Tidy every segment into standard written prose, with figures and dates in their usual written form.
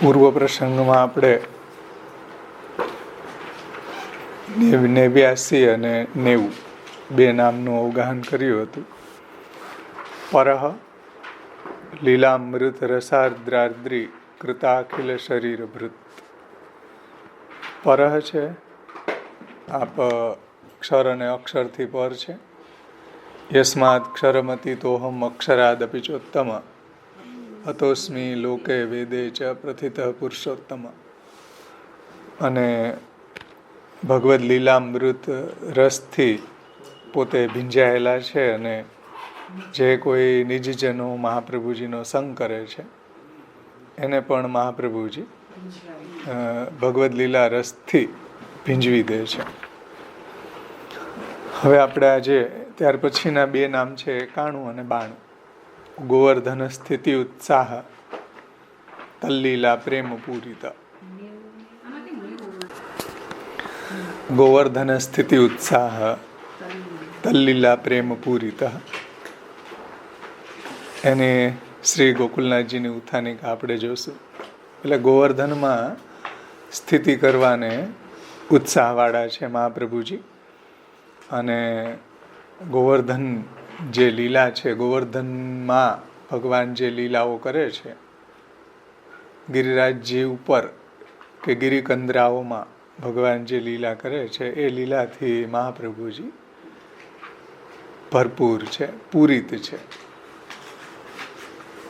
પૂર્વ પ્રસંગમાં આપણે 89 અને 90 બે નામનું અવગાહન કર્યું હતું. પરહ લીલામૃત રસાર્દ્રાદ્રી કૃતાખિલ શરીર ભૃત. પરહ છે આપ ક્ષર અને અક્ષરથી પર છે. યસ્માદ ક્ષરમતી તોહમ અક્ષરાદપી ચોત્તમ અતોસ્મી લોકે વેદે ચ પ્રથિત પુરુષોત્તમ. અને ભગવદ્ લીલામૃત રસથી પોતે ભીંજાયેલા છે અને જે કોઈ નિજજનો મહાપ્રભુજીનો સંગ કરે છે એને પણ મહાપ્રભુજી ભગવદ્ લીલા રસથી ભીંજવી દે છે. હવે આપણે આજે ત્યાર પછીના બે નામ છે 91 અને 92. ગોવર્ધન સ્થિતિ ઉત્સાહ તલ્લીલા પ્રેમ પૂરિતા. ગોવર્ધન સ્થિતિ ઉત્સાહ તલ્લીલા પ્રેમ પૂરિતા. એને શ્રી ગોકુલનાથજીની ઉત્થાનિકા આપણે જોશું. એટલે ગોવર્ધનમાં સ્થિતિ કરવાને ઉત્સાહવાળા છે મહાપ્રભુજી. અને ગોવર્ધન જે લીલા છે, ગોવર્ધનમાં ભગવાન જે લીલાઓ કરે છે, ગિરિરાજજી ઉપર કે ગિરિકંદરાઓમાં ભગવાન જે લીલા કરે છે એ લીલાથી મહાપ્રભુજી ભરપૂર છે, પૂરિત છે.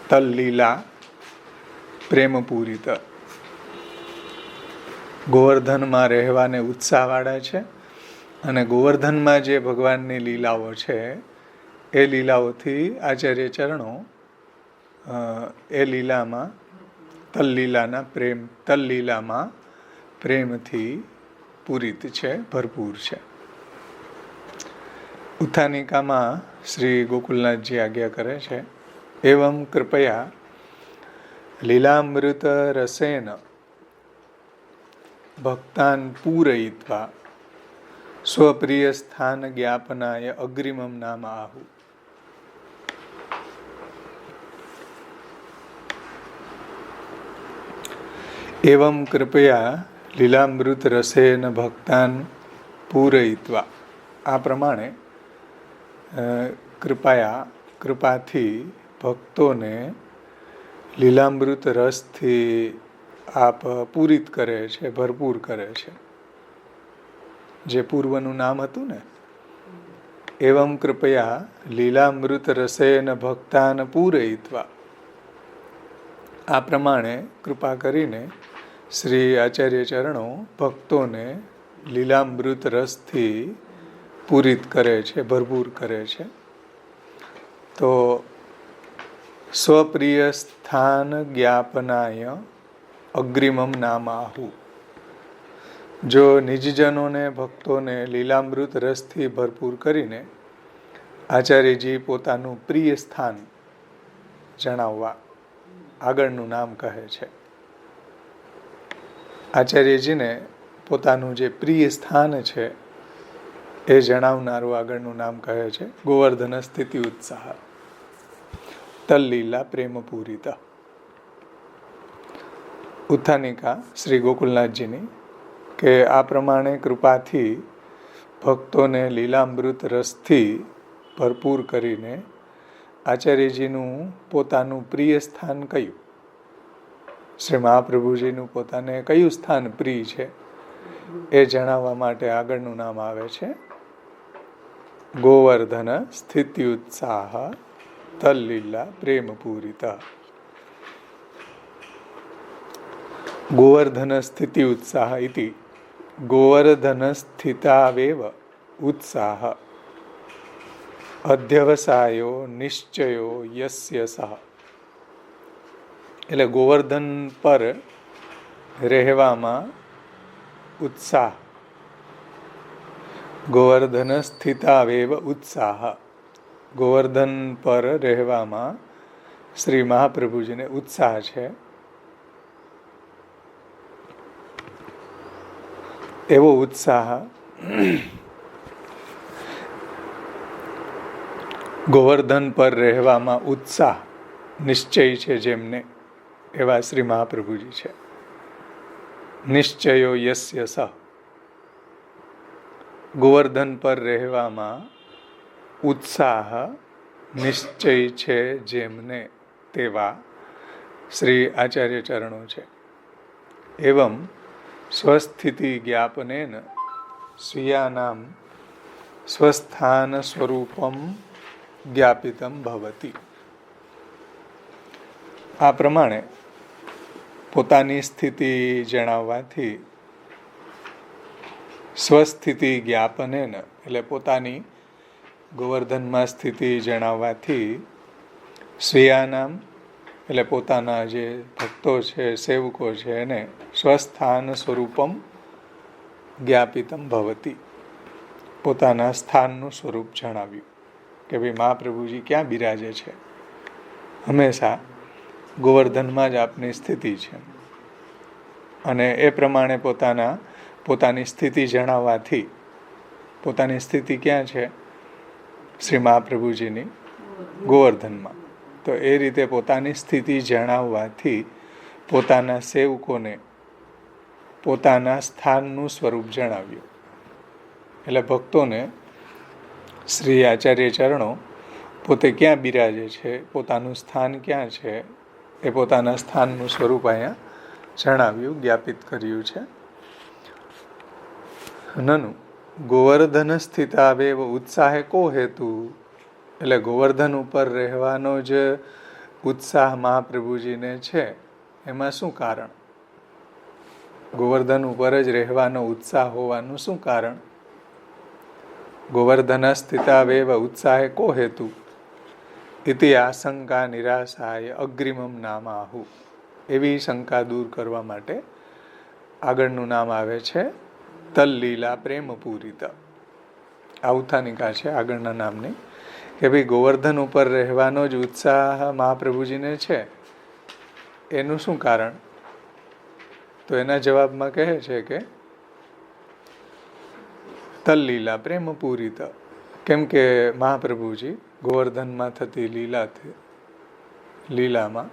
તલ લીલા પ્રેમ પૂરિત. ગોવર્ધનમાં રહેવાને ઉત્સાહવાળા છે અને ગોવર્ધનમાં જે ભગવાનની લીલાઓ છે એ લીલાઓથી આચાર્ય ચરણો એ લીલામાં તલ્લીલામાં પ્રેમથી પૂરિત છે, ભરપૂર છે. ઉત્થાનિકામાં શ્રી ગોકુલનાથજી આજ્ઞા કરે છે, એવં કૃપયા લીલામૃત રસેન ભક્તાન પૂરયિત્વા સ્વપ્રિય સ્થાન જ્ઞાપનાય અગ્રિમમ નામ આહુ. એવં કૃપયા લીલામૃત રસેન ભક્તાન પૂરયિત્વા. આ પ્રમાણે કૃપાથી ભક્તોને લીલામૃત રસથી આપ પૂરિત કરે છે, ભરપૂર કરે છે. જે પૂર્વનું નામ હતું ને, એવં કૃપયા લીલામૃત રસેન ભક્તાન પૂરયિત્વા. આ પ્રમાણે કૃપા કરીને શ્રી આચાર્ય ચરણો ભક્તોને લીલામૃત રસથી પૂરિત કરે છે, ભરપૂર કરે છે. તો સ્વપ્રિય સ્થાન જ્ઞાપનાય અગ્રિમમ નામ આહુ. જો નિજજનોને ભક્તોને લીલામૃત રસથી ભરપૂર કરીને આચાર્યજી પોતાનું પ્રિય સ્થાન જણાવવા આગળનું નામ કહે છે. આચાર્યજીને પોતાનું જે પ્રિય સ્થાન છે એ જણાવનારું આગળનું નામ કહે છે ગોવર્ધન સ્થિતિ ઉત્સાહ તલ્લીલા પ્રેમ પૂરિતા. ઉત્થાનિકા શ્રી ગોકુલનાથજીની કે આ પ્રમાણે કૃપાથી ભક્તોને લીલામૃત રસથી ભરપૂર કરીને આચાર્યજીનું પોતાનું પ્રિય સ્થાન કયું, શ્રી મહાપ્રભુજીનું પોતાને કયું સ્થાન પ્રિય છે એ જણાવવા માટે આગળનું નામ આવે છે ગોવર્ધન સ્થિતિ ઉત્સાહ તલ્લીલા પ્રેમ પૂરિતા. ગોવર્ધન સ્થિતિ ઉત્સાહ ઇતિ ગોવર્ધન સ્થિતાવેવ ઉત્સાહ અધ્યવસાયો નિશ્ચયો યસ્ય સહ. એટલે ગોવર્ધન પર રહેવામાં ઉત્સાહ. ગોવર્ધન સ્થિતાવેવ ઉત્સાહ. ગોવર્ધન પર રહેવામાં શ્રી મહાપ્રભુજીને ઉત્સાહ છે. એવો ઉત્સાહ ગોવર્ધન પર રહેવામાં ઉત્સાહ નિશ્ચય છે જેમને એવા શ્રી મહાપ્રભુજી છે. નિશ્ચયો યસ્ય સહ, ગોવર્ધન પર રહેવામાં ઉત્સાહ નિશ્ચય છે જેમને તેવા શ્રી આચાર્ય ચરણો છે. એવં સ્વસ્થિતિ જ્ઞાપનેન સ્વીયાનામ સ્વસ્થાન સ્વરૂપમ જ્ઞાપિતમ ભવતિ. આ પ્રમાણે પોતાની સ્થિતિ જણાવવાથી સ્વસ્થિતિ જ્ઞાપનેન એટલે પોતાની ગોવર્ધનમાં સ્થિતિ જણાવવાથી સ્વીયાનામ એટલે પોતાના જે ભક્તો છે, સેવકો છે, એને સ્વસ્થાન સ્વરૂપમ જ્ઞાપિતમ ભવતિ, પોતાના સ્થાનનું સ્વરૂપ જણાવ્યું કે ભાઈ મહાપ્રભુજી ક્યાં બિરાજે છે. હંમેશા ગોવર્ધનમાં જ આપની સ્થિતિ છે. અને એ પ્રમાણે પોતાની સ્થિતિ જણાવવાથી, પોતાની સ્થિતિ ક્યાં છે? શ્રી મહાપ્રભુજીની ગોવર્ધનમાં. તો એ રીતે પોતાની સ્થિતિ જણાવવાથી પોતાના સેવકોને પોતાના સ્થાનનું સ્વરૂપ જણાવ્યું. એટલે ભક્તોને શ્રી આચાર્ય ચરણો પોતે ક્યાં બિરાજે છે, પોતાનું સ્થાન ક્યાં છે, એ પોતાના સ્થાનનું સ્વરૂપ અહીંયા જણાવ્યું, જ્ઞાપિત કર્યું છે. નનુ ગોવર્ધન સ્થિતાવેવ ઉત્સાહે કો હેતુ, એટલે ગોવર્ધન ઉપર રહેવાનો જ ઉત્સાહ મહાપ્રભુજીને છે, એમાં શું કારણ? ગોવર્ધન ઉપર જ રહેવાનો ઉત્સાહ હોવાનું શું કારણ? ગોવર્ધન સ્થિતાવેવ ઉત્સાહે કો હેતુ ઇતિ આશંકા નિરાશાય અગ્રિમમ નામ આહુ. એવી શંકા દૂર કરવા માટે આગળનું નામ આવે છે તલ્લીલા પ્રેમ પૂરિત. આ ઉત્થાનિકા છે આગળના નામની, કે ભાઈ ગોવર્ધન ઉપર રહેવાનો જ ઉત્સાહ મહાપ્રભુજીને છે, એનું શું કારણ? તો એના જવાબમાં કહે છે કે તલ્લીલા પ્રેમ પૂરિત, કેમ કે મહાપ્રભુજી ગોવર્ધનમાં થતી લીલામાં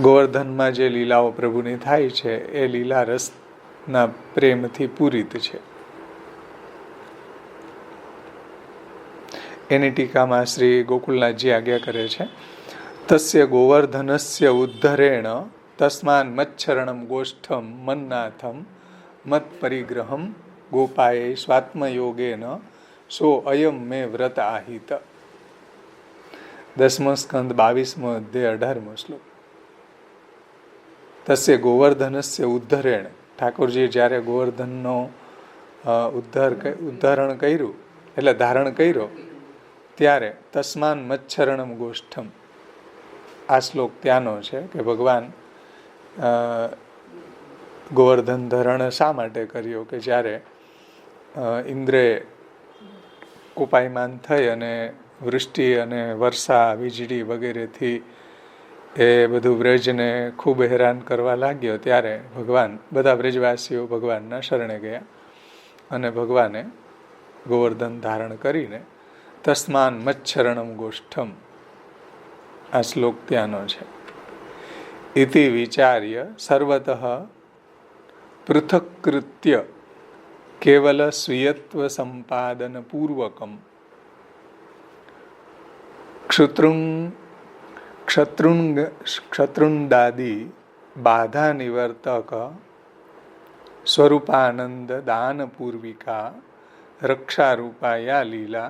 ગોવર્ધનમાં જે લીલાઓ પ્રભુની થાય છે એ લીલા રસના પ્રેમથી પૂરિત છે. એની ટીકામાં શ્રી ગોકુલનાથજી આજ્ઞા કરે છે તસ્ય ગોવર્ધનસ્ય ઉદ્ધરેણ તસ્માન મચ્છરણમ ગોષ્ઠમ મન્નાથમ મત પરિગ્રહમ ગોપાએ સ્વાત્મયોગેન સો અયમ મે વ્રત આહિત. 10મો સ્કંદ 22મો અધ્યાય 18મો શ્લોક. તસ્ય ગોવર્ધનસ્ય ઉદ્ધરેણ, ઠાકોરજી જ્યારે ગોવર્ધનનો ઉદ્ધારણ કર્યું એટલે ધારણ કર્યો ત્યારે તસ્માન મચ્છરણમ ગોષ્ઠમ, આ શ્લોક ત્યાંનો છે કે ભગવાન ગોવર્ધન ધરણ શા માટે કર્યો કે જ્યારે ઇન્દ્રે કોપાયમાન થઈ અને વૃષ્ટિ અને વર્ષા વીજળી વગેરેથી એ બધું વ્રજને ખૂબ હેરાન કરવા લાગ્યો, ત્યારે ભગવાન, બધા વ્રજવાસીઓ ભગવાનના શરણે ગયા અને ભગવાને ગોવર્ધન ધારણ કરીને તસ્માન મચ્છરણમ ગોષ્ઠમ, આ શ્લોક ત્યાંનો છે. ઇતિ વિચાર્ય સર્વતઃ પૃથક્કૃત્ય કેવલ સ્વીયત્વ સંપાદન પૂર્વકમ ક્ષત્રુંડાદિ બાધા નિવર્તક સ્વરૂપાનંદ દાન પૂર્વિકા રક્ષારૂપાયા લીલા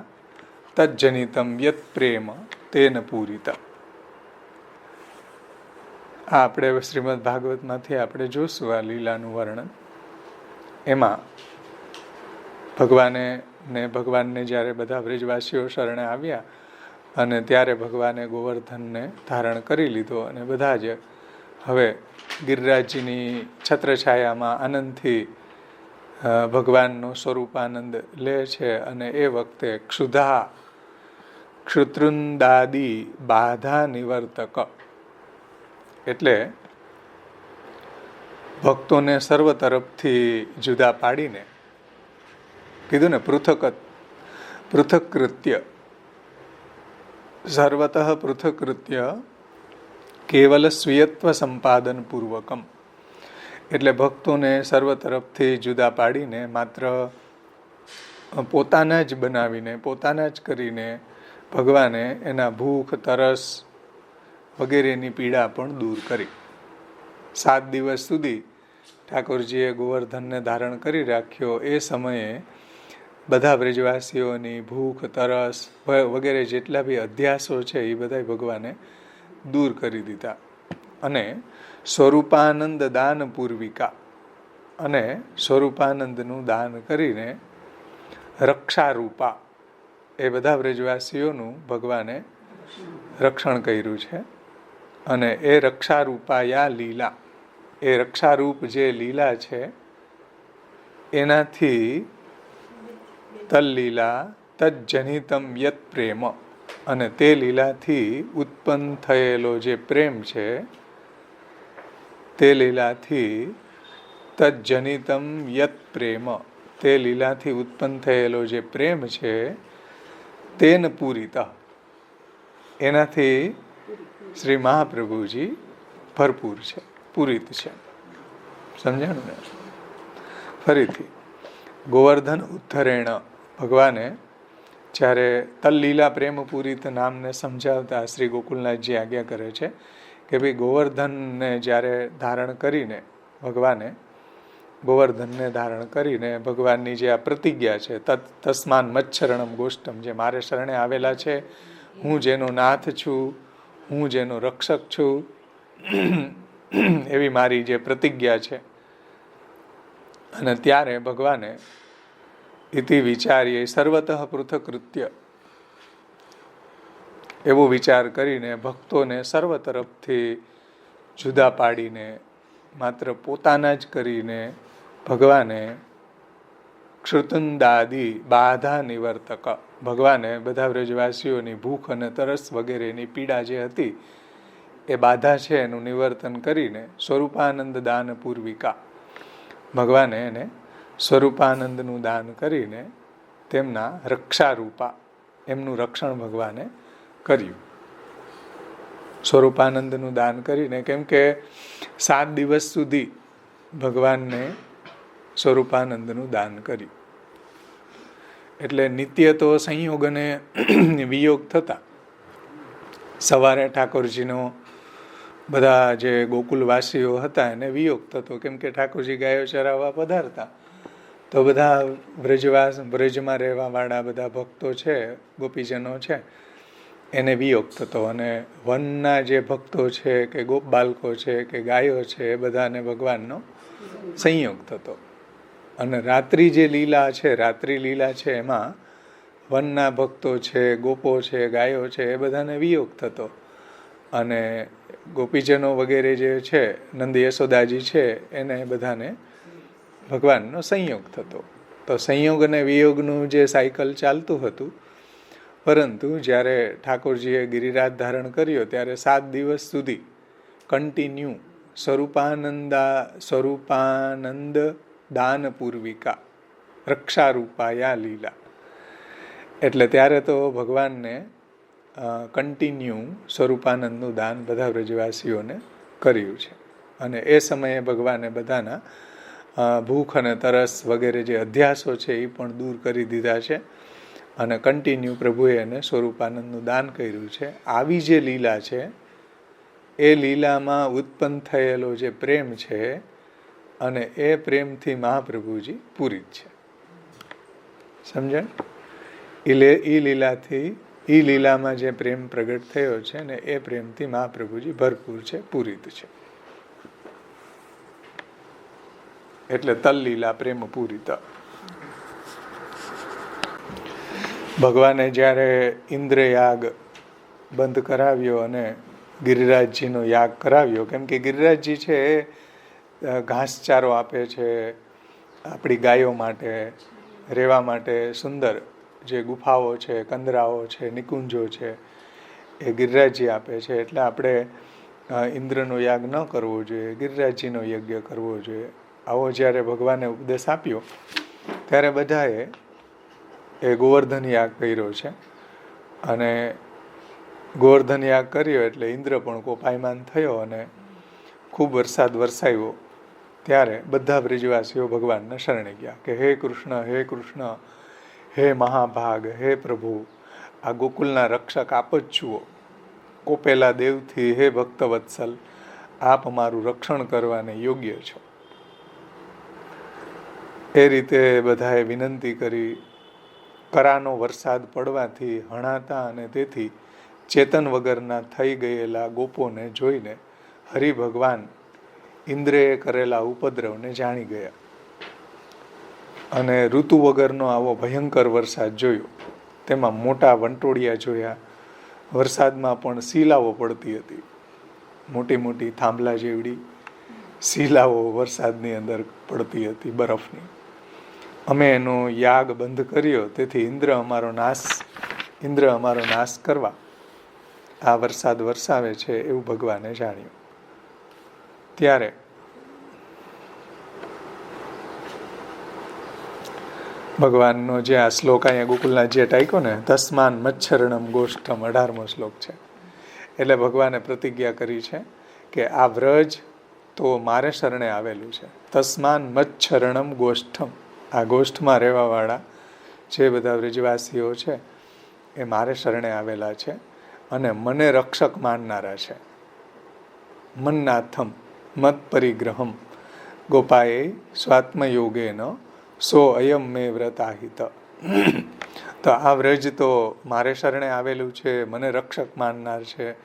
તજ્જનિતમ યત પ્રેમ તેન પૂરિત. આ આપણે શ્રીમદ ભાગવતમાંથી આપણે જોશું આ લીલાનું વર્ણન. એમાં ભગવાનને જ્યારે બધા વ્રજવાસીઓ શરણે આવ્યા અને ત્યારે ભગવાને ગોવર્ધનને ધારણ કરી લીધો અને બધા જ હવે ગિરિરાજજીની છત્રછાયામાં આનંદથી ભગવાનનો સ્વરૂપાનંદ લે છે. અને એ વખતે ક્ષુત્રુંદાદિ બાધા નિવર્તક એટલે ભક્તોને સર્વ તરફથી જુદા પાડીને કીધું ને, પૃથક કૃત્ય સર્વતઃ પૃથકૃત્ય કેવલ સ્વીયત્વ સંપાદન પૂર્વકમ. એટલે ભક્તોને સર્વ તરફથી જુદા પાડીને માત્ર પોતાના જ બનાવીને પોતાના જ કરીને ભગવાને એના ભૂખ તરસ વગેરેની પીડા પણ દૂર કરી. 7 દિવસ સુધી ઠાકોરજીએ ગોવર્ધનને ધારણ કરી રાખ્યો. એ સમયે બધા બ્રજવાસીઓની ભૂખ તરસ વગેરે જેટલા બી અધ્યાસો છે એ બધા ભગવાને દૂર કરી દીધા. અને સ્વરૂપાનંદ દાન પૂર્વિકા, અને સ્વરૂપાનંદનું દાન કરીને રક્ષારૂપા, એ બધા બ્રજવાસીઓનું ભગવાને રક્ષણ કર્યું છે. અને એ રક્ષારૂપાયા લીલા, એ રક્ષારૂપ જે લીલા છે એનાથી તલ્લીલા તજ્જનિતમ યત પ્રેમ, અને તે લીલાથી ઉત્પન્ન થયેલો જે પ્રેમ છે તે લીલાથી તજ્જનિતમ યત પ્રેમ, તે લીલાથી ઉત્પન્ન થયેલો જે પ્રેમ છે તેન પૂરિત, એનાથી શ્રી મહાપ્રભુજી ભરપૂર છે, પૂરિત છે. સમજાણું ને? ફરીથી ગોવર્ધન ઉદ્ધરેણ, ભગવાને જ્યારે તલ્લીલા પ્રેમ પૂરિત નામને સમજાવતા શ્રી ગોકુલનાથજી આજ્ઞા કરે છે કે ભાઈ ગોવર્ધનને જ્યારે ધારણ કરીને ભગવાનની જે આ પ્રતિજ્ઞા છે, તસ્માન મચ્છરણમ ગોષ્ઠમ, જે મારે શરણે આવેલા છે, હું જેનો નાથ છું, હું જેનો રક્ષક છું, એવી મારી જે પ્રતિજ્ઞા છે. અને ત્યારે ભગવાને ઇતિ વિચાર્ય સર્વતઃ પૃથકૃત્ય, એવો વિચાર કરીને ભક્તોને સર્વ તરફથી જુદા પાડીને માત્ર પોતાના જ કરીને ભગવાને ક્ષુતંદાદી બાધા નિવર્તક, ભગવાને બધા વ્રજવાસીઓની ભૂખ અને તરસ વગેરેની પીડા જે હતી એ બાધા છે એનું નિવર્તન કરીને સ્વરૂપાનંદ દાન પૂર્વિકા, ભગવાને એને સ્વરૂપાનંદનું દાન કરીને તેમના રક્ષારૂપા, એમનું રક્ષણ ભગવાને કર્યું. સ્વરૂપાનંદનું દાન કરીને, કેમ કે 7 દિવસ સુધી ભગવાનને સ્વરૂપાનંદનું દાન કર્યું. એટલે નિત્ય તો સંયોગ અને વિયોગ થતા. સવારે ઠાકોરજીનો બધા જે ગોકુલવાસીઓ હતા એને વિયોગ થતો, કેમ કે ઠાકોરજી ગાયો ચરાવવા પધારતા તો બધા બ્રજમાં રહેવાવાળા બધા ભક્તો છે, ગોપીજનો છે, એને વિયોગ થતો. અને વનના જે ભક્તો છે કે ગોપ બાળકો છે કે ગાયો છે એ બધાને ભગવાનનો સંયોગ થતો. અને રાત્રિ જે લીલા છે, રાત્રિ લીલા છે, એમાં વનના ભક્તો છે, ગોપો છે, ગાયો છે, એ બધાને વિયોગ થતો. અને ગોપીજનો વગેરે જે છે, નંદ યશોદાજી છે, એને બધાને ભગવાનનો સંયોગ થતો. તો સંયોગ અને વિયોગનું જે સાયકલ ચાલતું હતું. પરંતુ જ્યારે ઠાકોરજીએ ગિરિરાજ ધારણ કર્યો ત્યારે 7 દિવસ સુધી કન્ટિન્યુ સ્વરૂપાનંદ દાન પૂર્વિકા રક્ષારૂપાયા લીલા, એટલે ત્યારે તો ભગવાનને કન્ટિન્યુ સ્વરૂપાનંદનું દાન બધા વ્રજવાસીઓને કર્યું છે. અને એ સમયે ભગવાને બધાના ભૂખ અને તરસ વગેરે જે અધ્યાસો છે એ પણ દૂર કરી દીધા છે. અને કન્ટિન્યુ પ્રભુએ એને સ્વરૂપાનંદનું દાન કર્યું છે. આવી જે લીલા છે એ લીલામાં ઉત્પન્ન થયેલો જે પ્રેમ છે, અને એ પ્રેમથી મહાપ્રભુજી પૂરિત છે. સમજણ? એ લીલામાં જે પ્રેમ પ્રગટ થયો છે ને એ પ્રેમથી મહાપ્રભુજી ભરપૂર છે, પૂરિત છે. એટલે તલ્લીલા પ્રેમ પૂરિત. ભગવાને જ્યારે ઇન્દ્રયાગ બંધ કરાવ્યો અને ગિરિરાજજીનો યાગ કરાવ્યો, કેમ કે ગિરિરાજજી છે એ ઘાસચારો આપે છે આપણી ગાયો માટે, રહેવા માટે સુંદર જે ગુફાઓ છે, કંદરાઓ છે, નિકુંજો છે, એ ગિરિરાજજી આપે છે. એટલે આપણે ઇન્દ્રનો યાગ ન કરવો જોઈએ, ગિરિરાજજીનો યજ્ઞ કરવો જોઈએ. આવો જ્યારે ભગવાને ઉપદેશ આપ્યો ત્યારે બધાએ એ ગોવર્ધન યાગ કર્યો છે. અને ગોવર્ધન યાગ કર્યો એટલે ઇન્દ્ર પણ કોપાયમાન થયો અને ખૂબ વરસાદ વરસાવ્યો. ત્યારે બધા બ્રજવાસીઓ ભગવાનને શરણે ગયા કે હે કૃષ્ણ, હે મહાભાગ, હે પ્રભુ, આ ગોકુલના રક્ષક આપ જ છુઓ. કોપેલા દેવથી હે ભક્તવત્સલ, આપ અમારું રક્ષણ કરવાને યોગ્ય છો. એ રીતે બધાએ વિનંતી કરી. કરાનો વરસાદ પડવાથી હણાતા અને તેથી ચેતન વગરના થઈ ગયેલા ગોપોને જોઈને હરિભગવાન ઇન્દ્રએ કરેલા ઉપદ્રવને જાણી ગયા અને ઋતુ વગરનો આવો ભયંકર વરસાદ જોયો. તેમાં મોટા વંટોળિયા જોયા. વરસાદમાં પણ શીલાઓ પડતી હતી, મોટી મોટી થાંભલા જેવડી શીલાઓ વરસાદની અંદર પડતી હતી, બરફની. અમે એનો યાગ બંધ કર્યો, તેથી ઇન્દ્ર અમારો નાશ કરવા આ વરસાદ વરસાવે છે એવું ભગવાને જાણ્યું. ત્યારે ભગવાનનો જે આ શ્લોક અહીંયા ગોકુલના જે ટાઈકો ને, તસ્માન મચ્છરણમ ગોષ્ઠમ, 18મો શ્લોક છે. એટલે ભગવાને પ્રતિજ્ઞા કરી છે કે આ વ્રજ તો મારે શરણે આવેલું છે. તસ્માન મચ્છરણમ ગોષ્ઠમ, આ ગોષ્ઠમાં રહેવાવાળા જે બધા વ્રજવાસીઓ છે એ મારે શરણે આવેલા છે અને મને રક્ષક માનનારા છે. મન્નાથમ મત પરિગ્રહમ ગોપાએ સ્વાત્મયોગેન સો અયમ મે વ્રતાહિત. તો આ વ્રજ તો મારે શરણે આવેલું છે, મને રક્ષક માનનાર છે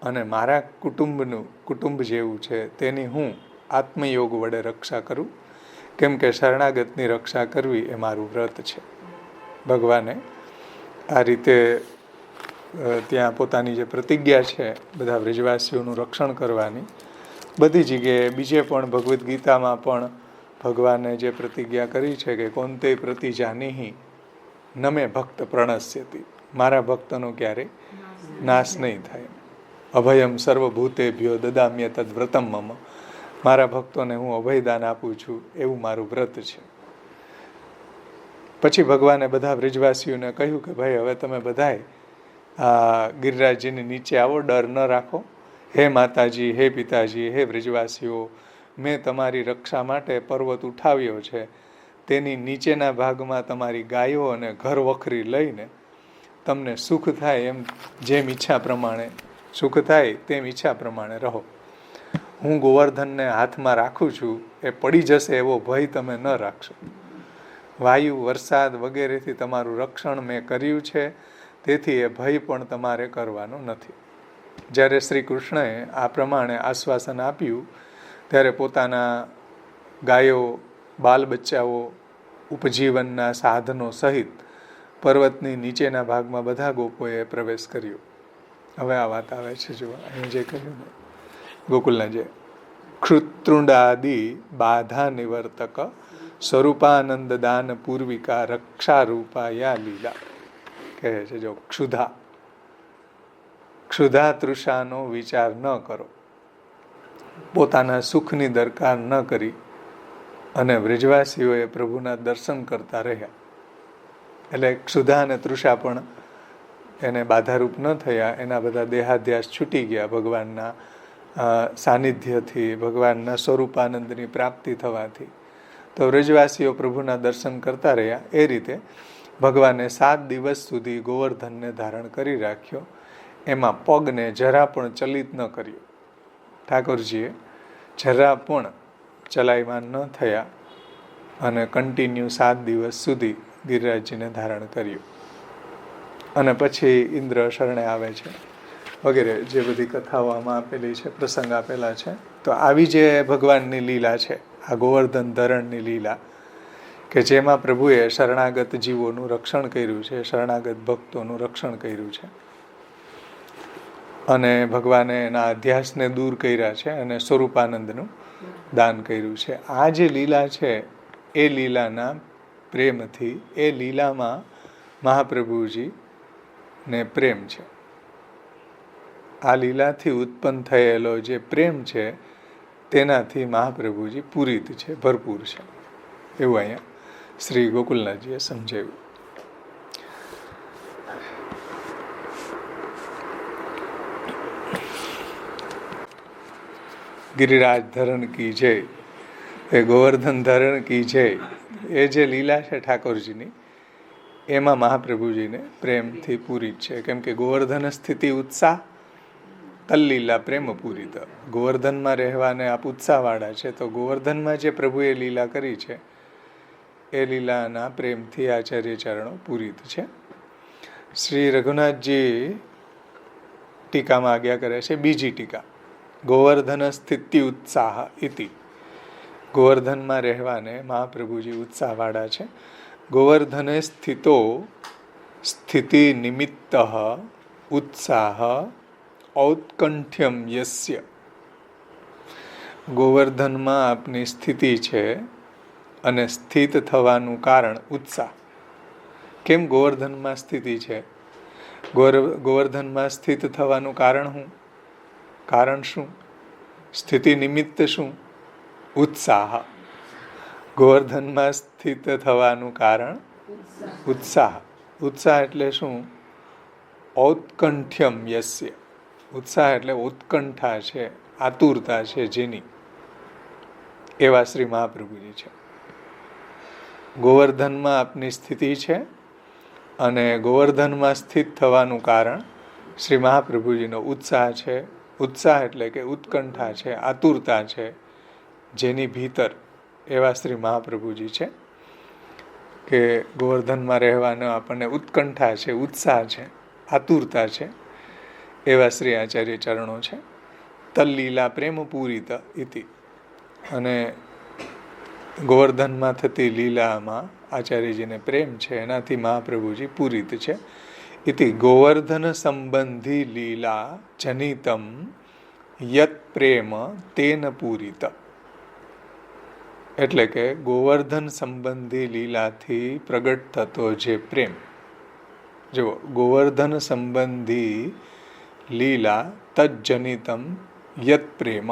અને મારા કુટુંબ જેવું છે, તેની હું આત્મયોગ વડે રક્ષા કરું. કેમ કે શરણાગતની રક્ષા કરવી એ મારું વ્રત છે. ભગવાને આ રીતે ત્યાં પોતાની જે પ્રતિજ્ઞા છે બધા વ્રજવાસીઓનું રક્ષણ કરવાની, બધી જગ્યાએ બીજે પણ ભગવદ્ ગીતામાં પણ ભગવાને જે પ્રતિજ્ઞા કરી છે કે કોંતે પ્રતિ જાનીહી નમે ભક્ત પ્રણશ્યતિ, મારા ભક્તનો ક્યારેય નાશ નહીં થાય. અભયમ સર્વભૂતેભ્યો દદામ્ય તદ વ્રતમ મમ, મારા ભક્તોને હું અભયદાન આપું છું એવું મારું વ્રત છે. પછી ભગવાને બધા વ્રજવાસીઓને કહ્યું કે ભાઈ હવે તમે બધાએ ગિરિરાજજીની નીચે આવો, ડર ન રાખો. હે માતાજી, હે પિતાજી, હે વ્રજવાસીઓ, મેં તમારી રક્ષા માટે પર્વત ઉઠાવ્યો છે. તેની નીચેના ભાગમાં તમારી ગાયો અને ઘર વખરી લઈને તમને સુખ થાય એમ, જેમ ઈચ્છા પ્રમાણે સુખ થાય તેમ ઈચ્છા પ્રમાણે રહો. હું ગોવર્ધનને હાથમાં રાખું છું, એ પડી જશે એવો ભય તમે ન રાખશો. વાયુ, વરસાદ વગેરેથી તમારું રક્ષણ મેં કર્યું છે, તેથી એ ભય પણ તમારે કરવાનો નથી. જ્યારે શ્રી કૃષ્ણએ આ પ્રમાણે આશ્વાસન આપ્યું ત્યારે પોતાના ગાયો, બાલ બચ્ચાઓ, ઉપજીવનના સાધનો સહિત પર્વતની નીચેના ભાગમાં બધા ગોપોએ પ્રવેશ કર્યો. હવે આ વાત આવે છે, જો અહીં જે કહ્યું ને ગોકુલના જે ક્ષુત્રુંડાદિ બાધા નિવર્તક સ્વરૂપાનંદ દાન પૂર્વિકા રક્ષારૂપા યા લીલા કહે છે. જો ક્ષુધા તૃષાનો વિચાર ન કરો, પોતાના સુખની દરકાર ન કરી અને વ્રજવાસીઓએ પ્રભુના દર્શન કરતા રહ્યા. એટલે ક્ષુધા અને તૃષા પણ એને બાધારૂપ ન થયા. એના બધા દેહાધ્યાસ છૂટી ગયા ભગવાનના સાનિધ્યથી, ભગવાનના સ્વરૂપાનંદની પ્રાપ્તિ થવાથી. તો વ્રજવાસીઓ પ્રભુના દર્શન કરતા રહ્યા. એ રીતે ભગવાને 7 દિવસ સુધી ગોવર્ધનને ધારણ કરી રાખ્યો. એમાં પગને જરા પણ ચલિત ન કર્યો. ઠાકોરજીએ જરા પણ ચલાયમાન ન થયા અને કન્ટિન્યુ 7 દિવસ સુધી ગિરિરાજજીને ધારણ કર્યું. અને પછી ઇન્દ્ર શરણે આવે છે વગેરે જે બધી કથાઓ આમાં આપેલી છે, પ્રસંગ આપેલા છે. તો આવી જે ભગવાનની લીલા છે, આ ગોવર્ધન ધરણની લીલા, કે જેમાં પ્રભુએ શરણાગત જીવોનું રક્ષણ કર્યું છે, શરણાગત ભક્તોનું રક્ષણ કર્યું છે અને ભગવાને એના અધ્યાસને દૂર કર્યા છે અને સ્વરૂપાનંદનું દાન કર્યું છે. આ જે લીલા છે એ લીલાના પ્રેમથી, એ લીલામાં મહાપ્રભુજીને પ્રેમ છે. આ લીલાથી ઉત્પન્ન થયેલો જે પ્રેમ છે તેનાથી મહાપ્રભુજી પૂરિત છે, ભરપૂર છે, એવું અહીંયા શ્રી ગોકુલનાથજીએ સમજાવ્યું. ગિરિરાજ ધરણ કી જય, એ ગોવર્ધન ધરણ કી જય, એ જે લીલા છે ઠાકોરજીની, એમાં મહાપ્રભુજીને પ્રેમથી પૂરી છે. કેમ કે ગોવર્ધન સ્થિતિ ઉત્સાહ તલ્લીલા પ્રેમ પૂરિત. ગોવર્ધનમાં રહેવાને આપ ઉત્સાહવાળા છે, તો ગોવર્ધનમાં જે પ્રભુએ લીલા કરી છે એ લીલાના પ્રેમથી આચાર્ય ચરણો પૂરિત છે. શ્રી રઘુનાથજી ટીકામાં આજ્ઞા કરે છે, બીજી ટીકા, ગોવર્ધન સ્થિતિ ઉત્સાહ ઇતિ. ગોવર્ધનમાં રહેવાને મહાપ્રભુજી ઉત્સાહવાળા છે. ગોવર્ધને સ્થિતો સ્થિતિ નિમિત્ત ઉત્સાહ ઔત્કંઠ્યમ યસ્ય. ગોવર્ધનમાં આપની સ્થિતિ છે અને સ્થિત થવાનું કારણ ઉત્સાહ. કેમ ગોવર્ધનમાં સ્થિતિ છે? ગોવર્ધનમાં સ્થિત થવાનું કારણ શું? કારણ શું? સ્થિતિ નિમિત્ત શું? ઉત્સાહ. ગોવર્ધનમાં સ્થિત થવાનું કારણ ઉત્સાહ. ઉત્સાહ એટલે શું? ઔત્કંઠ્યમ યસ્ય. ઉત્સાહ એટલે ઉત્કંઠા છે, આતુરતા છે જેની, એવા શ્રી મહાપ્રભુજી છે. ગોવર્ધનમાં આપની સ્થિતિ છે અને ગોવર્ધનમાં સ્થિત થવાનું કારણ શ્રી મહાપ્રભુજીનો ઉત્સાહ છે. ઉત્સાહ એટલે કે ઉત્કંઠા છે, આતુરતા છે જેની ભીતર, એવા શ્રી મહાપ્રભુજી છે. કે ગોવર્ધનમાં રહેવાનો આપણને ઉત્કંઠા છે, ઉત્સાહ છે, આતુરતા છે, એવા શ્રી આચાર્ય ચરણો છે. તલ્લીલા પ્રેમ પૂરિત ઇતિ. અને ગોવર્ધનમાં થતી લીલામાં આચાર્યજીને પ્રેમ છે, એનાથી મહાપ્રભુજી પૂરિત છે. ઇતિ ગોવર્ધન સંબંધી લીલા જનિતમ યત પ્રેમ તેન પૂરિત. એટલે કે ગોવર્ધન સંબંધી લીલાથી પ્રગટ થતો જે પ્રેમ, જો ગોવર્ધન સંબંધી લીલા તજ્જનિતમ યત પ્રેમ.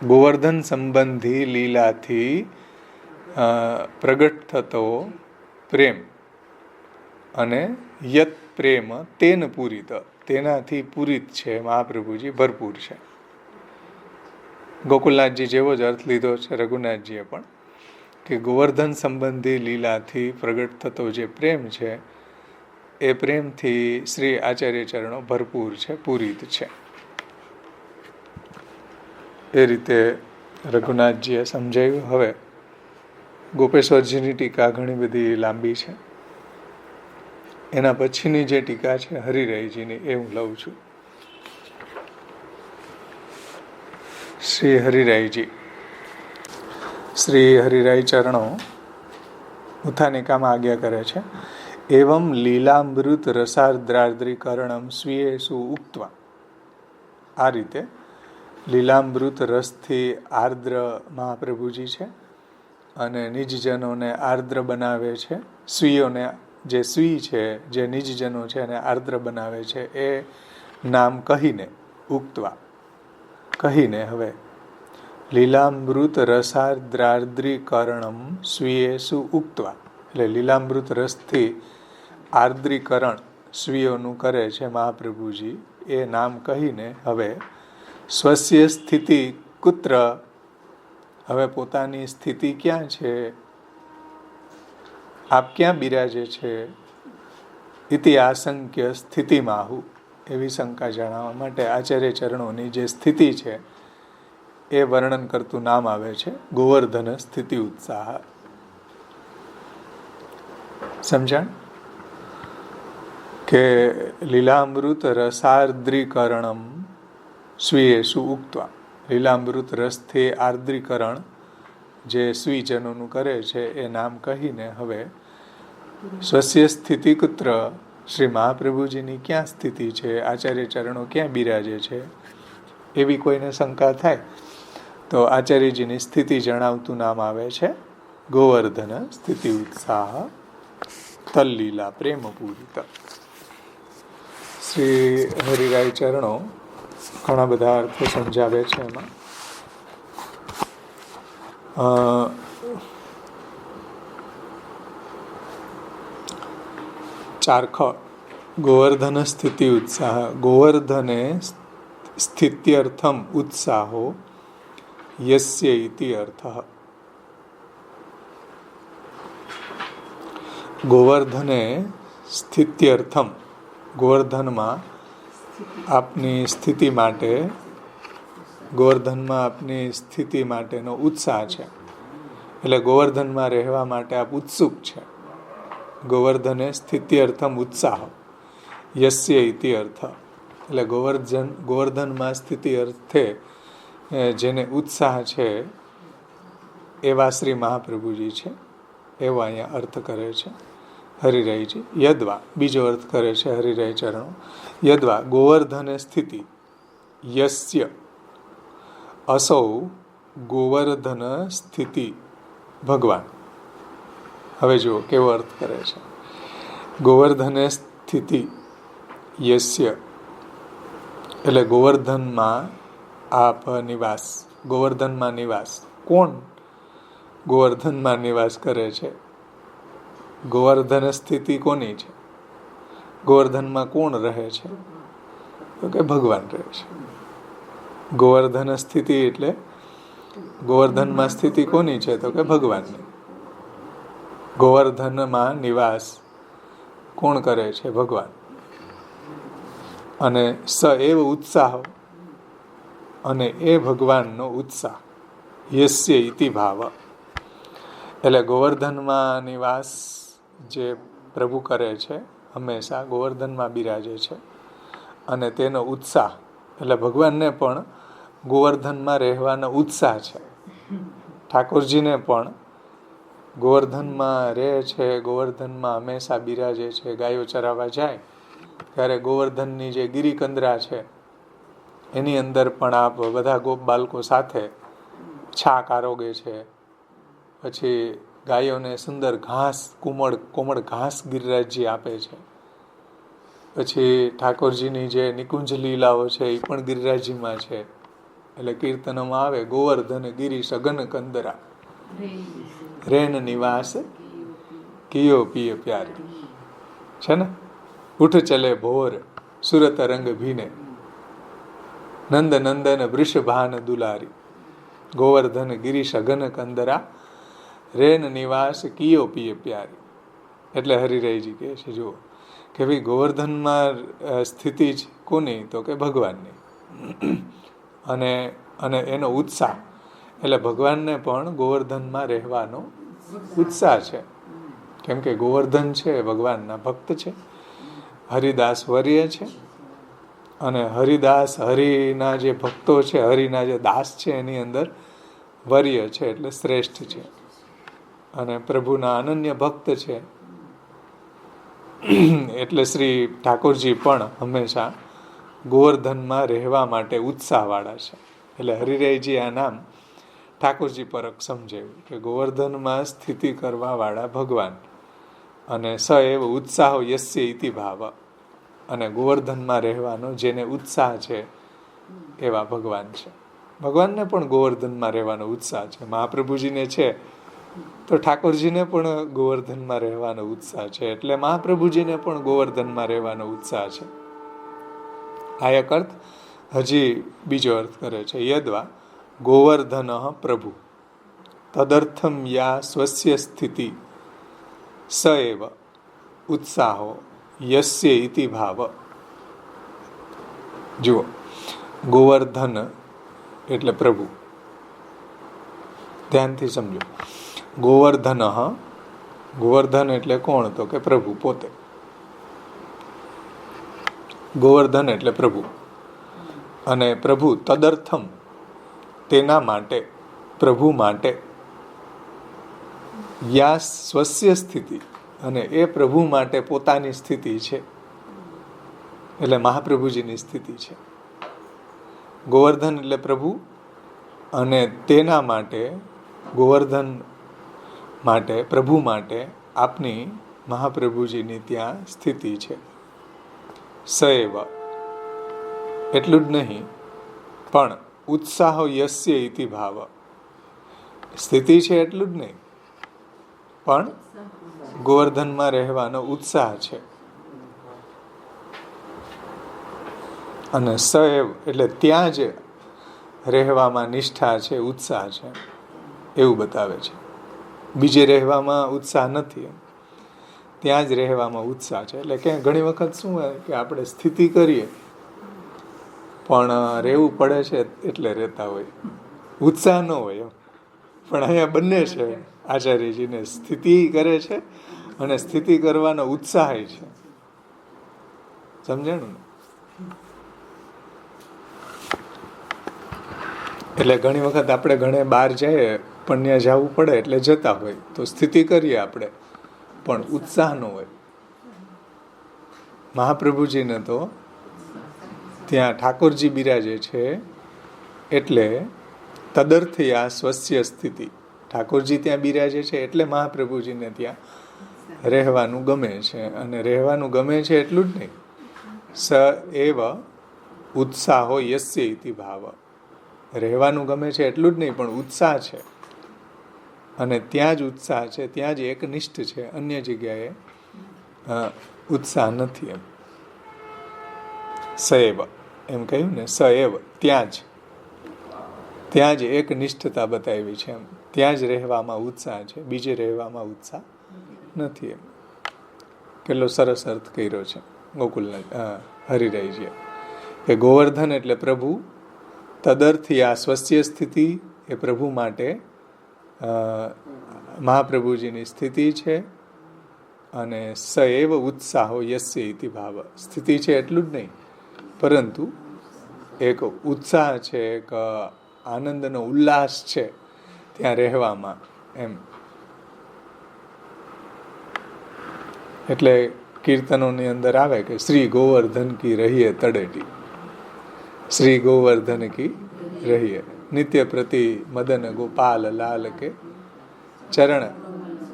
ગોવર્ધન સંબંધી લીલાથી પ્રગટ થતો પ્રેમ, અને યત પ્રેમ તેન પૂરિત, તેનાથી પૂરિત છે મહાપ્રભુજી, ભરપૂર છે. ગોકુલનાથજી જેવો જ અર્થ લીધો છે રઘુનાથજીએ પણ, કે ગોવર્ધન સંબંધી લીલાથી પ્રગટ થતો જે પ્રેમ છે એ પ્રેમથી શ્રી આચાર્ય ચરણો ભરપૂર છે, પૂરિત છે. એ રીતે રઘુનાથજીએ સમજાવ્યું. હવે ગોપેશ્વરજીની ટીકા ઘણી બધી લાંબી છે. એના પછીની જે ટીકા છે હરિરાયજીની, એ હું લઉં છું. શ્રી હરિરાયજી. શ્રી હરિરાય ચરણો ઉત્થાનિકામાં આજ્ઞા કરે છે, એવમ લીલામૃત રસાર્દ્રાદ્રીકરણમ સ્વીયેષુ ઉક્ત્વા. આ રીતે લીલામૃત રસથી આર્દ્ર મહાપ્રભુજી છે અને નિજજનોને આર્દ્ર બનાવે છે. સ્વીયોને, જે સ્વી છે, જે નિજજનો છે એને આર્દ્ર બનાવે છે, એ નામ કહીને, ઉક્ત્વા કહીને, હવે લીલામૃત રસાર્દ્રાદ્રીકરણમ સ્વીયેષુ ઉક્ત્વા, એટલે લીલામૃત રસથી આર્દ્રીકરણ સ્વીયોનું કરે છે મહાપ્રભુજી, એ નામ કહીને હવે સ્વસ્ય સ્થિતિ કુત્ર, હવે પોતાની સ્થિતિ ક્યાં છે, આપ ક્યાં બિરાજે છે, ઇતિ આશંક્ય સ્થિતિમાહુ, એવી શંકા જણાવવા માટે આચાર્ય ચરણોની જે સ્થિતિ છે એ વર્ણન કરતું નામ આવે છે ગોવર્ધન સ્થિતિ ઉત્સાહ. સમજાણ? કે લીલામૃત રસાર્દ્રીકરણમ સ્વીયેષુ ઉક્ત્વા. લીલામૃત રસથી આર્દ્રીકરણ જે સ્વીજનોનું કરે છે એ નામ કહીને હવે સ્વસ્ય સ્થિતિ કુત્ર, શ્રી મહાપ્રભુજીની ક્યાં સ્થિતિ છે, આચાર્ય ચરણો ક્યાં બિરાજે છે, એવી કોઈને શંકા થાય તો આચાર્યજીની સ્થિતિ જણાવતું નામ આવે છે ગોવર્ધન સ્થિતિ ઉત્સાહ તલ્લીલા પ્રેમ પૂરિત. શ્રી હરિરાય ચરણો ઘણા બધા અર્થો સમજાવે છે એમાં. ચારખ ગોવર્ધન સ્થિતિ ઉત્સાહ. ગોવર્ધને સ્થિત્યર્થમ ઉત્સાહો યસ્ય ઇતિ અર્થઃ. ગોવર્ધને સ્થિત્યર્થમ, ગોવર્ધનમાં આપની સ્થિતિ માટે, ગોવર્ધનમાં આપની સ્થિતિ માટેનો ઉત્સાહ છે. એટલે ગોવર્ધનમાં રહેવા માટે આપ ઉત્સુક છે. ગોવર્ધને સ્થિત્યર્થમ ઉત્સાહ યસ્ય ઇતિ અર્થ. એટલે ગોવર્ધનમાં સ્થિતિ અર્થે જેને ઉત્સાહ છે એવા શ્રી મહાપ્રભુજી છે, એવો અહીંયા અર્થ કરે છે હરિરાયજી. યદ્વા, બીજો અર્થ કરે છે હરિરાય ચરણો. યદ્વા ગોવર્ધને સ્થિતિ યસ્ય અસૌ ગોવર્ધન સ્થિતિ ભગવાન. હવે જુઓ કેવો અર્થ કરે છે. ગોવર્ધને સ્થિતિ યસ્ય એટલે ગોવર્ધનમાં આપ નિવાસ, ગોવર્ધનમાં નિવાસ. કોણ ગોવર્ધનમાં નિવાસ કરે છે? ગોવર્ધન સ્થિતિ કોની છે? ગોવર્ધનમાં કોણ રહે છે? તો કે ભગવાન રહે છે. ગોવર્ધન સ્થિતિ એટલે ગોવર્ધનમાં સ્થિતિ કોની છે? તો કે ભગવાનની. ગોવર્ધનમાં નિવાસ કોણ કરે છે? ભગવાન. અને સ એવ ઉત્સાહ, અને એ ભગવાનનો ઉત્સાહ, યસ્ય ઇતિ ભાવ. એટલે ગોવર્ધનમાં નિવાસ જે પ્રભુ કરે છે, હંમેશા ગોવર્ધનમાં બિરાજે છે, અને તેનો ઉત્સાહ એટલે ભગવાનને પણ ગોવર્ધનમાં રહેવાનો ઉત્સાહ છે. ઠાકોરજીને પણ ગોવર્ધનમાં રહે છે, ગોવર્ધનમાં હંમેશા બિરાજે છે. ગાયો ચરાવવા જાય ત્યારે ગોવર્ધનની જે ગિરિકંદરા છે એની અંદર પણ આપ બધા ગોપ બાળકો સાથે છાક આરોગે છે. પછી ગાયોને સુંદર ઘાસ, કોમળ ઘાસ ગિરિરાજજી આપે છે. પછી ઠાકોરજીની જે નિકુંજ લીલાઓ છે એ પણ ગિરિરાજજીમાં છે. એટલે કીર્તનમાં આવે ગોવર્ધન ગિરી સઘન કંદરા રેન નિવાસ કિયો પિય પ્યારે. છે ને? ઉઠ ચલે ભોર સુરત રંગ ભીને નંદ નંદન વૃષભાન દુલારી ગોવર્ધન ગિરી સઘન કંદરા રેન નિવાસ કિયો પિય પ્યારે. એટલે હરિરાયજી કહે છે જુઓ કે ભાઈ ગોવર્ધનમાં સ્થિતિ જ કોની? તો કે ભગવાનની. અને એનો ઉત્સાહ એટલે ભગવાનને પણ ગોવર્ધનમાં રહેવાનો ઉત્સાહ છે. કેમ કે ગોવર્ધન છે ભગવાનના ભક્ત છે, હરિદાસ વર્ય છે. અને હરિદાસ, હરિના જે ભક્તો છે, હરિના જે દાસ છે એની અંદર વર્ય છે એટલે શ્રેષ્ઠ છે. અને પ્રભુના અનન્ય ભક્ત છે. એટલે શ્રી ઠાકોરજી પણ હંમેશા ગોવર્ધનમાં રહેવા માટે ઉત્સાહવાળા છે. એટલે હરિરાયજી આ નામ ઠાકોરજી પરક સમજાવ્યું કે ગોવર્ધનમાં સ્થિતિ કરવાવાળા ભગવાન, અને સ એવ ઉત્સાહ યસ્ય ઇતિ ભાવ. અને ગોવર્ધનમાં રહેવાનો જેને ઉત્સાહ છે એવા ભગવાન છે. ભગવાનને પણ ગોવર્ધનમાં રહેવાનો ઉત્સાહ છે. મહાપ્રભુજીને છે તો ઠાકોરજીને પણ ગોવર્ધનમાં રહેવાનો ઉત્સાહ છે. એટલે મહાપ્રભુજીને પણ ગોવર્ધનમાં રહેવાનો ઉત્સાહ છે. આ એક અર્થ. હજી બીજો અર્થ કરે છે. યદ્વા ગોવર્ધન પ્રભુ તદર્થમ યા સ્વસ્ય સ્થિતિ સ એવ ઉત્સાહો યસ્ય ઇતિ ભાવ. જુઓ, ગોવર્ધન એટલે પ્રભુ. ધ્યાનથી સમજો. ગોવર્ધન એટલે કોણ? તો કે પ્રભુ પોતે. ગોવર્ધન એટલે પ્રભુ. અને પ્રભુ તદર્થમ તેના માટે, પ્રભુ માટે, યા સ્વસ્ય સ્થિતિ અને એ પ્રભુ માટે પોતાની સ્થિતિ છે. એટલે મહાપ્રભુજીની સ્થિતિ છે. ગોવર્ધન એટલે પ્રભુ, અને તેના માટે, ગોવર્ધન માટે, પ્રભુ માટે આપની મહાપ્રભુજીની ત્યાં સ્થિતિ છે. સએવ એટલું જ નહીં, પણ ઉત્સાહ યસ્ય ઇતિ ભાવ. સ્થિતિ છે એટલું જ નહીં, પણ ગોવર્ધનમાં રહેવાનો ઉત્સાહ છે. અને સએવ એટલે ત્યાં જ રહેવામાં નિષ્ઠા છે, ઉત્સાહ છે, એવું બતાવે છે. બીજે રહેવામાં ઉત્સાહ નથી, ત્યાં જ રહેવામાં ઉત્સાહ છે. એટલે કે ઘણી વખત શું હોય કે આપણે સ્થિતિ કરીએ પણ રહેવું પડે છે એટલે રહેતા હોય, ઉત્સાહ ન હોય. પણ અહીંયા બંને છે. આચાર્યજીને સ્થિતિ કરે છે અને સ્થિતિ કરવાનો ઉત્સાહ છે. સમજાણું ને? એટલે ઘણી વખત આપણે ઘણે બહાર જઈએ પણ ત્યાં જવું પડે એટલે જતા હોય તો સ્થિતિ કરીએ આપણે, પણ ઉત્સાહ ન હોય. મહાપ્રભુજીને તો ત્યાં ઠાકોરજી બિરાજે છે એટલે તદર્થયા સ્વસ્ય સ્થિતિ. ઠાકોરજી ત્યાં બિરાજે છે એટલે મહાપ્રભુજીને ત્યાં રહેવાનું ગમે છે. અને રહેવાનું ગમે છે એટલું જ નહીં, સ એવ ઉત્સાહો યસ્ય ઇતિ ભાવ. રહેવાનું ગમે છે એટલું જ નહીં, પણ ઉત્સાહ છે. અને ત્યાં જ ઉત્સાહ છે, ત્યાં જ એકનિષ્ઠ છે. અન્ય જગ્યાએ ઉત્સાહ નથી. એમ સએવ એમ કહ્યું ને, સએવ ત્યાં જ એકનિષ્ઠતા બતાવી છે. એમ ત્યાં જ રહેવામાં ઉત્સાહ છે, બીજે રહેવામાં ઉત્સાહ નથી. એમ કેટલો સરસ અર્થ કર્યો છે ગોકુલના હરિરાયજીએ કે ગોવર્ધન એટલે પ્રભુ, તદર્થી આ સ્વસ્ય સ્થિતિ એ પ્રભુ માટે મહાપ્રભુજીની સ્થિતિ છે. અને સએવ ઉત્સાહો યસ્ય ઇતિ ભાવ. સ્થિતિ છે એટલું જ નહીં, પરંતુ એક ઉત્સાહ છે, એક આનંદનો ઉલ્લાસ છે ત્યાં રહેવામાં. એમ એટલે કીર્તનોની અંદર આવે કે શ્રી ગોવર્ધન કી રહીએ તળેટી, શ્રી ગોવર્ધન કી રહીએ નિત્ય પ્રતિ મદન ગોપાલ લાલ કે ચરણ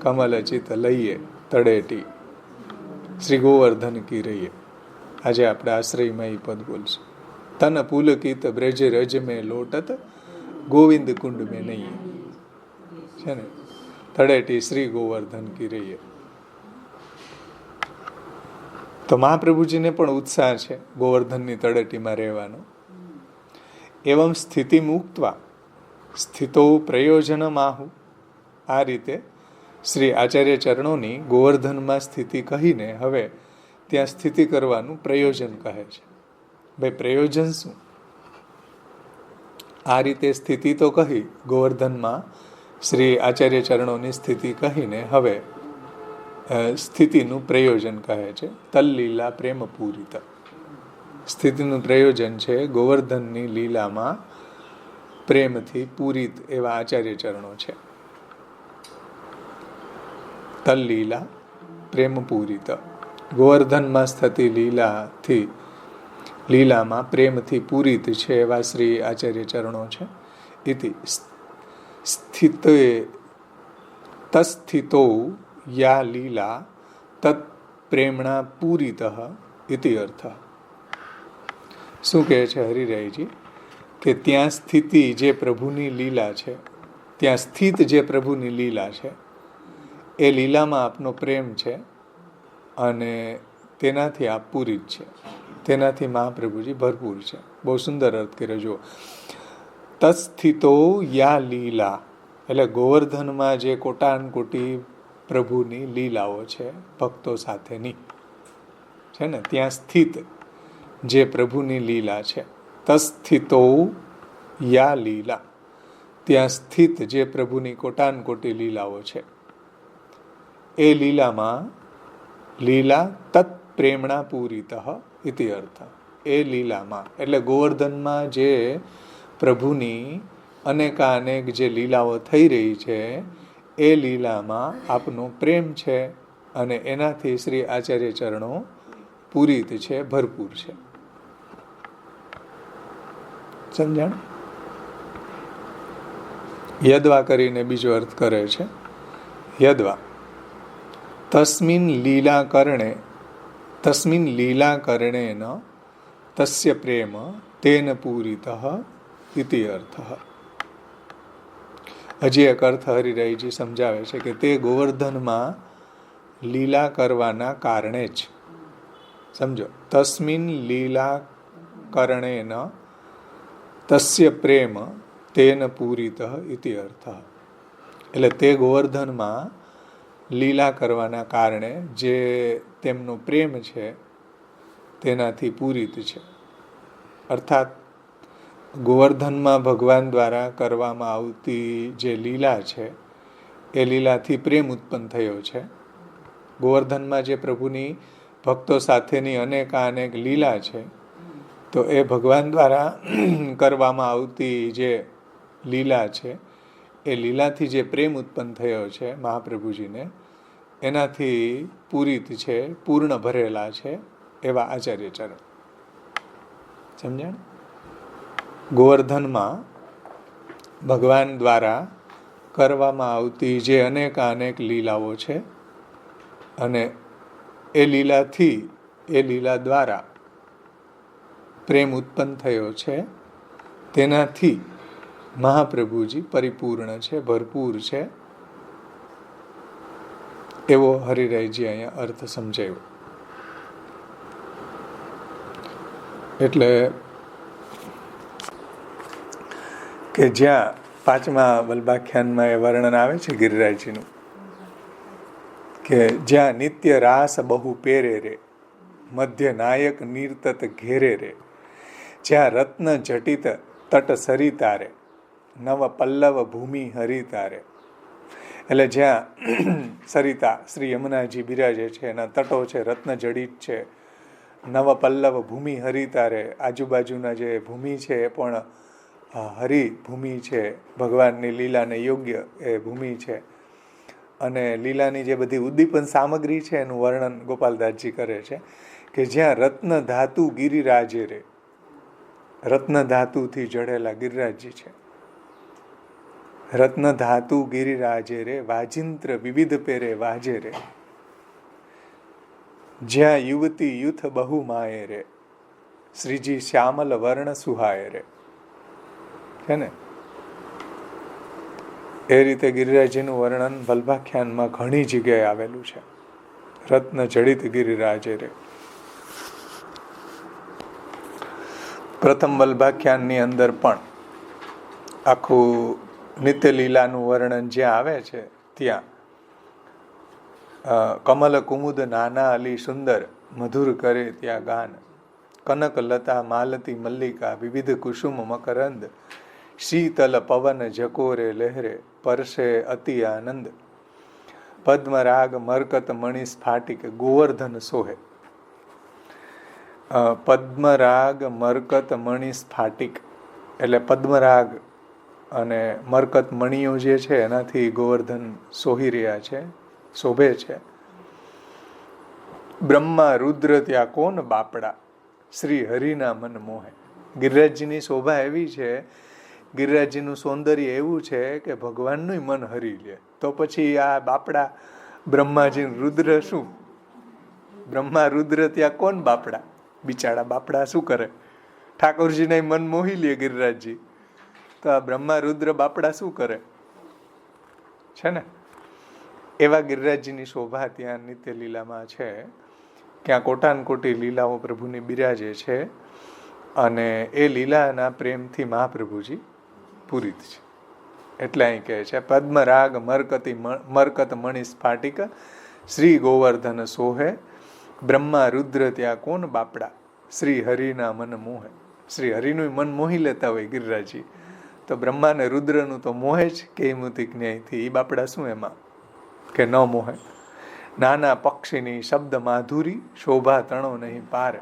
કમલ ચિત લઈએ તળેટી, શ્રી ગોવર્ધન કી રહીએ. આજે આપણે આશ્રયમાં એ પદ બોલશું. તન પુલકિત બ્રજ રજ મેં લોટત ગોવિંદ કુંડ મેં નહીં. છે ને, તળેટી શ્રી ગોવર્ધન કી રહીએ. તો મહાપ્રભુજીને પણ ઉત્સાહ છે ગોવર્ધનની તળેટીમાં રહેવાનો. એવમ સ્થિતિ મુક્તવા સ્થિતો પ્રયોજનમાહુ. આ રીતે શ્રી આચાર્ય ચરણોની ગોવર્ધનમાં સ્થિતિ કહીને હવે ત્યાં સ્થિતિ કરવાનું પ્રયોજન કહે છે. ભાઈ પ્રયોજન શું? આ રીતે સ્થિતિ તો કહી, ગોવર્ધનમાં શ્રી આચાર્ય ચરણોની સ્થિતિ કહીને હવે સ્થિતિનું પ્રયોજન કહે છે. તલ્લીલા પ્રેમ પૂરિત. સ્થિતિનું પ્રયોજન છે ગોવર્ધનની લીલામાં પ્રેમથી પૂરિત એવા આચાર્ય ચરણો છે. તલ્લીલા પ્રેમ પૂરિત. ગોવર્ધનમાં થતી લીલામાં પ્રેમથી પૂરિત છે એવા શ્રી આચાર્ય ચરણો છે. ઇતિ તસ્થિતો યા લીલા તત્ પ્રેમણા પૂરિત ઇતિ અર્થ. શું કહે છે હરિરાયજી? કે ત્યાં સ્થિતિ જે પ્રભુની લીલા છે, ત્યાં સ્થિત જે પ્રભુની લીલા છે, એ લીલામાં આપનો પ્રેમ છે અને તેનાથી આપ પૂરિત છે, તેનાથી મહાપ્રભુજી ભરપૂર છે. બહુ સુંદર અર્થ કર્યો. જુઓ, તસ્થિતો યા લીલા એટલે ગોવર્ધનમાં જે કોટાનકોટી પ્રભુની લીલાઓ છે ભક્તો સાથેની, છે ને, ત્યાં સ્થિત જે પ્રભુની લીલા છે. તસ્થિતો યા લીલા, ત્યાં સ્થિત જે પ્રભુની કોટાનકોટી લીલાઓ છે, એ લીલામાં લીલા તત્ પ્રેમણા પૂરિત ઇતિ અર્થ. એ લીલામાં એટલે ગોવર્ધનમાં જે પ્રભુની અનેકાનેક જે લીલાઓ થઈ રહી છે, એ લીલામાં આપનો પ્રેમ છે અને એનાથી શ્રી આચાર્ય ચરણો પૂરિત છે, ભરપૂર છે. સમજાણ? યદ્વા કરીને બીજો અર્થ કરે છે. યદ્વા તસ્મિન લીલા કરણેન તસ્ય પ્રેમ તેન પૂરિત ઇતિ અર્થ. હજી એક અર્થ હરિરાયજી સમજાવે છે કે તે ગોવર્ધનમાં લીલા કરવાના કારણે જ. સમજો, તસ્મિન લીલા કરણેન તસ્ય પ્રેમ તેન પૂરિત ઇતિ અર્થ. એટલે તે ગોવર્ધનમાં લીલા કરવાના કારણે જે તેમનો પ્રેમ છે તેનાથી પૂરિત છે. અર્થાત ગોવર્ધનમાં ભગવાન દ્વારા કરવામાં આવતી જે લીલા છે એ લીલાથી પ્રેમ ઉત્પન્ન થયો છે. ગોવર્ધનમાં જે પ્રભુની ભક્તો સાથેની અનેક લીલા છે તો એ ભગવાન દ્વારા કરવામાં આવતી જે લીલા છે એ લીલાથી જે પ્રેમ ઉત્પન્ન થયો છે મહાપ્રભુજીને, એનાથી પૂરિત છે, પૂર્ણ ભરેલા છે એવા આચાર્યચરણ. સમજણ? ગોવર્ધનમાં ભગવાન દ્વારા કરવામાં આવતી જે અનેક લીલાઓ છે અને એ લીલા દ્વારા પ્રેમ ઉત્પન્ન થયો છે, તેનાથી મહાપ્રભુજી પરિપૂર્ણ છે, ભરપૂર છે, એવો હરિરાયજી અહીંયા અર્થ સમજાયો. એટલે કે જ્યાં 5મા વલ્ભાખ્યાનમાં એ વર્ણન આવે છે ગિરિરાજજીનું કે જ્યાં નિત્ય રાસ બહુ પેરે રે, મધ્ય નાયક નિર્તત ઘેરે રે, જ્યાં રત્ન જટિત તટ સરિતારે, નવ પલ્લવ ભૂમિ હરિતારે. એટલે જ્યાં સરિતા શ્રી યમુનાજી બિરાજે છે, એના તટો છે, રત્ન જડિત છે, નવ પલ્લવ ભૂમિ હરિતારે, આજુબાજુના જે ભૂમિ છે એ પણ હરિભૂમિ છે, ભગવાનની લીલાને યોગ્ય એ ભૂમિ છે. અને લીલાની જે બધી ઉદ્દીપન સામગ્રી છે એનું વર્ણન ગોપાલદાસજી કરે છે કે જ્યાં રત્ન ધાતુ ગિરિરાજે રે, રત્ન ધાતુથી જડેલા ગિરિરાજજી છે. રત્ન ધાતુ ગિરિરાજે રે, વાજિંત્ર વિવિધ પેરે વાજે રે, જ્યાં યુવતી યુથ બહુ માએ રે, શ્રીજી શ્યામલ વર્ણ સુહાય રે. છે ને? એ રીતે ગિરિરાજજીનું વર્ણન વલ્ભાખ્યાનમાં ઘણી જગ્યાએ આવેલું છે. રત્ન જડિત ગિરિરાજે રે. પ્રથમ વલ્ભાખ્યાનની અંદર પણ આખું નિત્ય લીલાનું વર્ણન જ્યાં આવે છે ત્યાં કમલ કુમુદ નાના અલી સુંદર મધુર કરે ત્યાં ગાન, કનક લતા માલતી મલ્લિકા વિવિધ કુસુમ મકરંદ, શીતલ પવન જકોરે લહેરે પરસે અતિ આનંદ, પદ્મરાગ મરકત મણિ સ્ફાટિક ગોવર્ધન સોહે. પદ્મરાગ મરકત મણિ સ્ફાટિક એટલે પદ્મરાગ અને મરકત મણિઓ જે છે એનાથી ગોવર્ધન સોહી રહ્યા છે, શોભે છે. બ્રહ્મા રુદ્ર ત્યાં કોણ બાપડા, શ્રી હરિના મન મોહે. ગિરિરાજજીની શોભા એવી છે, ગિરિરાજજીનું સૌંદર્ય એવું છે કે ભગવાનનું મન હરી લે. તો પછી આ બાપડા બ્રહ્માજી રુદ્ર શું? બ્રહ્મા રુદ્ર ત્યાં કોણ બાપડા? બિચારા બાપડા શું કરે? ઠાકોરજીને મન મોહી લે ગિરિરાજજી, તો આ બ્રહ્મા રુદ્ર બાપડા શું કરે? છે ને? એવા ગિરિરાજજીની શોભા ત્યાં નિત્ય લીલામાં છે. ક્યાં કોટાનકોટી લીલાઓ પ્રભુની બિરાજે છે અને એ લીલાના પ્રેમથી મહાપ્રભુજી પૂરિત છે. એટલે અહીં કહે છે પદ્મરાગ મરકત મણિ સ્ફાટિક શ્રી ગોવર્ધન સોહે, બ્રહ્મા રુદ્ર ત્યાં કોણ બાપડા, શ્રી હરિના મન મોહે. શ્રી હરિનું મન મોહી લેતા હોય ગિરિરાજજી, તો બ્રહ્મા ને રુદ્રનું તો મોહે જ કૈમુતિક ન્યાયથી. એ બાપડા શું એમાં કે ન મોહે. નાના પક્ષીની શબ્દ માધુરી, શોભા તણો નહીં પાર,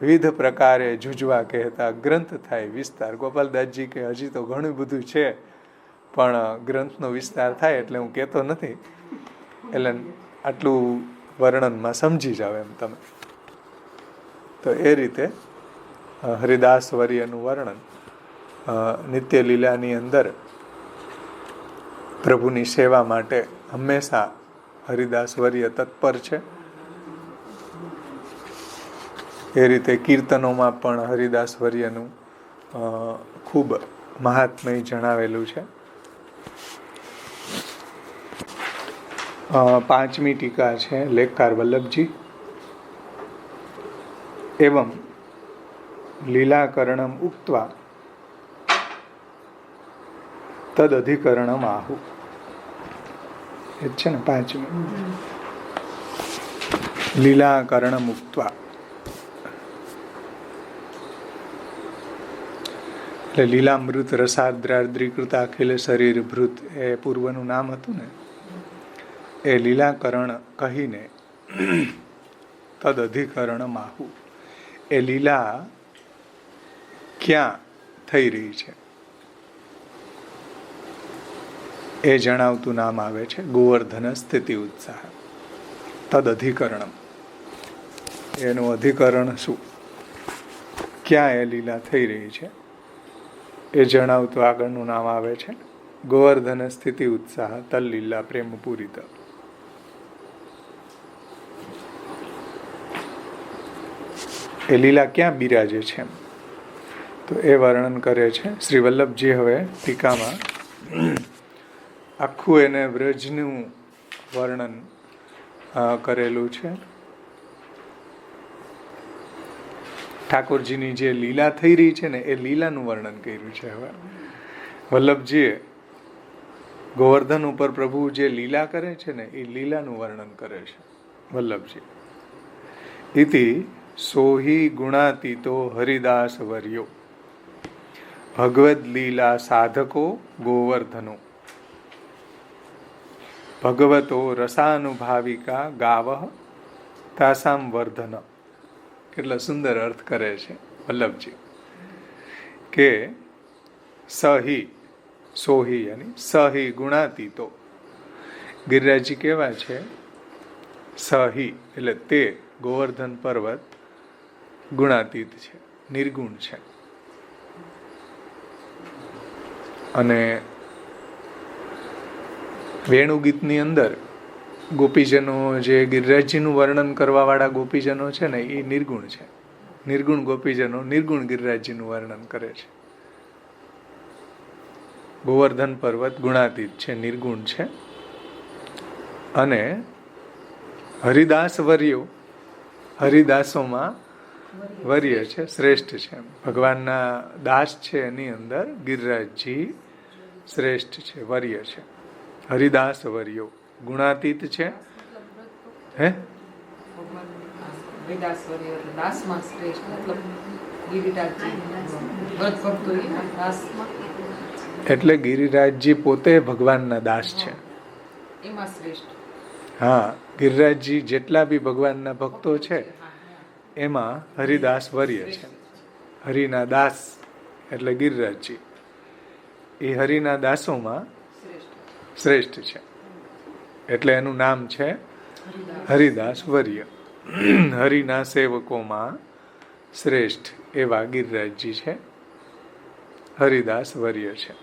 વિવિધ પ્રકારે જુજવા કહેતા ગ્રંથ થાય વિસ્તાર. ગોપાલદાસજી કે હજી તો ઘણું બધું છે પણ ગ્રંથનો વિસ્તાર થાય એટલે હું કહેતો નથી, એટલે આટલું વર્ણનમાં સમજી જાવ એમ તમે. તો એ રીતે હરિદાસ વર્યનું વર્ણન નિત્ય લીલાની અંદર પ્રભુની સેવા માટે હંમેશા હરિદાસ વર્ય તત્પર છે. એ રીતે કીર્તનોમાં પણ હરિદાસ વર્યનું ખૂબ મહાત્મય જણાવેલું છે. 5મી ટીકા છે લેખકાર વલ્લભજી. એવં લીલાકરણમ ઉક્ત્વા તદ અધિકરણમ આહુ. એ જ છે ને 5મી. લીલાકરણ મુક્ત્વા, એટલે લીલામૃત રસાદ્રાદ્રીકૃત અખિલ શરીર ભૃત એ પૂર્વનું નામ હતું ને, એ લીલાકરણ કહીને તદ અધિકરણમ આહુ, એ લીલા ક્યાં થઈ રહી છે એ જણાવતું નામ આવે છે ગોવર્ધન સ્થિતિ ઉત્સાહ. તદ અધિકરણમ, એનું અધિકરણ શું, ક્યાં એ લીલા થઈ રહી છે એ જણાવતું આગળનું નામ આવે છે ગોવર્ધન સ્થિતિ ઉત્સાહ તલ લીલા પ્રેમ પૂરિત. એ લીલા ક્યાં બિરાજે છે તો એ વર્ણન કરે છે શ્રી વલ્લભજી. હવે ટીકામાં આખું એને વ્રજનું વર્ણન કરેલું છે. ઠાકોરજીની જે લીલા થઈ રહી છે ને એ લીલાનું વર્ણન કર્યું છે. હવે વલ્લભજીએ ગોવર્ધન ઉપર પ્રભુ જે લીલા કરે છે ને એ લીલાનું વર્ણન કરે છે વલ્લભજી. ઇતિ સોહી ગુણાતીતો હરિદાસ વર્યો ભગવદ લીલા સાધકો ગોવર્ધનો ભગવતો રસાનુભાવિકા ગાવઃ તાસામ વર્ધન. કેટલો સુંદર અર્થ કરે છે વલ્લભજી કે સહી સોહી યાની સહી ગુણાતીતો. ગિરિરાજજી કેવા છે? સહી એટલે તે ગોવર્ધન પર્વત ગુણાતીત છે, નિર્ગુણ છે. અને વેણુગીતની અંદર ગોપીજનો જે ગિરિરાજજીનું વર્ણન કરવા વાળા ગોપીજનો છે ને એ નિર્ગુણ છે. નિર્ગુણ ગોપીજનો નિર્ગુણ ગિરિરાજજીનું વર્ણન કરે છે. ગોવર્ધન પર્વત ગુણાતીત છે, નિર્ગુણ છે. અને હરિદાસ વર્યો, હરિદાસોમાં વર્ય છે, શ્રેષ્ઠ છે. ભગવાનના દાસ છે એની અંદર ગિરિરાજજી શ્રેષ્ઠ છે, વર્ય છે. હરિદાસ વર્યો ગુણાતીત છે. હે એટલે ગિરિરાજજી પોતે ભગવાનના દાસ છે. હા, ગિરિરાજજી જેટલા બી ભગવાનના ભક્તો છે એમાં હરિદાસ વર્ય છે. હરિના દાસ એટલે ગિરિરાજજી એ હરિના દાસોમાં શ્રેષ્ઠ છે. એટલે એનું નામ છે હરિદાસ વર્ય. હરિના સેવકોમાં શ્રેષ્ઠ એવા ગિરિરાજજી છે, હરિદાસ વર્ય છે.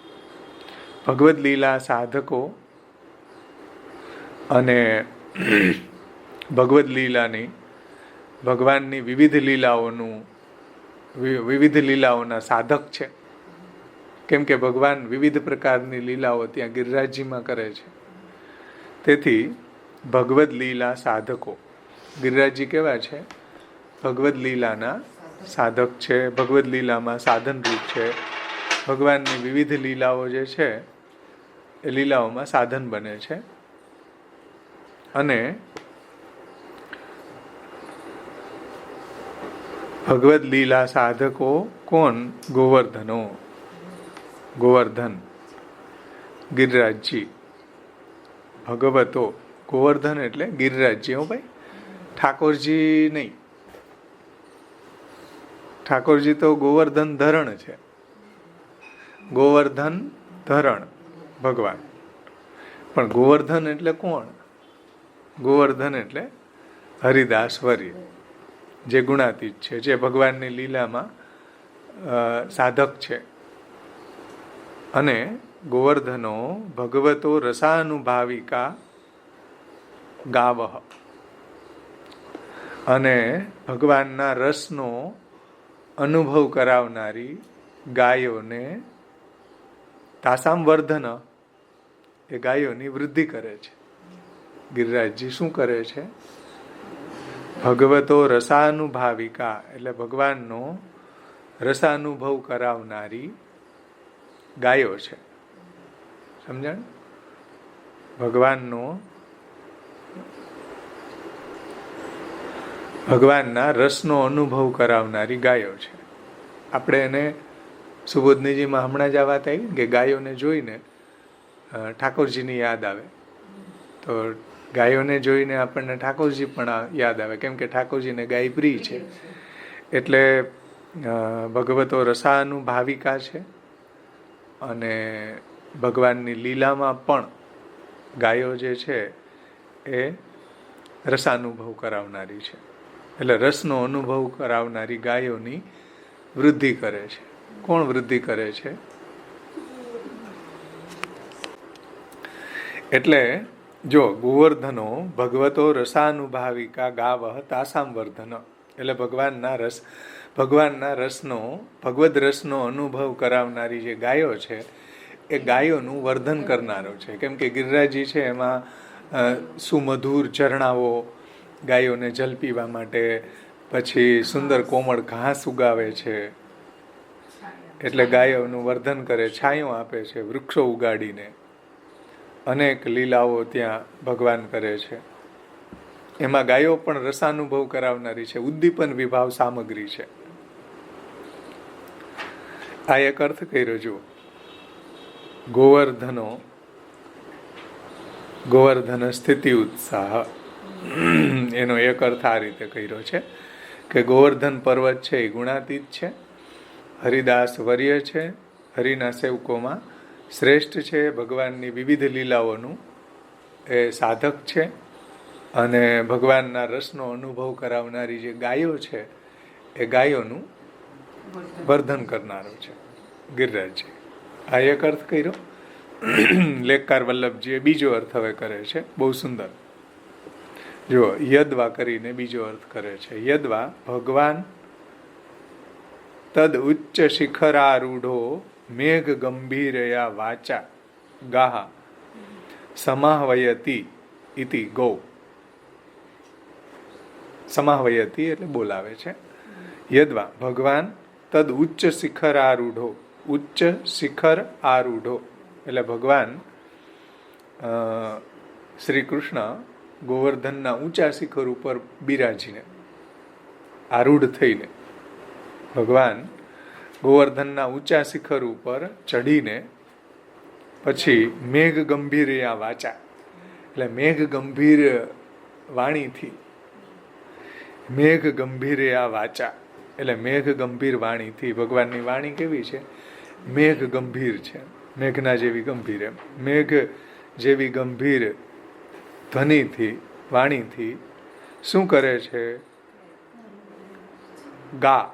ભગવદ લીલા સાધકો અને ભગવદ લીલાની, ભગવાનની વિવિધ લીલાઓના સાધક છે. કેમ કે ભગવાન વિવિધ પ્રકારની લીલાઓ ત્યાં ગિરિરાજજીમાં કરે છે. તેથી ભગવદ લીલા સાધકો, ગિરિરાજજી કેવા છે? ભગવદ લીલાના સાધક છે, ભગવદ લીલામાં સાધનરૂપ છે. ભગવાનની વિવિધ લીલાઓ જે છે એ લીલાઓમાં સાધન બને છે. અને ભગવદ લીલા સાધકો કોણ? ગોવર્ધનો, ગોવર્ધન, ગિરિરાજજી. ભગવતો, ગોવર્ધન એટલે ગિરિરાજજી. હો ભાઈ, ઠાકોરજી નહીં. ઠાકોરજી તો ગોવર્ધન ધરણ છે. ગોવર્ધન ધરણ ભગવાન. પણ ગોવર્ધન એટલે કોણ? ગોવર્ધન એટલે હરિદાસ વર્ય, જે ગુણાતીત છે, જે ભગવાનની લીલામાં સાધક છે. અને ગોવર્ધનો ભગવતો રસાનુભાવિકા ગાવઃ, અને ભગવાનના રસનો અનુભવ કરાવનારી ગાયોને તાસામ વર્ધન, એ ગાયોની વૃદ્ધિ કરે છે. ગિરિરાજજી શું કરે છે? ભગવતો રસાનુભાવિકા એટલે ભગવાનનો રસાનુભવ કરાવનારી ગાયો છે. સમજણ? ભગવાનના રસનો અનુભવ કરાવનારી ગાયો છે. આપણે એને સુબોધનીજીમાં હમણાં જ આ વાત આવી કે ગાયોને જોઈને ઠાકોરજીની યાદ આવે. તો ગાયોને જોઈને આપણને ઠાકોરજી પણ યાદ આવે, કેમ કે ઠાકોરજીને ગાય પ્રિય છે. એટલે ભગવતો રસાનુભાવિકા છે અને ભગવાનની લીલામાં પણ ગાયો જે છે એ રસાનુભવ કરાવનારી છે. એટલે રસનો અનુભવ કરાવનારી ગાયોની વૃદ્ધિ કરે છે. કોણ વૃદ્ધિ કરે છે? એટલે જો ગોવર્ધનો ભગવતો રસાનુભાવિકા ગાવઃ તાસામ વર્ધન, એટલે ભગવાનના રસનો ભગવદ રસનો અનુભવ કરાવનારી જે ગાયો છે એ ગાયોનું વર્ધન કરનારો છે. કેમ કે ગિરિરાજજી છે એમાં સુમધુર ઝરણાઓ ગાયોને જલ પીવા માટે, પછી સુંદર કોમળ ઘાસ ઉગાવે છે, એટલે ગાયોનું વર્ધન કરે, છાંયો આપે છે વૃક્ષો ઉગાડીને. અનેક લીલાઓ ત્યાં ભગવાન કરે છે. એમાં ગાયો પણ રસાનુભવ કરાવનારી છે, ઉદ્દીપન વિભાવ સામગ્રી છે. આ એક અર્થ કર્યો. જુઓ, ગોવર્ધન સ્થિતિ ઉત્સાહ, એનો એક અર્થ આ રીતે કર્યો છે કે ગોવર્ધન પર્વત છે એ ગુણાતીત છે, હરિદાસ વર્ય છે, હરિના સેવકોમાં શ્રેષ્ઠ છે, ભગવાનની વિવિધ લીલાઓનું એ સાધક છે, અને ભગવાનના રસનો અનુભવ કરાવનારી જે ગાયો છે એ ગાયોનું વર્ધન કરનારો છે ગિરિરાજજી. આ એક અર્થ કર્યો. લેખકાર વલ્લભજીએ બીજો અર્થ હવે કરે છે, બહુ સુંદર. જો યદ્વા કરીને બીજો અર્થ કરે છે. યદ્વા ભગવાન તદ ઉચ્ચ શિખરારૂઢો મેઘ ગંભીરયા વાચા ગાહા સમાહવયતી ઇતિ ગૌ. સમાહવયતી એટલે બોલાવે છે. યદ્વા ભગવાન તદ ઉચ્ચ શિખર આરૂઢો, ઉચ્ચ શિખર આરૂઢો એટલે ભગવાન શ્રી કૃષ્ણ ગોવર્ધનના ઊંચા શિખર ઉપર બિરાજીને, આરૂઢ થઈને ભગવાન ગોવર્ધનના ઊંચા શિખર ઉપર ચડીને પછી મેઘ ગંભીર આ વાચા એટલે મેઘ ગંભીર વાણીથી, મેઘ ગંભીર આ વાચા એટલે મેઘ ગંભીર વાણીથી. ભગવાનની વાણી કેવી છે? મેઘ ગંભીર છે, મેઘના જેવી ગંભીર. એમ મેઘ જેવી ગંભીર ધ્વનિથી, વાણીથી શું કરે છે? ગા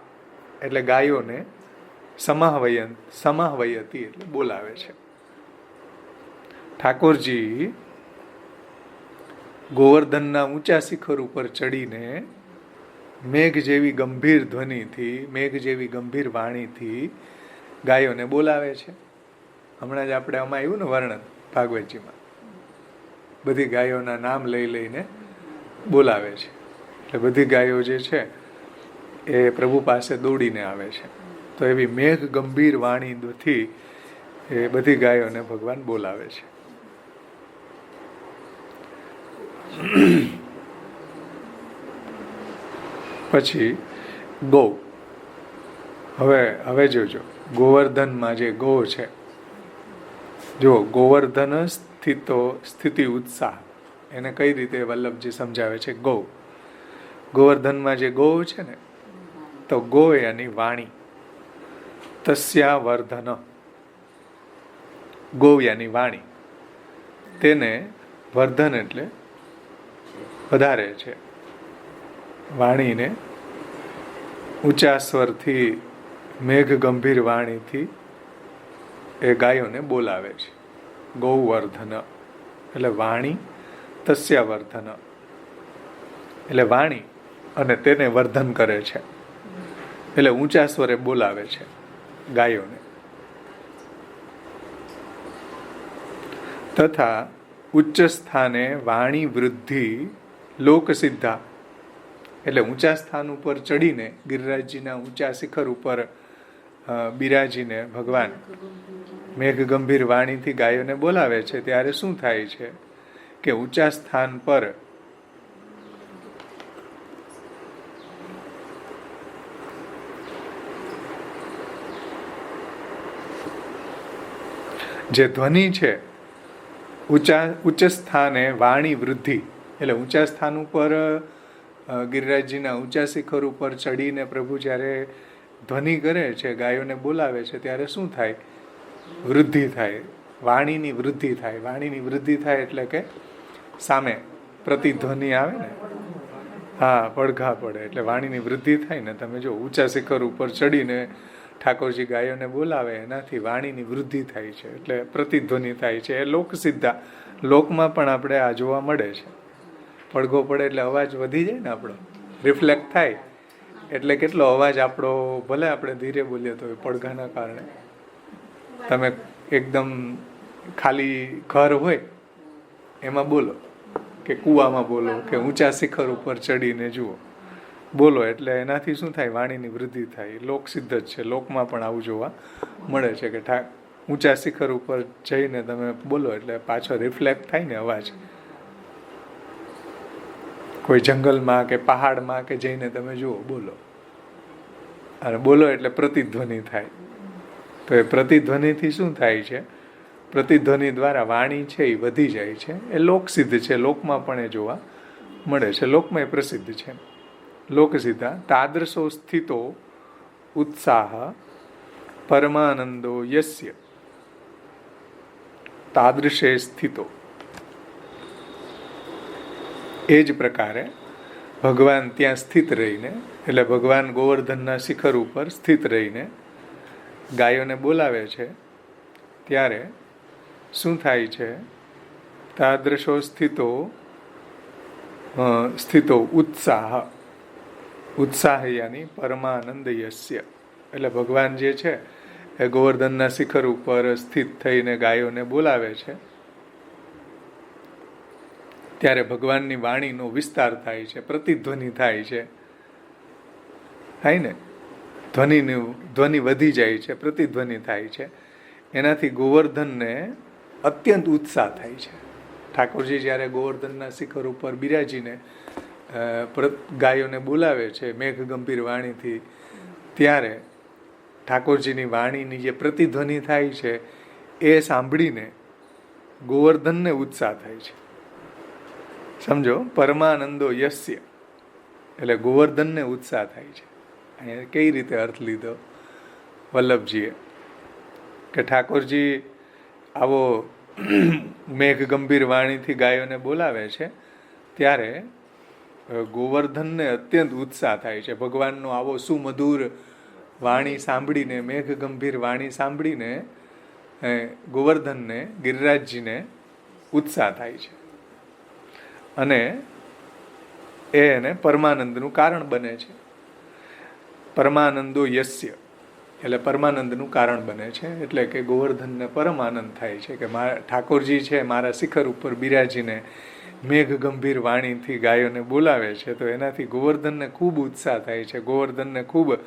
એટલે ગાયોને સમાહવયતી એટલે બોલાવે છે. ઠાકોરજી ગોવર્ધનના ઊંચા શિખર ઉપર ચડીને મેઘ જેવી ગંભીર ધ્વનિથી, મેઘ જેવી ગંભીર વાણીથી ગાયોને બોલાવે છે. હમણાં જ આપણે આમાં આવ્યું ને વર્ણન ભાગવતજીમાં, બધી ગાયોના નામ લઈ લઈને બોલાવે છે. એટલે બધી ગાયો જે છે એ પ્રભુ પાસે દોડીને આવે છે. તો એવી મેઘ ગંભીર વાણીથી એ બધી ગાયોને ભગવાન બોલાવે છે. પછી ગૌ. હવે જોજો, ગોવર્ધનમાં જે ગૌ છે, જો ગોવર્ધન સ્થિતિ ઉત્સાહ, એને કઈ રીતે વલ્લભજી સમજાવે છે? ગોવર્ધનમાં જે ગૌ છે ને, તો ગો એની વાણી, તસ્યા વર્ધન, ગો એની વાણી, તેને વર્ધન એટલે વધારે છે. વાણીને ઊંચા સ્વરથી, મેઘ ગંભીર વાણીથી એ ગાયોને બોલાવે છે. ગૌવર્ધન એટલે વાણી, તસ્યા વર્ધન એટલે વાણી, અને તેને વર્ધન કરે છે એટલે ઊંચા સ્વરે બોલાવે છે ગાયોને. તથા ઉચ્ચ સ્થાને વાણી વૃદ્ધિ લોક સિદ્ધા એટલે ઊંચા સ્થાન ઉપર ચડીને, ગિરિરાજજીના ઊંચા શિખર ઉપર બિરાજીને ભગવાન મેઘ ગંભીર વાણીથી ગાયોને બોલાવે છે ત્યારે શું થાય છે કે ઊંચા સ્થાન પર જે ધ્વનિ છે, ઉચ્ચ સ્થાને વાણી વૃદ્ધિ, એટલે ઊંચા સ્થાન ઉપર ગિરિરાજજીના ઊંચા શિખર ઉપર ચડીને પ્રભુ જ્યારે ધ્વનિ કરે છે, ગાયોને બોલાવે છે ત્યારે શું થાય? વૃદ્ધિ થાય, વાણીની વૃદ્ધિ થાય. વાણીની વૃદ્ધિ થાય એટલે કે સામે પ્રતિધ્વનિ આવે ને, હા, પડઘા પડે એટલે વાણીની વૃદ્ધિ થાય ને. તમે જો ઊંચા શિખર ઉપર ચડીને ઠાકોરજી ગાયોને બોલાવે એનાથી વાણીની વૃદ્ધિ થાય છે એટલે પ્રતિધ્વનિ થાય છે. એ લોકસિદ્ધા, લોકમાં પણ આપણે આ જોવા મળે છે. પડઘો પડે એટલે અવાજ વધી જાય ને, આપણો રિફ્લેક્ટ થાય એટલે કેટલો અવાજ આપણો, ભલે આપણે ધીરે બોલીએ તો પડઘાના કારણે. તમે એકદમ ખાલી ઘર હોય એમાં બોલો કે કૂવામાં બોલો કે ઊંચા શિખર ઉપર ચડીને જુઓ, બોલો એટલે એનાથી શું થાય? વાણીની વૃદ્ધિ થાય. લોક સિદ્ધ જ છે, લોકમાં પણ આવું જોવા મળે છે કે ઊંચા શિખર ઉપર જઈને તમે બોલો એટલે પાછો રિફ્લેક્ટ થાય ને અવાજ. કોઈ જંગલમાં કે પહાડમાં કે જઈને તમે જુઓ, બોલો અને બોલો એટલે પ્રતિધ્વનિ થાય. તો એ પ્રતિધ્વનિથી શું થાય છે? પ્રતિધ્વનિ દ્વારા વાણી છે એ વધી જાય છે. એ લોકસિદ્ધ છે, લોકમાં પણ એ જોવા મળે છે, લોકમાં એ પ્રસિદ્ધ છે. લોકસિદ્ધા તાદૃશો સ્થિતો ઉત્સાહ પરમાનંદો યસ્ય, તાદૃશે સ્થિતો. એ જ પ્રકારે ભગવાન ત્યાં સ્થિત રહીને, એટલે ભગવાન ગોવર્ધનના શિખર ઉપર સ્થિત રહીને ગાયોને બોલાવે છે ત્યારે શું થાય છે? તાદૃશો સ્થિતો ઉત્સાહ, ઉત્સાહ યાની પરમાનંદ યસ્ય, એટલે ભગવાન જે છે એ ગોવર્ધનના શિખર ઉપર સ્થિત થઈને ગાયોને બોલાવે છે ત્યારે ભગવાનની વાણીનો વિસ્તાર થાય છે, પ્રતિધ્વનિ થાય છે, થાય ને, ધ્વનિ વધી જાય છે, પ્રતિધ્વનિ થાય છે. એનાથી ગોવર્ધનને અત્યંત ઉત્સાહ થાય છે. ઠાકોરજી જ્યારે ગોવર્ધનના શિખર ઉપર બિરાજીને ગાયોને બોલાવે છે મેઘ ગંભીર વાણીથી, ત્યારે ઠાકોરજીની વાણીની જે પ્રતિધ્વનિ થાય છે એ સાંભળીને ગોવર્ધનને ઉત્સાહ થાય છે. સમજો, પરમાનંદો યસ્ય એટલે ગોવર્ધનને ઉત્સાહ થાય છે. અહીંયા કઈ રીતે અર્થ લીધો વલ્લભજીએ કે ઠાકોરજી આવો મેઘ ગંભીર વાણીથી ગાયોને બોલાવે છે ત્યારે ગોવર્ધનને અત્યંત ઉત્સાહ થાય છે. ભગવાનનો આવો સુમધુર વાણી સાંભળીને, મેઘ ગંભીર વાણી સાંભળીને ગોવર્ધનને, ગિરિરાજજીને ઉત્સાહ થાય છે અને એને પરમાનંદનું કારણ બને છે. પરમાનંદો યસ્ય એટલે પરમાનંદનું કારણ બને છે. એટલે કે ગોવર્ધનને પરમ આનંદ થાય છે કે ઠાકોરજી છે મારા શિખર ઉપર બિરાજીને મેઘ ગંભીર વાણીથી ગાયોને બોલાવે છે તો એનાથી ગોવર્ધનને ખૂબ ઉત્સાહ થાય છે, ગોવર્ધનને ખૂબ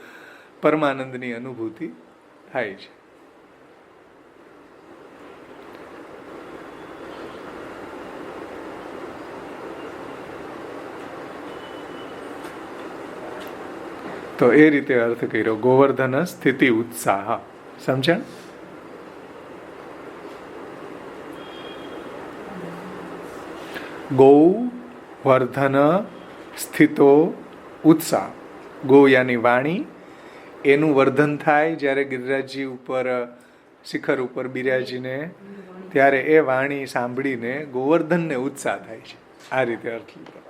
પરમાનંદની અનુભૂતિ થાય છે. તો એ રીતે અર્થ કર્યો ગોવર્ધન સ્થિતિ ઉત્સાહ. સમજણ? ગૌ વર્ધન સ્થિતો ઉત્સાહ. ગૌ યાની વાણી, એનું વર્ધન થાય જ્યારે ગિરિરાજજી ઉપર શિખર ઉપર બિરાજીને, ત્યારે એ વાણી સાંભળીને ગોવર્ધનને ઉત્સાહ થાય છે. આ રીતે અર્થ લીધો.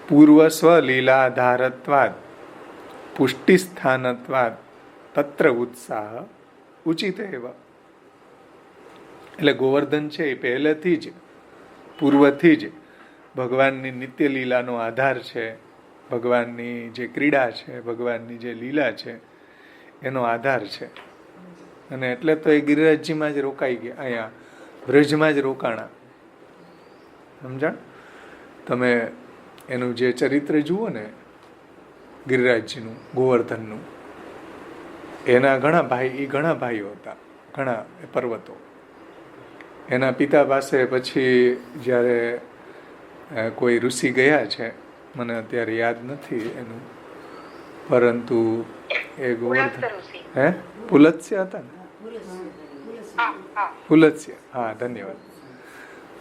પૂર્વસ્વ લીલાધારત્વાદ પુષ્ટિસ્થાનત્વાદ તત્ર ઉત્સાહ ઉચિત એવ. એટલે ગોવર્ધન છે એ પહેલેથી જ, પૂર્વથી જ ભગવાનની નિત્ય લીલાનો આધાર છે, ભગવાનની જે ક્રીડા છે, ભગવાનની જે લીલા છે એનો આધાર છે. અને એટલે તો એ ગિરિરાજજીમાં જ રોકાઈ ગયા, અહીંયા બ્રજમાં જ રોકાણા. સમજણ? તમે એનું જે ચરિત્ર જુઓ ને ગિરિરાજજીનું, ગોવર્ધનનું, એના ઘણા ભાઈઓ હતા, ઘણા પર્વતો. એના પિતા પાસે પછી જ્યારે કોઈ ઋષિ ગયા છે, મને અત્યારે યાદ નથી એનું, પરંતુ એ ગોવર્ધન પુલત્સ્ય હતા ને, પુલત્સ્ય, હા ધન્યવાદ,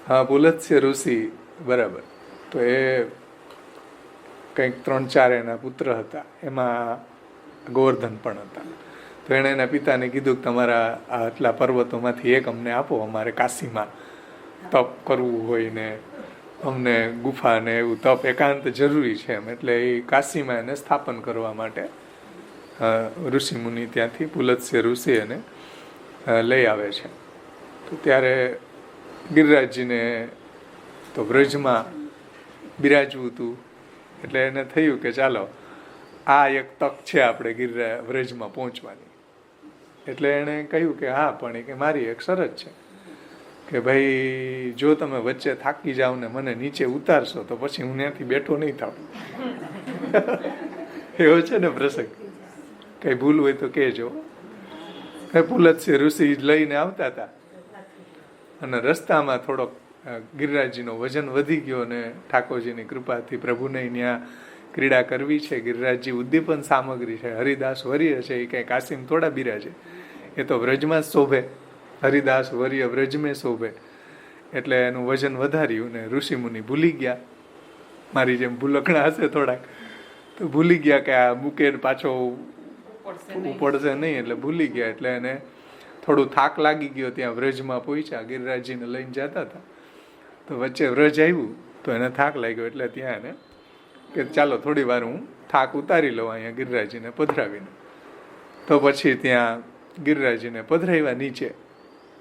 હા પુલત્સ્ય ઋષિ, બરાબર. તો એ કંઈક 3-4 એના પુત્ર હતા, એમાં ગોવર્ધન પણ હતા. તો એણે એના પિતાને કીધું કે તમારા આટલા પર્વતોમાંથી એક અમને આપો, અમારે કાશીમાં તપ કરવું હોય ને અમને ગુફા ને એવું તપ એકાંત જરૂરી છે એમ. એટલે એ કાશીમાં એને સ્થાપન કરવા માટે ઋષિમુનિ ત્યાંથી પુલત્સ્ય ઋષિ એને લઈ આવે છે. તો ત્યારે ગિરિરાજજીને તો વ્રજમાં બિરાજવું હતું, એટલે એને થયું કે ચાલો આ એક તક છે આપણે વ્રજમાં પહોંચવાની. એટલે એણે કહ્યું કે હા, પણ કે મારી એક શરત છે કે ભાઈ જો તમે વચ્ચે થાકી જાઓ ને મને નીચે ઉતારશો તો પછી હું ત્યાંથી બેઠો નહીં થાઉં. એવો છે ને પ્રસંગ, કઈ ભૂલ હોય તો કહેજો. પુલત્સ્ય ઋષિ લઈને આવતા હતા અને રસ્તામાં થોડોક ગિરિરાજજીનો વજન વધી ગયો ને ઠાકોરજીની કૃપાથી પ્રભુને ત્યાં ક્રીડા કરવી છે. ગિરિરાજજી ઉદ્દીપન સામગ્રી છે, હરિદાસ વર્ય છે, એ કંઈ કાશીમાં થોડા બિરાજે, એ તો વ્રજમાં જ શોભે. હરિદાસ વર્ય વ્રજમાં શોભે. એટલે એનું વજન વધાર્યું ને ઋષિમુનિ ભૂલી ગયા, મારી જેમ ભૂલકણા હશે થોડાક, તો ભૂલી ગયા કે આ મૂકે પાછો ઉપડશે નહીં, એટલે ભૂલી ગયા. એટલે એને થોડું થાક લાગી ગયો. ત્યાં વ્રજમાં પહોંચ્યા, ગિરિરાજજીને લઈને જતા હતા, તો વચ્ચે વ્રજ આવ્યું તો એને થાક લાગ્યો. એટલે ત્યાં એને કે ચાલો થોડી વાર હું થાક ઉતારી લઉં અહીંયા ગિરિરાજજીને પધરાવીને. તો પછી ત્યાં ગિરિરાજજીને પધરાવ્યા નીચે.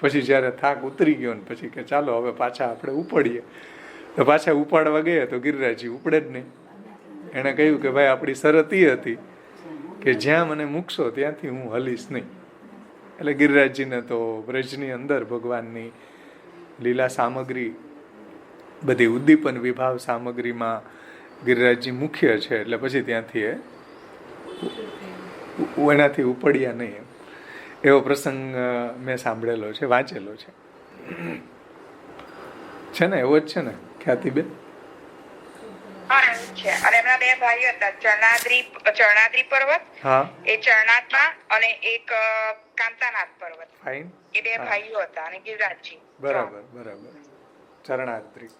પછી જ્યારે થાક ઉતરી ગયો ને પછી કે ચાલો હવે પાછા આપણે ઉપડીએ, તો પાછા ઉપાડવા ગયા તો ગિરિરાજજી ઉપડે જ નહીં. એણે કહ્યું કે ભાઈ આપણી શરત એ હતી કે જ્યાં મને મૂકશો ત્યાંથી હું હલીશ નહીં. એટલે ગિરિરાજજીને તો વ્રજની અંદર ભગવાનની લીલા સામગ્રી બધી ઉદ્દીપન વિભાવ સામગ્રીમાં ગિરિરાજજી મુખ્ય છે. એટલે પછી ત્યાંથી એનાથી ઉપડ્યા નહીં. એવો પ્રસંગ મેં સાંભળેલો છે, વાંચેલો છે. છે ને, એવો જ છે ને ખ્યાતિબેન? અને એમના 2 ભાઈઓ હતા, ચરણાદ્રી પર્વત, એ ચરણાથમાં, અને એક કાંતાનાથ પર્વત. ફાઈન. એ 2 ભાઈઓ હતા અને ગિરિરાજજી. બરાબર. ચરણાદ્રી,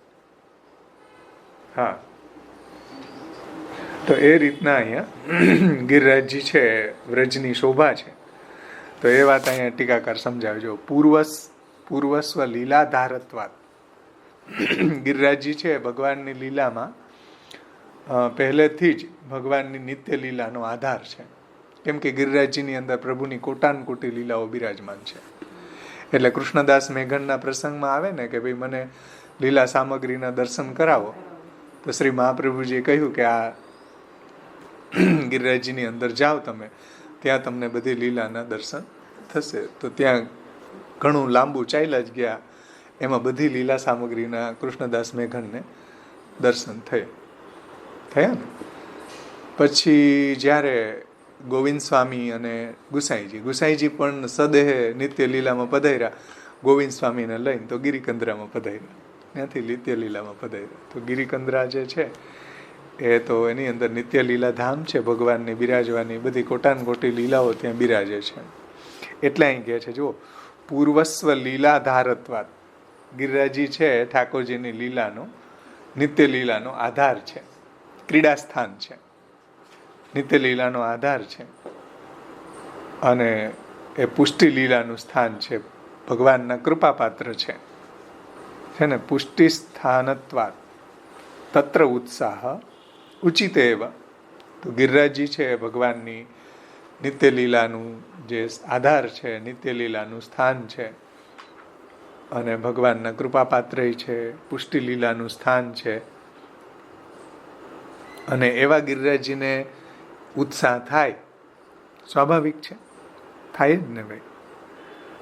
હા. તો એ રીતના અહીંયા ગિરિરાજજી છે વ્રજની શોભા છે. તો એ વાત અહીંયા ટીકાકાર સમજાવજો. પૂર્વસ્વ લીલાધારત્વાદ. ગિરિરાજજી છે ભગવાનની લીલામાં પહેલેથી જ ભગવાનની નિત્ય લીલાનો આધાર છે. કેમ કે ગિરિરાજજીની અંદર પ્રભુની કોટાનકોટી લીલાઓ બિરાજમાન છે. એટલે કૃષ્ણદાસ મેઘનના પ્રસંગમાં આવે ને કે ભાઈ મને લીલા સામગ્રીના દર્શન કરાવો, તો શ્રી મહાપ્રભુજીએ કહ્યું કે આ ગિરિરાજજીની અંદર જાઓ તમે, ત્યાં તમને બધી લીલાના દર્શન થશે. તો ત્યાં ઘણું લાંબુ ચાલ્યા જ ગયા, એમાં બધી લીલા સામગ્રીના કૃષ્ણદાસ મેઘનને દર્શન થયા ને. પછી જ્યારે ગોવિંદ સ્વામી અને ગુસાઈજી પણ સદેહે નિત્ય લીલામાં પધાર્યા, ગોવિંદ સ્વામીને લઈને તો ગિરિકંદરામાં પધાર્યા, ત્યાંથી નિત્ય લીલામાં પધાર્યા. તો ગિરિકંદરા જે છે એ તો એની અંદર નિત્ય લીલા ધામ છે, ભગવાનની બિરાજવાની બધી કોટાનકોટી લીલાઓ ત્યાં બિરાજે છે. એટલે અહીં કહે છે જુઓ, પૂર્વસ્વ લીલાધારત્વાદ. ગિરિરાજી છે ઠાકોરજીની લીલાનો, નિત્ય લીલાનો આધાર છે, ક્રીડા સ્થાન છે, નિત્ય લીલાનો આધાર છે. અને એ પુષ્ટિ લીલાનું સ્થાન છે, ભગવાનના કૃપાપાત્ર છે ને. પુષ્ટિ સ્થાનત્વાદ તત્ર ઉત્સાહ ઉચિત એવ. તો ગિરિરાજજી છે ભગવાનની નિત્ય લીલાનું જે આધાર છે, નિત્ય લીલાનું સ્થાન છે, અને ભગવાનના કૃપાપાત્ર છે, પુષ્ટિ લીલાનું સ્થાન છે. અને એવા ગિરિરાજજીને ઉત્સાહ થાય, સ્વાભાવિક છે, થાય જ ને ભાઈ.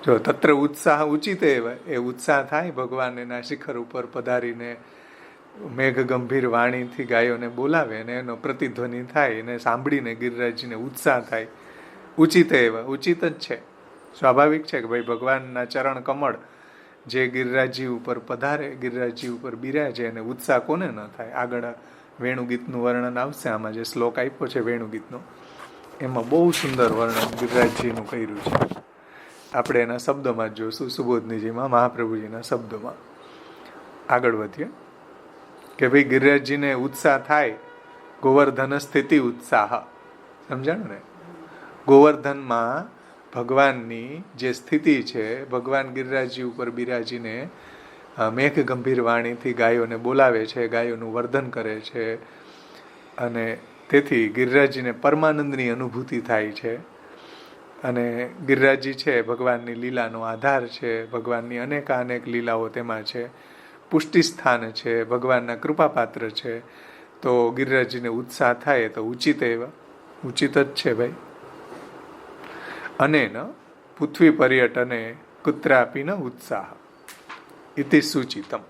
જો તત્ર ઉત્સાહ ઉચિત એ ઉત્સાહ થાય ભગવાન એના શિખર ઉપર પધારીને મેઘ ગંભીર વાણીથી ગાયોને બોલાવે અને એનો પ્રતિધ્વનિ થાય એને સાંભળીને ગિરિરાજજીને ઉત્સાહ થાય. ઉચિત એવા ઉચિત જ છે, સ્વાભાવિક છે કે ભાઈ ભગવાનના ચરણ કમળ જે ગિરિરાજજી ઉપર પધારે, ગિરિરાજજી ઉપર બિરાજે એને ઉત્સાહ કોને ન થાય. આગળ વેણુગીતનું વર્ણન આવશે, આમાં જે શ્લોક આપ્યો છે વેણુગીતનો એમાં બહુ સુંદર વર્ણન ગિરિરાજજીનું કર્યું છે. આપણે એના શબ્દોમાં જ જોઈશું, સુબોધનીજીમાં મહાપ્રભુજીના શબ્દોમાં. આગળ વધીએ કે ભાઈ ગિરિરાજજીને ઉત્સાહ થાય. ગોવર્ધન સ્થિતિ ઉત્સાહ, સમજાણું ને? ગોવર્ધનમાં ભગવાનની જે સ્થિતિ છે, ભગવાન ગિરિરાજજી ઉપર બિરાજીને મેઘ ગંભીર વાણીથી ગાયોને બોલાવે છે, ગાયોનું વર્ધન કરે છે, અને તેથી ગિરિરાજજીને પરમાનંદની અનુભૂતિ થાય છે. અને ગિરિરાજજી છે ભગવાનની લીલાનો આધાર છે, ભગવાનની અનેક લીલાઓ તેમાં છે, પુષ્ટિ સ્થાન છે, ભગવાનના કૃપાપાત્ર છે. તો ગિરિરાજજીને ઉત્સાહ થાય તો ઉચિત એવા ઉચિત જ છે ભાઈ. અને પૃથ્વી પર્યટને કુત્રાપી ન ઉત્સાહ ઇતિ સૂચિતમ.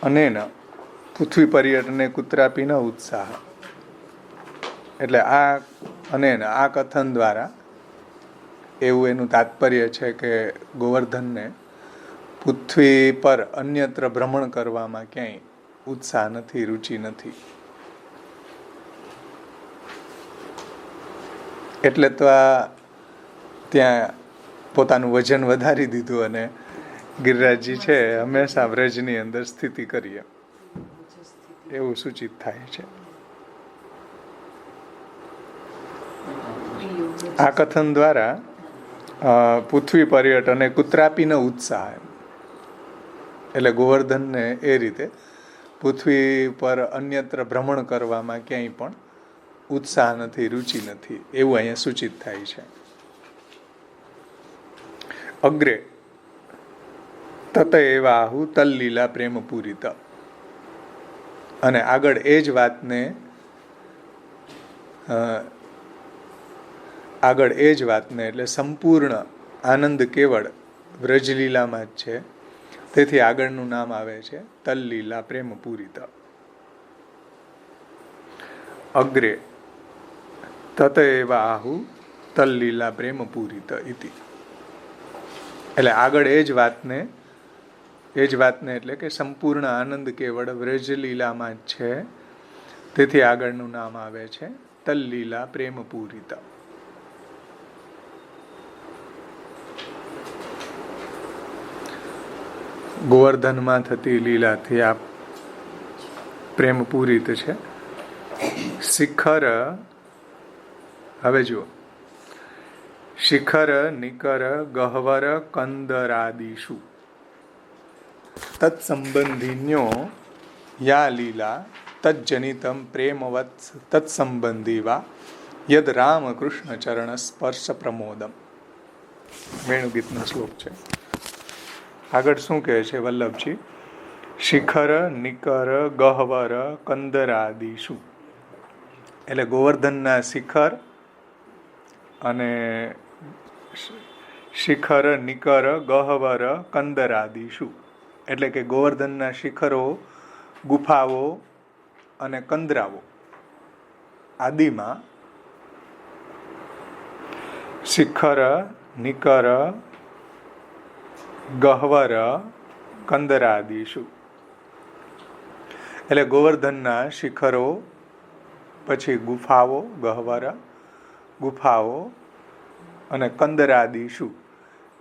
અને પૃથ્વી પર્યટને કુત્રાપી ન ઉત્સાહ, એટલે આ કથન દ્વારા એવું એનું તાત્પર્ય છે કે ગોવર્ધનને પૃથ્વી પર અન્યત્ર ભ્રમણ કરવામાં ક્યાંય ઉત્સાહ નથી, રુચિ નથી. એટલે તો ત્યાં પોતાનું વજન વધારી દીધું અને ગિરિરાજજી છે હંમેશા વ્રજની અંદર સ્થિતિ કરીએ એવું સૂચિત થાય છે. આ કથન દ્વારા પૃથ્વી પર્યટને કુત્રાપી ન ઉત્સાહ, એટલે ગોવર્ધનને એ રીતે પૃથ્વી પર અન્યત્ર ભ્રમણ કરવામાં ક્યાંય પણ ઉત્સાહ નથી, રુચિ નથી, એવું અહીંયા સૂચિત થાય છે. અગ્રે તત એવાહુ તલ્લીલા પ્રેમ પૂરિત, અને આગળ એ જ વાતને એટલે સંપૂર્ણ આનંદ કેવળ વ્રજલીલામાં જ છે, તેથી આગળનું નામ આવે છે તલ્લીલા પ્રેમ પૂરિત. અગ્રે તત એવાહુ તલ્લીલા પ્રેમ પૂરિત ઇતિ, એટલે આગળ એ જ વાતને એટલે કે સંપૂર્ણ આનંદ કેવળ વ્રજલીલામાં જ છે, તેથી આગળનું નામ આવે છે તલ્લીલા પ્રેમ પૂરિત. ગોવર્ધનમાં થતી લીલાથી આ પ્રેમ પૂરિત છે. શિખર, હવે જુઓ, શિખર નિકર ગહ્વર કંદરાદિષુ તત્સંબંધિન્યો યા લીલા તજ્જનિતમ પ્રેમવત્ તત્સંબંધી વા યદ રામકૃષ્ણ ચરણ સ્પર્શ પ્રમોદમ. વેણુગીતનો શ્લોક છે. આગળ શું કહે છે વલ્લભજી? શિખર નિકર ગહ્વર કંદરાદિષુ, એટલે ગોવર્ધનના શિખર અને શિખર નિકર ગહ્વર કંદરાદિષુ, એટલે કે ગોવર્ધનના શિખરો, ગુફાઓ અને કંદરાઓ આદિમાં શિખર નિકર ગહ્વર કંદરાદિષુ, એટલે ગોવર્ધનના શિખરો, પછી ગુફાઓ, ગહ્વર ગુફાઓ, અને કંદરાદિષુ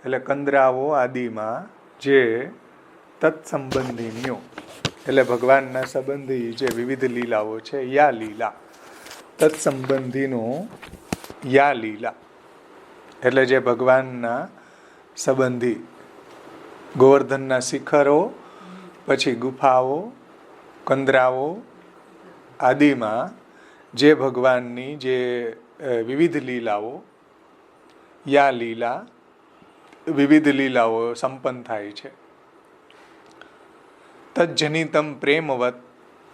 એટલે કંદરાઓ આદિમાં જે તત્સંબંધીન્યો એટલે ભગવાનના સંબંધી જે વિવિધ લીલાઓ છે, યા લીલા તત્સંબંધીનો યા લીલા, એટલે જે ભગવાનના સંબંધી ગોવર્ધનના શિખરો, પછી ગુફાઓ, કંદરાઓ આદિમાં જે ભગવાનની જે વિવિધ લીલાઓ, યા લીલા વિવિધ લીલાઓ સંપન્ન થાય છે. તજ્જનિતમ પ્રેમવત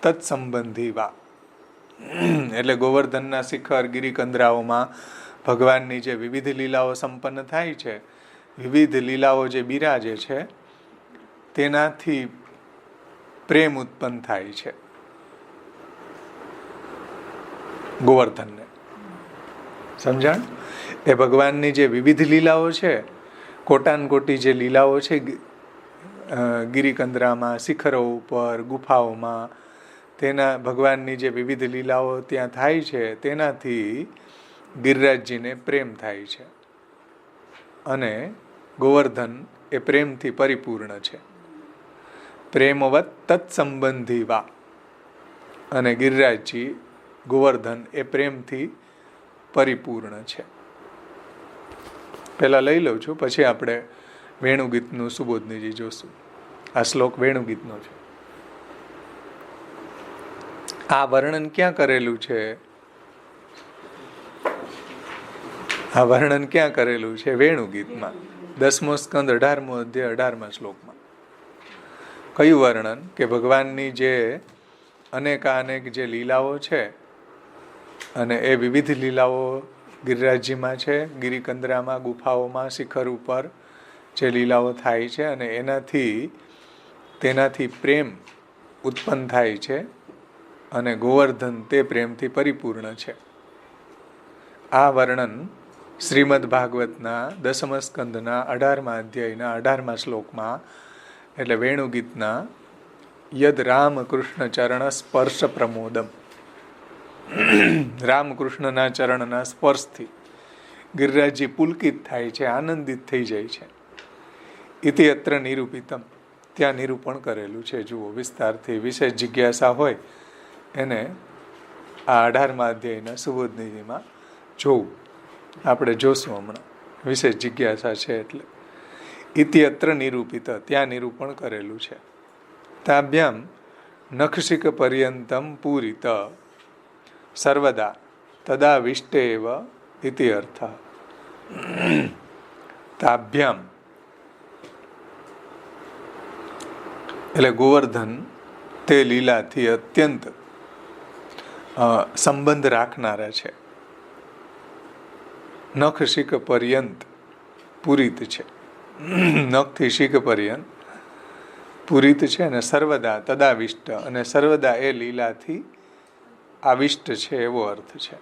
તત્સંબંધી વા, એટલે ગોવર્ધનના શિખર ગિરિકંદરાઓમાં ભગવાનની જે વિવિધ લીલાઓ સંપન્ન થાય છે, વિવિધ લીલાઓ જે બિરાજે છે, તેનાથી પ્રેમ ઉત્પન્ન થાય છે ગોવર્ધનને. સમજાણ? એ ભગવાનની જે વિવિધ લીલાઓ છે, કોટાનકોટી જે લીલાઓ છે ગિરિકંદરામાં, શિખરો ઉપર, ગુફાઓમાં, તેના ભગવાનની જે વિવિધ લીલાઓ ત્યાં થાય છે, તેનાથી ગિરિરાજજીને પ્રેમ થાય છે અને ગોવર્ધન એ પ્રેમથી પરિપૂર્ણ છે. પ્રેમવત તત્સંબંધી વા. અને ગિરિરાજજી ગોવર્ધન એ પ્રેમથી પરિપૂર્ણ છે. પહેલા લઈ લઉં છું, પછી આપણે વેણુગીતનું સુબોધનીજી જોશું. આ શ્લોક વેણુગીતનો છે. આ વર્ણન ક્યાં કરેલું છે? આ વર્ણન ક્યાં કરેલું છે? વેણુગીતમાં, 10મો સ્કંદ 18મો અધ્યાય 18મા શ્લોકમાં. કયું વર્ણન? કે ભગવાનની જે અનેકાનેક જે લીલાઓ છે, અને એ વિવિધ લીલાઓ ગિરિરાજજીમાં છે, ગિરિકંદરામાં, ગુફાઓમાં, શિખર ઉપર જે લીલાઓ થાય છે, અને તેનાથી પ્રેમ ઉત્પન્ન થાય છે, અને ગોવર્ધન તે પ્રેમથી પરિપૂર્ણ છે. આ વર્ણન શ્રીમદ ભાગવતના 10મ સ્કંદના 18મા અધ્યાયના 18મા શ્લોકમાં, એટલે વેણુગીતના યદ રામકૃષ્ણ ચરણ સ્પર્શ પ્રમોદમ, રામકૃષ્ણના ચરણના સ્પર્શથી ગિરિરાજજી પુલકિત થાય છે, આનંદિત થઈ જાય છે. ઇતિ અત્ર નિરૂપિતમ, ત્યાં નિરૂપણ કરેલું છે. જુઓ વિસ્તારથી. વિશેષ જિજ્ઞાસા હોય એને આ 18મા અધ્યાયના સુબોધનીજીમાં જોવું. આપણે જોશું હમણાં. વિશેષ જિજ્ઞાસા છે એટલે. ઇતિ અત્ર નિરૂપિત, ત્યાં નિરૂપણ કરેલું છે. તાભ્યામ નખશિક પર્યંતમ પૂરિત સર્વદા તદાવિષ્ટેવ ઇતિ અર્થ. તાભ્યામ એટલે ગોવર્ધન તે લીલાથી અત્યંત સંબંધ રાખનારા છે. નખ શિખ પર્યંત પૂરિત છે, નખથી શિખ પર્યંત પૂરિત છે, અને સર્વદા તદાવિષ્ટ, અને સર્વદા એ લીલાથી આવિષ્ટ છે, એવો અર્થ છે.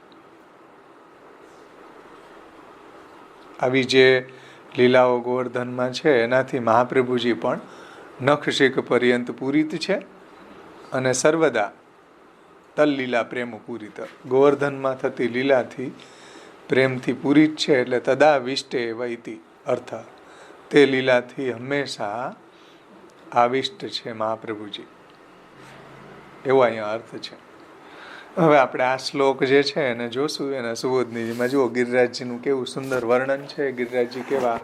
આવી જે લીલાઓ ગોવર્ધનમાં છે, એનાથી મહાપ્રભુજી પણ નખ શિખ પર્યંત પૂરિત છે, અને સર્વદા તલ્લીલા પ્રેમ પૂરિત, ગોવર્ધનમાં થતી લીલાથી પ્રેમથી પૂરિત છે. એટલે તદાવિષ્ટે વૈતિ અર્થ, તે લીલાથી હંમેશા આવિષ્ટ છે મહાપ્રભુજી, એવો અહીંયા અર્થ છે. હવે આપણે આ શ્લોક જે છે એને જોશું. એના સુબોધનીજીમાં જુઓ ગિરિરાજજીનું કેવું સુંદર વર્ણન છે. ગિરિરાજજી કેવા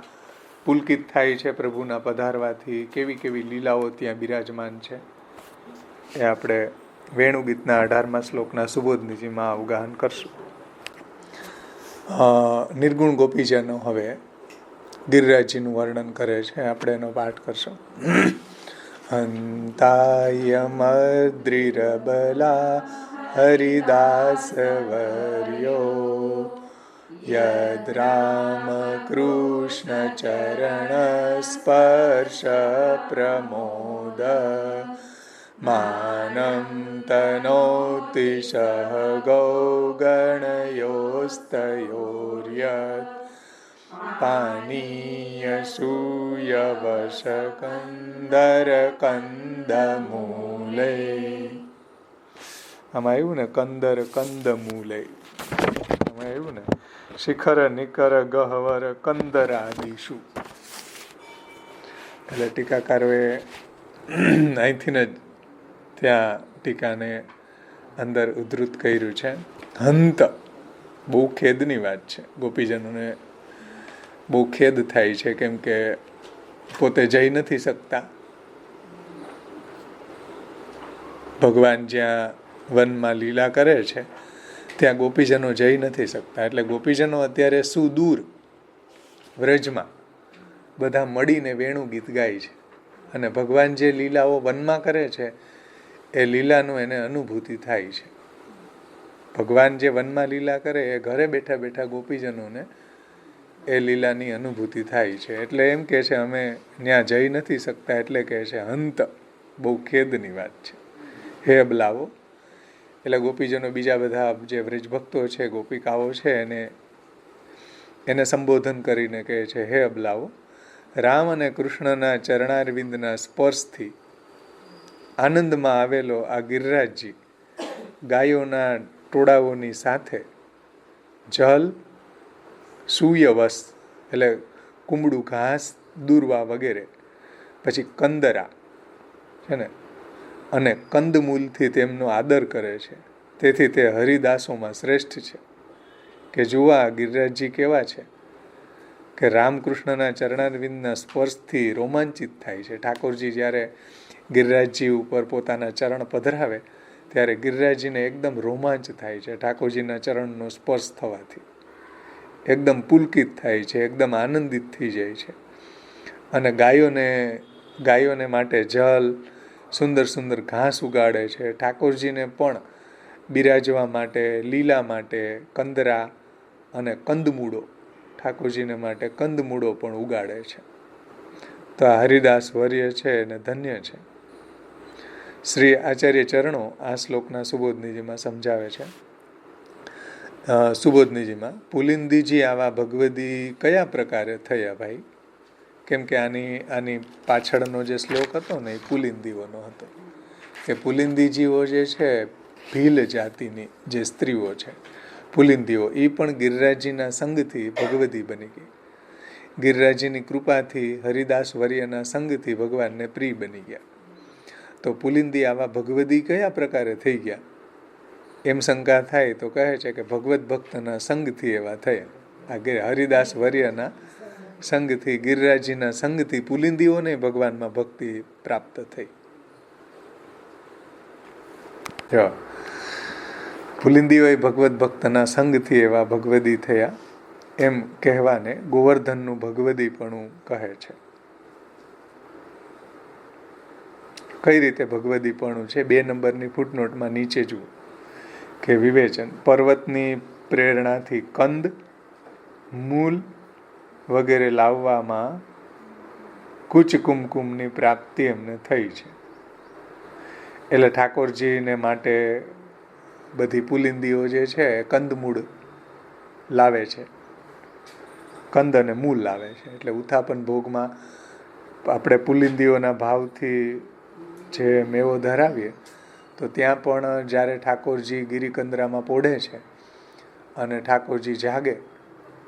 પુલકિત થાય છે પ્રભુના પધારવાથી, કેવી કેવી લીલાઓ ત્યાં બિરાજમાન છે, એ આપણે વેણુગીતના 18મા શ્લોકના સુબોધનીજીમાં અવગાહન કરશું. નિર્ગુણ ગોપીજનો હવે ગિરિરાજજીનું વર્ણન કરે છે, આપણે એનો પાઠ કરશું. હંતાયમદ્રિરબલા હરિદાસ વર્યો યદ રામ કૃષ્ણ ચરણ સ્પર્શ પ્રમોદ માનમ તનોતિ સહગૌ ગણયોસ્તયોર્યત પાનીય સૂયવશકંદર કંદમૂલે. આમાં આવ્યું ને કંદર કંદમૂલે, આમાં આવ્યું ને શિખર નિકર ગહવર કંદરાદિશુ. એટલે ટીકાકારોએ અહીંથી જ ત્યાં ટીકાને અંદર ઉદ્ધૃત કર્યું છે. હંત, બહુ ખેદની વાત છે. ગોપીજનોને બહુ ખેદ થાય છે, કેમ કે પોતે જઈ નથી શકતા. ભગવાન જ્યાં વનમાં લીલા કરે છે ત્યાં ગોપીજનો જઈ નથી શકતા. એટલે ગોપીજનો અત્યારે સુદૂર વ્રજમાં બધા મળીને વેણુ ગીત ગાય છે, અને ભગવાન જે લીલાઓ વનમાં કરે છે એ લીલાનું એને અનુભૂતિ થાય છે. ભગવાન જે વનમાં લીલા કરે એ ઘરે બેઠા બેઠા ગોપીજનોને એ લીલાની અનુભૂતિ થાય છે. એટલે એમ કે છે અમે ત્યાં જઈ નથી શકતા, એટલે કહે છે હંત, બહુ ખેદની વાત છે, હે અબલાવો. એટલે ગોપીજનો બીજા બધા જે વ્રજભક્તો છે, ગોપિકાઓ છે, એને સંબોધન કરીને કહે છે હે અબલાવો, રામ અને કૃષ્ણના ચરણારવિંદના સ્પર્શથી આનંદમાં આવેલો આ ગિરિરાજજી ગાયોના ટોળાઓની સાથે જલ, સૂયવસ એટલે કુમળું ઘાસ દૂરવા વગેરે, પછી કંદરા છે ને, અને કંદમૂલથી તેમનો આદર કરે છે. તેથી તે હરિદાસોમાં શ્રેષ્ઠ છે. કે જુઓ આ ગિરિરાજજી કેવા છે કે રામકૃષ્ણના ચરણારવિંદના સ્પર્શથી રોમાંચિત થાય છે. ઠાકોરજી જ્યારે ગિરિરાજજી ઉપર પોતાના ચરણ પધરાવે ત્યારે ગિરિરાજજીને એકદમ રોમાંચ થાય છે. ઠાકોરજીના ચરણનો સ્પર્શ થવાથી એકદમ પુલકિત થાય છે, એકદમ આનંદિત થઈ જાય છે. અને ગાયોને માટે જલ, સુંદર સુંદર ઘાસ ઉગાડે છે. ઠાકોરજીને પણ બિરાજવા માટે, લીલા માટે કંદરા અને કંદમૂળો, ઠાકોરજીને માટે કંદમૂળો પણ ઉગાડે છે. તો આ હરિદાસ વર્ય છે એને ધન્ય છે. શ્રી આચાર્ય ચરણો આ શ્લોકના સુબોધનીજીમાં સમજાવે છે. સુબોધનીજીમાં પુલિંદીજી આવા ભગવદી કયા પ્રકારે થયા ભાઈ? કેમ કે આની પાછળનો જે શ્લોક હતો ને એ પુલિંદીઓનો હતો. કે પુલિંદીજીઓ જે છે ભીલ જાતિની જે સ્ત્રીઓ છે પુલિંદીઓ, એ પણ ગિરિરાજજીના સંગથી ભગવદી બની ગઈ. ગિરિરાજજીની કૃપાથી હરિદાસ વર્યના સંગથી ભગવાનને પ્રિય બની ગયા. તો પુલિંદી આવા ભગવદી કયા પ્રકારે થઈ ગયા એમ શંકા થાય તો કહે છે કે ભગવત ભક્તના સંગથી એવા થયા. આ હરિદાસ વર્યના સંગથી, ગિરિરાજજીના સંગથી પુલિંદીઓને ભગવાનમાં ભક્તિ પ્રાપ્ત થઈ. પુલિંદીઓએ ભગવત ભક્તના સંગથી એવા ભગવદી થયા એમ કહેવાને ગોવર્ધનનું ભગવદીપણું કહે છે. કઈ રીતે ભગવદીપણું છે? 2 નંબરની ફૂટનોટમાં નીચે જુઓ કે વિવેચન, પર્વતની પ્રેરણાથી કંદ, મૂલ વગેરે લાવવામાં કુચ કુમકુમની પ્રાપ્તિ એમને થઈ છે. એટલે ઠાકોરજીને માટે બધી પુલિંદીઓ જે છે કંદમૂળ લાવે છે, કંદ અને મૂળ લાવે છે. એટલે ઉત્થાપન ભોગમાં આપણે પુલિંદીઓના ભાવથી જે મેવો ધરાવીએ તો ત્યાં પણ જ્યારે ઠાકોરજી ગિરિકંદરામાં પોઢે છે અને ઠાકોરજી જાગે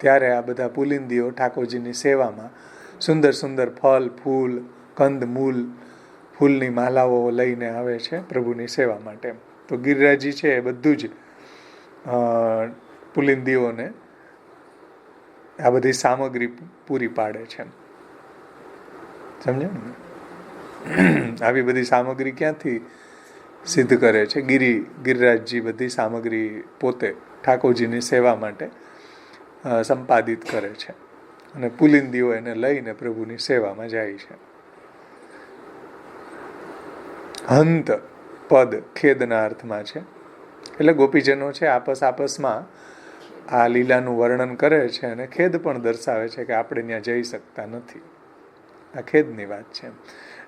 ત્યારે આ બધા પુલિંદીઓ ઠાકોરજીની સેવામાં સુંદર સુંદર ફળ, ફૂલ, કંદ, મૂલ, ફૂલની માલાઓ લઈને આવે છે પ્રભુની સેવા માટે. તો ગિરિરાજજી છે એ બધું જ પુલિંદીઓને આ બધી સામગ્રી પૂરી પાડે છે. સમજ્યા ને? આવી બધી સામગ્રી ક્યાંથી સિદ્ધ કરે છે? ગિરિરાજજી બધી સામગ્રી પોતે ઠાકોરજીની સેવા માટે સંપાદિત કરે છે અને પુલિંદીઓ એને લઈને પ્રભુની સેવામાં જાય છે. હંત પદ ખેદના અર્થમાં છે. એટલે ગોપીજનો છે આપસમાં આ લીલાનું વર્ણન કરે છે અને ખેદ પણ દર્શાવે છે કે આપણે ત્યાં જઈ શકતા નથી. આ ખેદની વાત છે.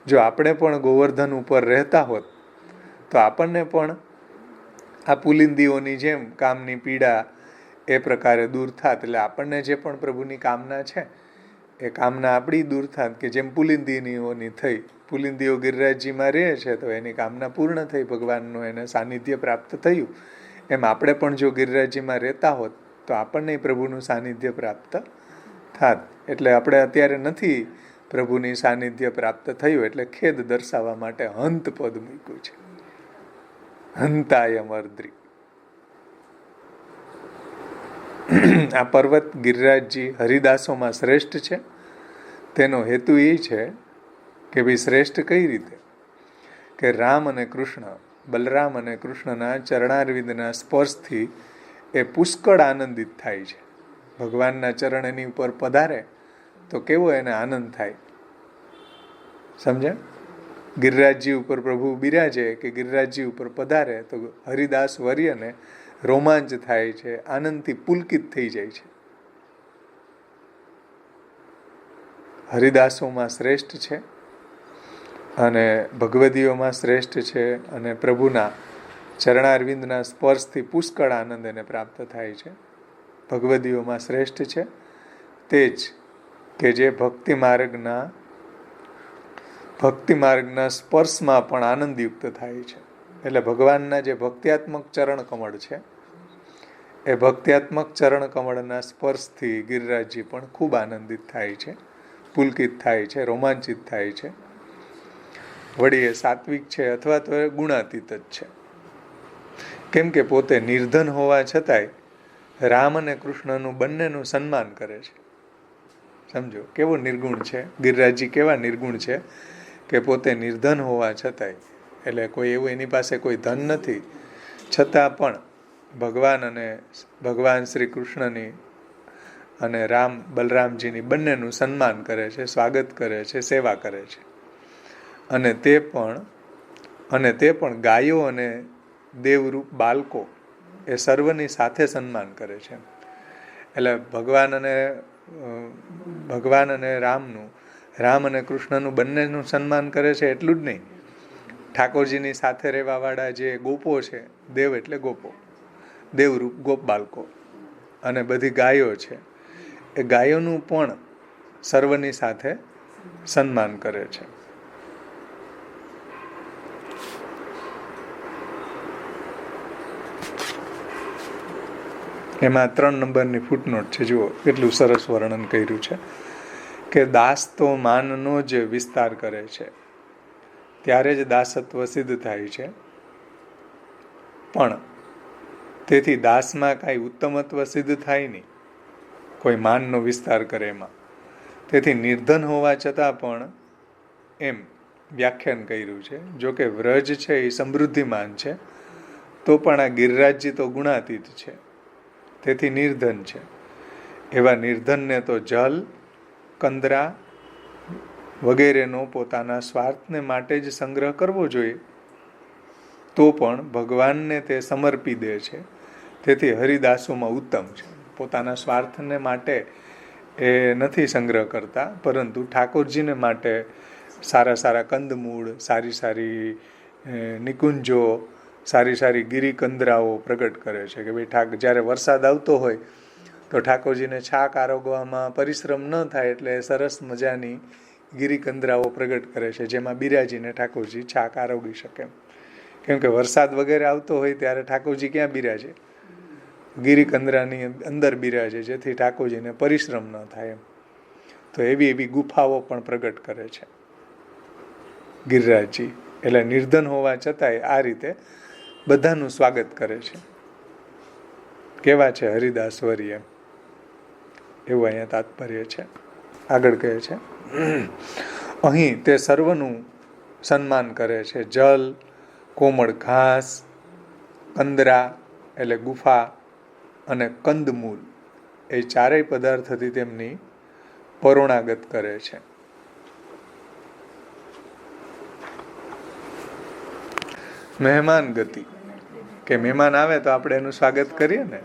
જો આપણે પણ ગોવર્ધન ઉપર રહેતા હોત તો આપણને પણ આ પુલિંદીઓની જેમ કામની પીડા એ પ્રકારે દૂર થાત. એટલે આપણને જે પણ પ્રભુની કામના છે એ કામના આપણી દૂર થાત કે જેમ પુલિંદીઓની થઈ. પુલિંદીઓ ગિરિરાજજીમાં રહે છે તો એની કામના પૂર્ણ થઈ, ભગવાનનું એને સાનિધ્ય પ્રાપ્ત થયું. એમ આપણે પણ જો ગિરિરાજજીમાં રહેતા હોત તો આપણને પ્રભુનું સાનિધ્ય પ્રાપ્ત થાત. એટલે આપણે અત્યારે નથી પ્રભુની સાનિધ્ય પ્રાપ્ત થયું એટલે ખેદ દર્શાવવા માટે હંત પદ મૂક્યું છે. હંતાય અમર્દ્રી. આ પર્વત ગિરિરાજજી હરિદાસોમાં શ્રેષ્ઠ છે. તેનો હેતુ એ છે કે ભાઈ શ્રેષ્ઠ કઈ રીતે? કે રામ અને કૃષ્ણ, બલરામ અને કૃષ્ણના ચરણારવિંદના સ્પર્શથી એ પુષ્કળ આનંદિત થાય છે. ભગવાનના ચરણ એની ઉપર પધારે તો કેવો એને આનંદ થાય. સમજ્યા? ગિરિરાજજી ઉપર પ્રભુ બિરાજે કે ગિરિરાજજી ઉપર પધારે તો હરિદાસ વર્યને રોમાંચ થાય છે, આનંદથી પુલકિત થઈ જાય છે. હરિદાસોમાં શ્રેષ્ઠ છે અને ભગવદીઓમાં શ્રેષ્ઠ છે અને પ્રભુના ચરણારવિંદના સ્પર્શથી પુષ્કળ આનંદ એને પ્રાપ્ત થાય છે. ભગવદીઓમાં શ્રેષ્ઠ છે તે જ કે જે ભક્તિ માર્ગના સ્પર્શમાં પણ આનંદયુક્ત થાય છે. એટલે ભગવાનના જે ભક્ત્યાત્મક ચરણ કમળ છે એ ભક્ત્યાત્મક ચરણ કમળના સ્પર્શથી ગિરિરાજજી પણ ખૂબ આનંદિત થાય છે, પુલકિત થાય છે, રોમાંચિત થાય છે. વળી એ સાત્વિક છે અથવા તો એ ગુણાતીત જ છે. કેમ કે પોતે નિર્ધન હોવા છતાંય રામ અને કૃષ્ણનું બંનેનું સન્માન કરે છે. સમજો કેવો નિર્ગુણ છે ગિરિરાજજી, કેવા નિર્ગુણ છે કે પોતે નિર્ધન હોવા છતાંય, એટલે કોઈ એવું એની પાસે કોઈ ધન નથી, છતાં પણ ભગવાન શ્રી કૃષ્ણની અને બલરામજીની બંનેનું સન્માન કરે છે, સ્વાગત કરે છે, સેવા કરે છે. અને તે પણ ગાયો અને દેવરૂપ બાળકો એ સર્વની સાથે સન્માન કરે છે. એટલે ભગવાન અને રામ અને કૃષ્ણનું બંનેનું સન્માન કરે છે. એટલું જ નહીં, ઠાકોરજીની સાથે રહેવાવાળા જે ગોપો છે, દેવ એટલે ગોપો, દેવરૂપ ગોપ બાળકો અને બધી ગાયો છે, એ ગાયોનું પણ સર્વની સાથે સન્માન કરે છે. એમાં 3 નંબરની ફૂટનોટ છે. જુઓ કેટલું સરસ વર્ણન કર્યું છે કે દાસ તો માનનો જ વિસ્તાર કરે છે, ત્યારે જ દાસત્વ સિદ્ધ થાય છે. પણ તેથી દાસમાં કાંઈ ઉત્તમત્વ સિદ્ધ થાય નહીં, કોઈ માનનો વિસ્તાર કરે એમાં. તેથી નિર્ધન હોવા છતાં પણ એમ વ્યાખ્યાન કર્યું છે. જો કે વ્રજ છે એ સમૃદ્ધિમાન છે, તો પણ આ ગિરિરાજજી તો ગુણાતીત છે, તેથી નિર્ધન છે. એવા નિર્ધનને તો જલ, કંદરા વગેરેનો પોતાના સ્વાર્થને માટે જ સંગ્રહ કરવો જોઈએ, તો પણ ભગવાનને તે સમર્પી દે છે. તેથી હરિદાસોમાં ઉત્તમ છે. પોતાના સ્વાર્થને માટે એ નથી સંગ્રહ કરતા, પરંતુ ઠાકોરજીને માટે સારા કંદમૂળ, સારી નિકુંજો, સારી ગિરિકંદરાઓ પ્રગટ કરે છે કે ભાઈ જ્યારે વરસાદ આવતો હોય તો ઠાકોરજીને છાક આરોગવામાં પરિશ્રમ ન થાય, એટલે સરસ મજાની ગિરિકંદરાઓ પ્રગટ કરે છે, જેમાં બિરાજીને ઠાકોરજી છાક આરોગી શકે. કેમ કે વરસાદ વગેરે આવતો હોય ત્યારે ઠાકોરજી ક્યાં બિરાજે? ગિરિકંદરાની અંદર બિરાજે, જેથી ઠાકોરજીને પરિશ્રમ ન થાય એમ. તો એવી ગુફાઓ પણ પ્રગટ કરે છે ગિરિરાજજી. એટલે નિર્ધન હોવા છતાંય આ રીતે બધાનું સ્વાગત કરે છે. કેવા છે હરિદાસવરી એમ, એવું અહીંયા તાત્પર્ય છે. આગળ કહે છે, અહીં તે સર્વનું સન્માન કરે છે. જલ, કોમળ ઘાસ, કંદરા એટલે ગુફા અને કંદમૂલ એ ચારેય પદાર્થથી તેમની પરોણાગત કરે છે. મહેમાન ગતિ, કે મહેમાન આવે તો આપણે એનું સ્વાગત કરીએ ને,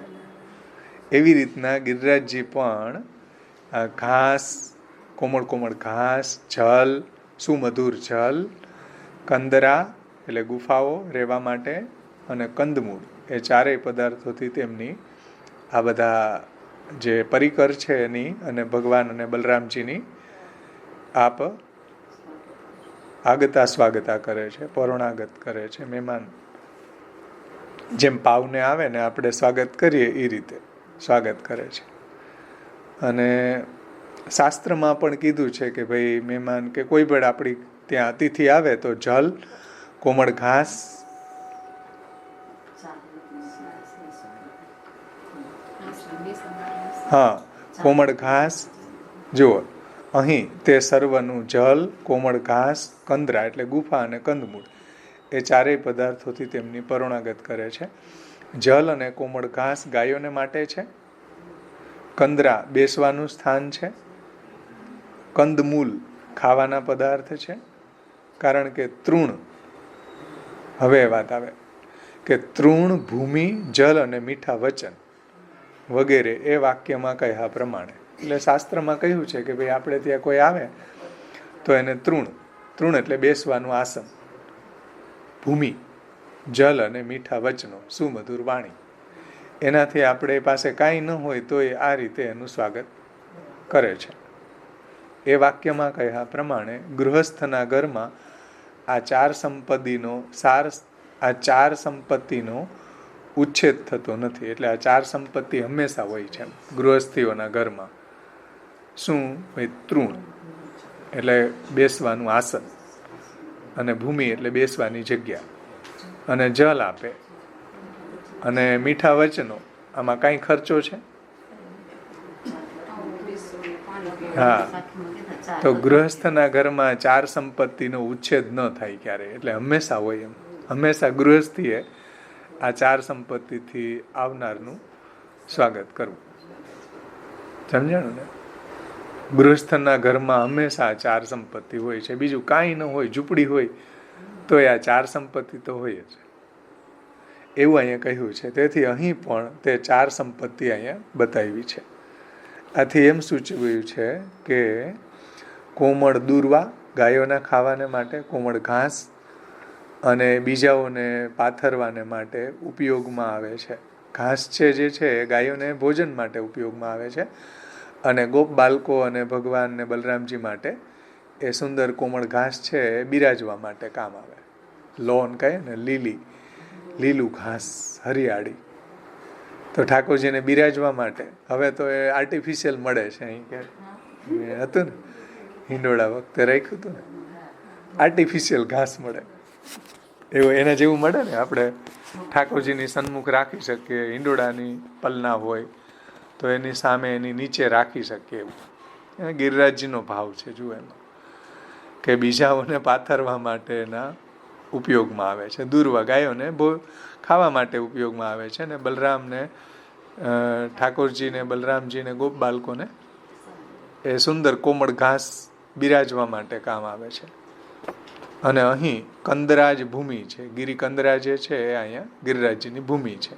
એવી રીતના ગિરિરાજજી પણ ઘાસ, કોમળ ઘાસ, જલ, સુમધુર જલ, કંદરા એટલે ગુફાઓ રહેવા માટે, અને કંદમૂળ એ ચારેય પદાર્થોથી તેમની આ બધા જે પરિકર છે એની અને ભગવાન અને બલરામજીની આગતા સ્વાગતા કરે છે, પરોણાગત કરે છે. મહેમાન જેમ પાવને આવે ને આપણે સ્વાગત કરીએ એ રીતે સ્વાગત કરે છે. અને શાસ્ત્રમાં પણ કીધું છે કે ભાઈ મહેમાન કે કોઈ પણ આપણી ત્યાં અતિથિ આવે તો જલ, કોમળ ઘાસ, કોમળ ઘાસ. જુઓ અહીં તે સર્વનું જલ, કોમળ ઘાસ, કંદરા એટલે ગુફા અને કંદમૂળ એ ચારેય પદાર્થોથી તેમની પરોણાગત કરે છે. જલ અને કોમળ ઘાસ ગાયોને માટે છે, કંદરા બેસવાનું સ્થાન છે, કંદમૂલ ખાવાના પદાર્થ છે. કારણ કે તૃણ, હવે વાત આવે કે તૃણ, ભૂમિ, જલ અને મીઠા વચન વગેરે એ વાક્યમાં કહ્યા પ્રમાણે. એટલે શાસ્ત્રમાં કહ્યું છે કે ભાઈ આપણે ત્યાં કોઈ આવે તો એને તૃણ એટલે બેસવાનું આસન, ભૂમિ, જલ અને મીઠા વચનો, સુમધુર વાણી, એનાથી આપણે પાસે કાંઈ ન હોય તો એ આ રીતે એનું સ્વાગત કરે છે. એ વાક્યમાં કહ્યા પ્રમાણે ગૃહસ્થના ઘરમાં આ ચાર સંપત્તિનો ઉચ્છેદ થતો નથી. એટલે આ ચાર સંપત્તિ હંમેશા હોય છે ગૃહસ્થીઓના ઘરમાં. શું? ભાઈ તૃણ એટલે બેસવાનું આસન, અને ભૂમિ એટલે બેસવાની જગ્યા, અને જલ આપે, અને મીઠા વચનો. આમાં કાંઈ ખર્ચો છે? હા. તો ગૃહસ્થના ઘરમાં ચાર સંપત્તિનો ઉચ્છેદ ન થાય ક્યારે, એટલે હંમેશા હોય એમ. હંમેશા ગૃહસ્થીએ આ ચાર સંપત્તિથી આવનારનું સ્વાગત કરવું. સમજાણું ને? ગૃહસ્થના ઘરમાં હંમેશા ચાર સંપત્તિ હોય છે. બીજું કાંઈ ન હોય, ઝૂંપડી હોય તો આ ચાર સંપત્તિ તો હોય જ, એવું અહીંયા કહ્યું છે. તેથી અહીં પણ તે ચાર સંપત્તિ અહીંયા બતાવી છે. આથી એમ સૂચવ્યું છે કે કોમળ દૂર્વા ગાયોના ખાવાને માટે, કોમળ ઘાસ અને બીજાઓને પાથરવાને માટે ઉપયોગમાં આવે છે. ઘાસ છે જે છે એ ગાયોને ભોજન માટે ઉપયોગમાં આવે છે, અને ગોપ બાળકો અને ભગવાન ને બલરામજી માટે એ સુંદર કોમળ ઘાસ છે એ બિરાજવા માટે કામ આવે. લોન કહે ને, લીલું ઘાસ, હરિયાળી. તો ઠાકોરજીને બિરાજવા માટે હવે તો એ આર્ટિફિશિયલ મળે છે. અહીં કે હતું ને હિંડોળા વખતે રાખ્યું હતું ને, આર્ટિફિશિયલ ઘાસ મળે, એવું એના જેવું મળે ને. આપણે ઠાકોરજીની સન્મુખ રાખી શકીએ, હિંડોળાની પલના હોય તો એની સામે એની નીચે રાખી શકીએ એવું. ગિરિરાજજીનો ભાવ છે. જુઓ એમાં કે બીજાઓને પાથરવા માટેના ઉપયોગમાં આવે છે. દૂર્વા ગાયોને ખાવા માટે ઉપયોગમાં આવે છે, ને બલરામને, ઠાકોરજીને, બલરામજીને, ગોપ બાળકોને એ સુંદર કોમળ ઘાસ બિરાજવા માટે કામ આવે છે. અને અહીં કંદરાજ ભૂમિ છે. ગિરિકંદરા જે છે એ અહીંયા ગિરિરાજજીની ભૂમિ છે.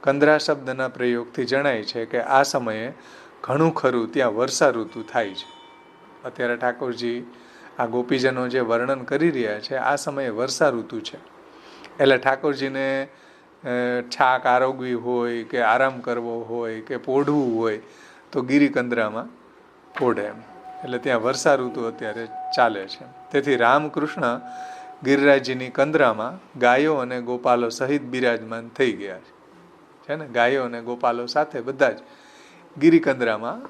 કંદરા શબ્દના પ્રયોગથી જણાય છે કે આ સમયે ઘણું ખરું ત્યાં વર્ષા ઋતુ થાય છે. અત્યારે ઠાકોરજી આ ગોપીજનો જે વર્ણન કરી રહ્યા છે આ સમયે વર્ષા ઋતુ છે. એટલે ઠાકોરજીને છાક આરોગવી હોય કે આરામ કરવો હોય કે પોઢવું હોય તો ગિરિકંદરામાં પોઢે એમ. એટલે ત્યાં વર્ષા ઋતુ અત્યારે ચાલે છે. તેથી રામકૃષ્ણ ગિરિરાજજીની કંદરામાં ગાયો અને ગોપાલો સહિત બિરાજમાન થઈ ગયા છે ને. ગાયો અને ગોપાલો સાથે બધા જ ગિરિકંદરામાં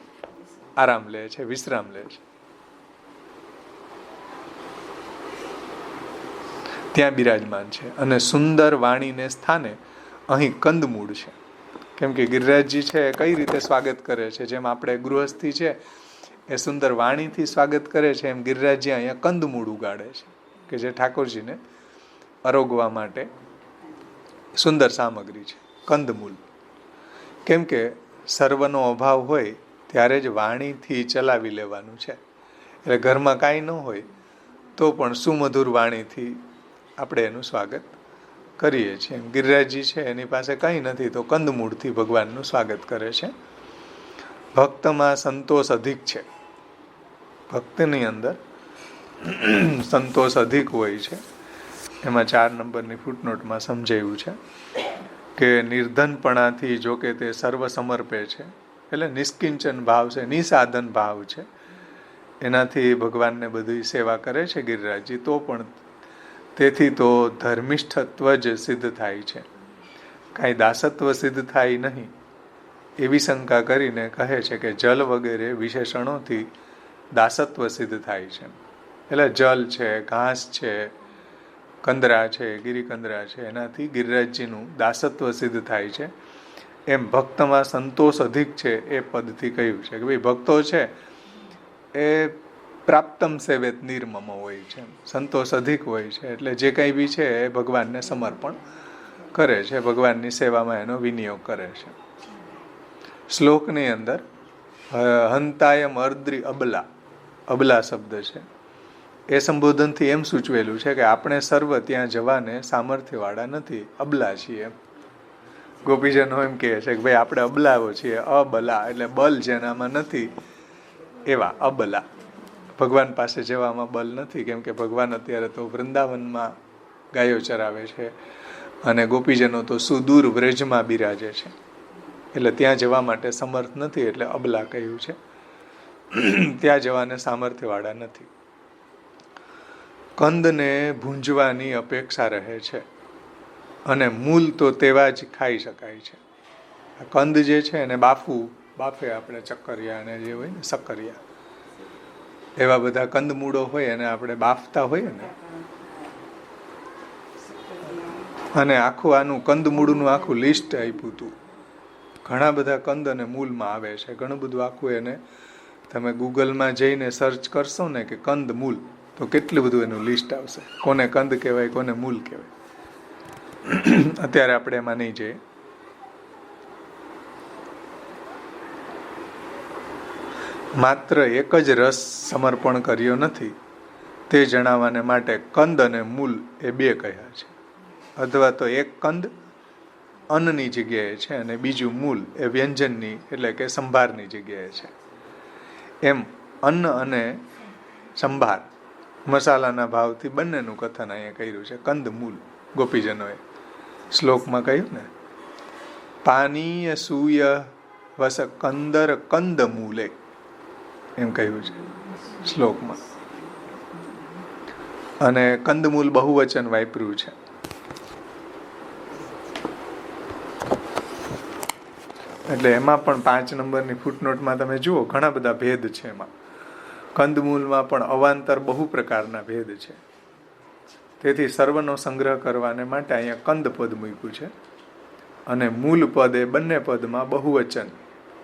આરામ લે છે, વિશ્રામ લે છે. ત્યાં બિરાજમાન છે. અને સુંદર વાણીને સ્થાને અહીં કંદમૂળ છે. કેમ કે ગિરિરાજજી છે કઈ રીતે સ્વાગત કરે છે, જેમ આપણે ગૃહસ્થી છે એ સુંદર વાણીથી સ્વાગત કરે છે, એમ ગિરિરાજજી અહીંયા કંદમૂળ ઉગાડે છે કે જે ઠાકોરજીને આરોગવા માટે સુંદર સામગ્રી છે. કંદમૂળ. કેમ કે સર્વનો અભાવ હોય ત્યારે જ વાણીથી ચલાવી લેવાનું છે. એટલે ઘરમાં કાંઈ ન હોય તો પણ સુમધુર વાણીથી આપણે એનું સ્વાગત કરીએ છીએ. ગિરિરાજજી છે એની પાસે કંઈ નથી તો કંદમૂળથી ભગવાનનું સ્વાગત કરે છે. ભક્તમાં સંતોષ અધિક છે. ભક્તની અંદર સંતોષ અધિક હોય છે. એમાં 4 નંબરની ફૂટનોટમાં સમજાયું છે કે નિર્ધનપણાથી જો કે તે સર્વ સમર્પે છે, એટલે નિષ્કિંચન ભાવ છે, નિસાધન ભાવ છે, એનાથી ભગવાનને બધી સેવા કરે છે ગિરિરાજજી. તો પણ તેથી તો ધર્મિષ્ઠત્વ જ સિદ્ધ થાય છે, કાંઈ દાસત્વ સિદ્ધ થાય નહીં એવી શંકા કરીને કહે છે કે જલ વગેરે વિશેષણોથી દાસત્વ સિદ્ધ થાય છે. એટલે જલ છે, ઘાસ છે, કંદરા છે, ગિરિકંદરા છે, એનાથી ગિરિરાજજીનું દાસત્વ સિદ્ધ થાય છે. એમ ભક્તમાં સંતોષ અધિક છે એ પદથી કહ્યું છે કે ભાઈ ભક્તો છે એ પ્રાપ્તમ સેવેત નિર્મમ હોય છે, સંતોષ અધિક હોય છે. એટલે જે કંઈ બી છે એ ભગવાનને સમર્પણ કરે છે, ભગવાનની સેવામાં એનો વિનિયોગ કરે છે. શ્લોકની અંદર હંતાયમ અર્દ્રી અબલા, અબલા શબ્દ છે એ સંબોધનથી એમ સૂચવેલું છે કે આપણે સર્વ ત્યાં જવાને સામર્થ્યવાળા નથી, અબલા છીએ એમ. ગોપીજનો એમ કહે છે કે ભાઈ આપણે અબલાઓ છીએ, અબલા એટલે બલ જેનામાં નથી એવા અબલા. ભગવાન પાસે જવામાં બલ નથી, કેમ કે ભગવાન અત્યારે તો વૃંદાવનમાં ગાયો ચરાવે છે અને ગોપીજનો તો સુદૂર વ્રજમાં બિરાજે છે, એટલે ત્યાં જવા માટે સમર્થ નથી, એટલે અબલા કહ્યું છે. ત્યાં જવાને સામર્થ્યવાળા નથી. કંદને ભૂંજવાની અપેક્ષા રહે છે અને મૂલ તો તેવા જ ખાઈ શકાય છે. કંદ જે છે એને બાફે આપણે ચક્કરિયા અને જે હોય ને સક્કરિયા, એવા બધા કંદમૂળો હોય અને આપણે બાફતા હોઈએ ને, અને આખું આનું કંદમૂળનું આખું લિસ્ટ આપ્યું હતું. ઘણા બધા કંદ અને મૂળમાં આવે છે, ઘણું બધું આખું. એને તમે ગૂગલમાં જઈને સર્ચ કરશો ને કે કંદ મૂળ, તો કેટલું બધું એનું લિસ્ટ આવશે, કોને કંદ કહેવાય, કોને મૂળ કહેવાય. અત્યારે આપણે એમાં નહીં જઈએ. માત્ર એક જ રસ સમર્પણ કર્યો નથી તે જણાવવાને માટે કંદ અને મૂલ એ બે કહ્યા છે. અથવા તો એક કંદ અન્નની જગ્યાએ છે અને બીજું મૂલ એ વ્યંજનની એટલે કે સંભારની જગ્યાએ છે. એમ અન્ન અને સંભાર મસાલાના ભાવથી બંનેનું કથન અહીંયા કર્યું છે. કંદ મૂલ ગોપીજનોએ શ્લોકમાં કહ્યું ને, પાનીય સૂય વસ કંદર કંદ મૂલે, એમ કહ્યું છે શ્લોકમાં. અને કંદમૂલ બહુવચન વાપર્યું છે. એટલે એમાં પણ 5 નંબરની ફૂટનોટમાં તમે જુઓ ઘણા બધા ભેદ છે. એમાં કંદમૂલમાં પણ અવાંતર બહુ પ્રકારના ભેદ છે. તેથી સર્વનો સંગ્રહ કરવાને માટે અહીંયા કંદ પદ મૂક્યું છે અને મૂલ પદ એ બંને પદમાં બહુવચન,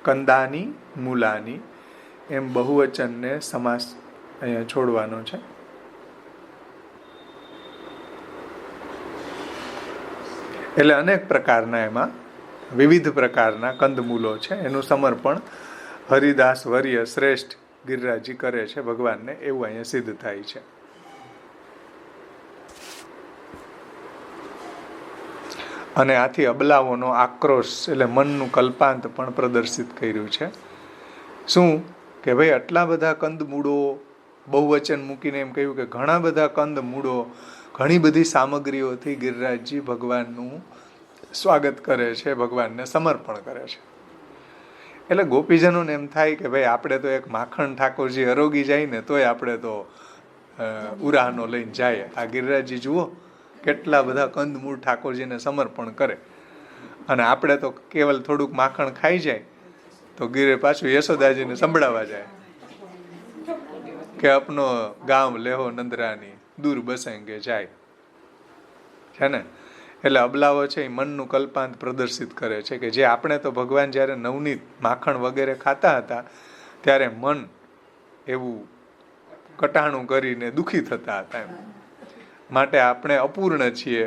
કંદાની મૂલાની, એમ બહુવચનને સમાસ અહીંયા છોડવાનો છે. એટલે અનેક પ્રકારના એમાં વિવિધ પ્રકારના કંદમૂલો છે. એનું સમર્પણ હરિદાસ વર્ય શ્રેષ્ઠ ગિરિરાજી કરે છે ભગવાનને, એવું અહીંયા સિદ્ધ થાય છે. અને આથી અબલાઓનો આક્રોશ એટલે મનનું કલ્પાંત પણ પ્રદર્શિત કર્યું છે. શું કે ભાઈ આટલા બધા કંદમૂળો, બહુવચન મૂકીને એમ કહ્યું કે ઘણા બધા કંદમૂળો, ઘણી બધી સામગ્રીઓથી ગિરિરાજજી ભગવાનનું સ્વાગત કરે છે, ભગવાનને સમર્પણ કરે છે. એટલે ગોપીજનોને એમ થાય કે ભાઈ આપણે તો એક માખણ ઠાકોરજી અરોગી જાય ને તોય આપણે તો ઉરાહનો લઈને જાય. આ ગિરિરાજજી જુઓ કેટલા બધા કંદમૂળ ઠાકોરજીને સમર્પણ કરે, અને આપણે તો કેવલ થોડુંક માખણ ખાઈ જાય તો ગીરે પાછું યશોદાજીને સંભળાવા જાય કે આપનો ગામ લેહો નંદરાની દૂર બસેંગે જાય છે ને. એટલે અબલાઓ છે એ મનનું કલ્પાંત પ્રદર્શિત કરે છે કે જે આપણે તો ભગવાન જ્યારે નવનીત માખણ વગેરે ખાતા હતા ત્યારે મન એવું કટાણું કરીને દુઃખી થતા હતા. એમ માટે આપણે અપૂર્ણ છીએ,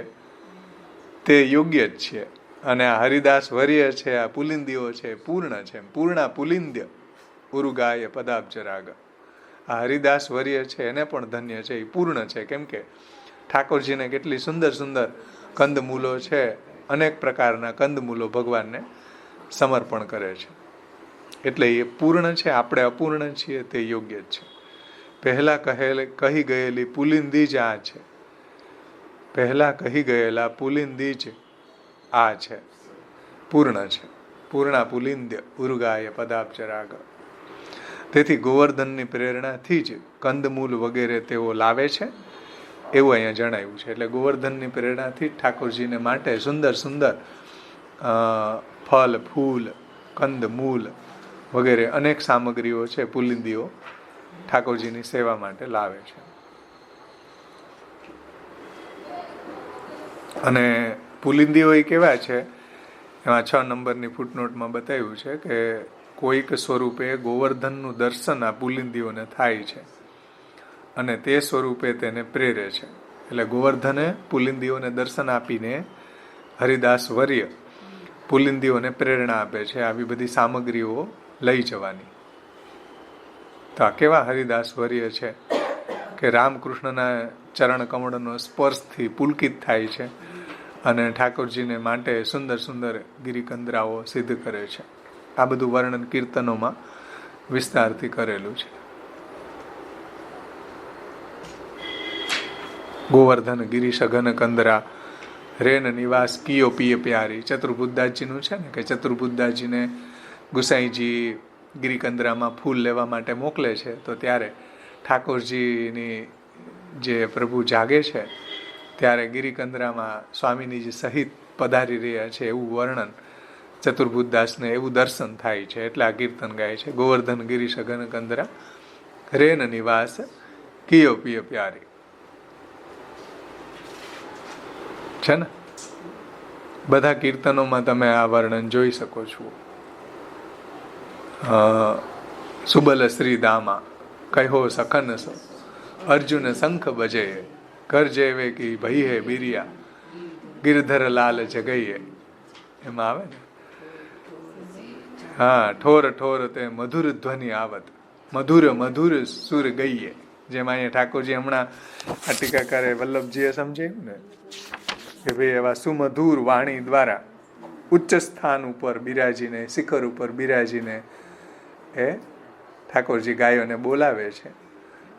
તે યોગ્ય જ છીએ. અને આ હરિદાસ વર્ય છે, આ પુલિંદીઓ છે, પૂર્ણ છે. પૂર્ણા પુલિંદ્ય ઉરુગાય પદાબ્જરાગ. આ હરિદાસ વર્ય છે એને પણ ધન્ય છે, એ પૂર્ણ છે. કેમ કે ઠાકોરજીને કેટલી સુંદર સુંદર કંદમૂલો છે, અનેક પ્રકારના કંદમૂલો ભગવાનને સમર્પણ કરે છે. એટલે એ પૂર્ણ છે, આપણે અપૂર્ણ છીએ, તે યોગ્ય જ છે. પહેલા કહી ગયેલી પુલિંદી જ આ છે. પહેલા કહી ગયેલા પુલિંદી જ આ છે, પૂર્ણ છે. પૂર્ણા પુલિંદ્ય ઉર્ગાય પદાબ્જરાગ. તેથી ગોવર્ધનની પ્રેરણાથી જ કંદમૂલ વગેરે તેઓ લાવે છે, એવું અહીંયા જણાવ્યું છે. એટલે ગોવર્ધનની પ્રેરણાથી ઠાકોરજીને માટે સુંદર સુંદર ફળ, ફૂલ, કંદમૂલ વગેરે અનેક સામગ્રીઓ છે, પુલિંદીઓ ઠાકોરજીની સેવા માટે લાવે છે. અને પુલિંદીઓ એ કેવા છે, એમાં 6 નંબરની ફૂટનોટમાં બતાવ્યું છે કે કોઈક સ્વરૂપે ગોવર્ધનનું દર્શન આ પુલિંદીઓને થાય છે અને તે સ્વરૂપે તેને પ્રેરે છે. એટલે ગોવર્ધને પુલિંદીઓને દર્શન આપીને હરિદાસ વર્ય પુલિંદીઓને પ્રેરણા આપે છે આવી બધી સામગ્રીઓ લઈ જવાની. તો આ કેવા હરિદાસ વર્ય છે કે રામકૃષ્ણના ચરણ કમળનો સ્પર્શથી પુલકિત થાય છે અને ઠાકોરજીને માટે સુંદર સુંદર ગિરિકંદરાઓ સિદ્ધ કરે છે. આ બધું વર્ણન કીર્તનોમાં વિસ્તારથી કરેલું છે. ગોવર્ધન ગિરી સઘન કંદરા રેન નિવાસ કિયો પિય પ્યારી, ચતુર્બુદ્ધાજીનું છે ને, કે ચતુર્બુદ્ધાજીને ગુસાઈજી ગિરિકંદરામાં ફૂલ લેવા માટે મોકલે છે, તો ત્યારે ઠાકોરજીની જે પ્રભુ જાગે છે ત્યારે ગિરિકંદરામાં સ્વામીની સહિત પધારી રહ્યા છે એવું વર્ણન ચતુર્બુદ્ધાસને, એવું દર્શન થાય છે. એટલે આ કીર્તન ગાય છે. ગોવર્ધન ગિરી સઘન કંદરા રેન નિવાસ કિયો પિય પ્યારી છે ને. બધા કીર્તનોમાં તમે આ વર્ણન જોઈ શકો છો. સુબલ શ્રી દામા કહો સખન અર્જુન શંખ બજે, ઘર જેવે કી ભઈ હે બિરિયા, ગિરધર લાલ જગૈયે, એમાં આવે ને. હા, ઠોર ઠોર તે મધુર ધ્વનિ આવત, મધુર મધુર સુર ગઈએ. જેમાં અહીંયા ઠાકોરજી હમણાં આ ટીકાકારે વલ્લભજીએ સમજાયું ને કે ભાઈ એવા સુમધુર વાણી દ્વારા ઉચ્ચ સ્થાન ઉપર બિરાજીને, શિખર ઉપર બિરાજીને એ ઠાકોરજી ગાયોને બોલાવે છે.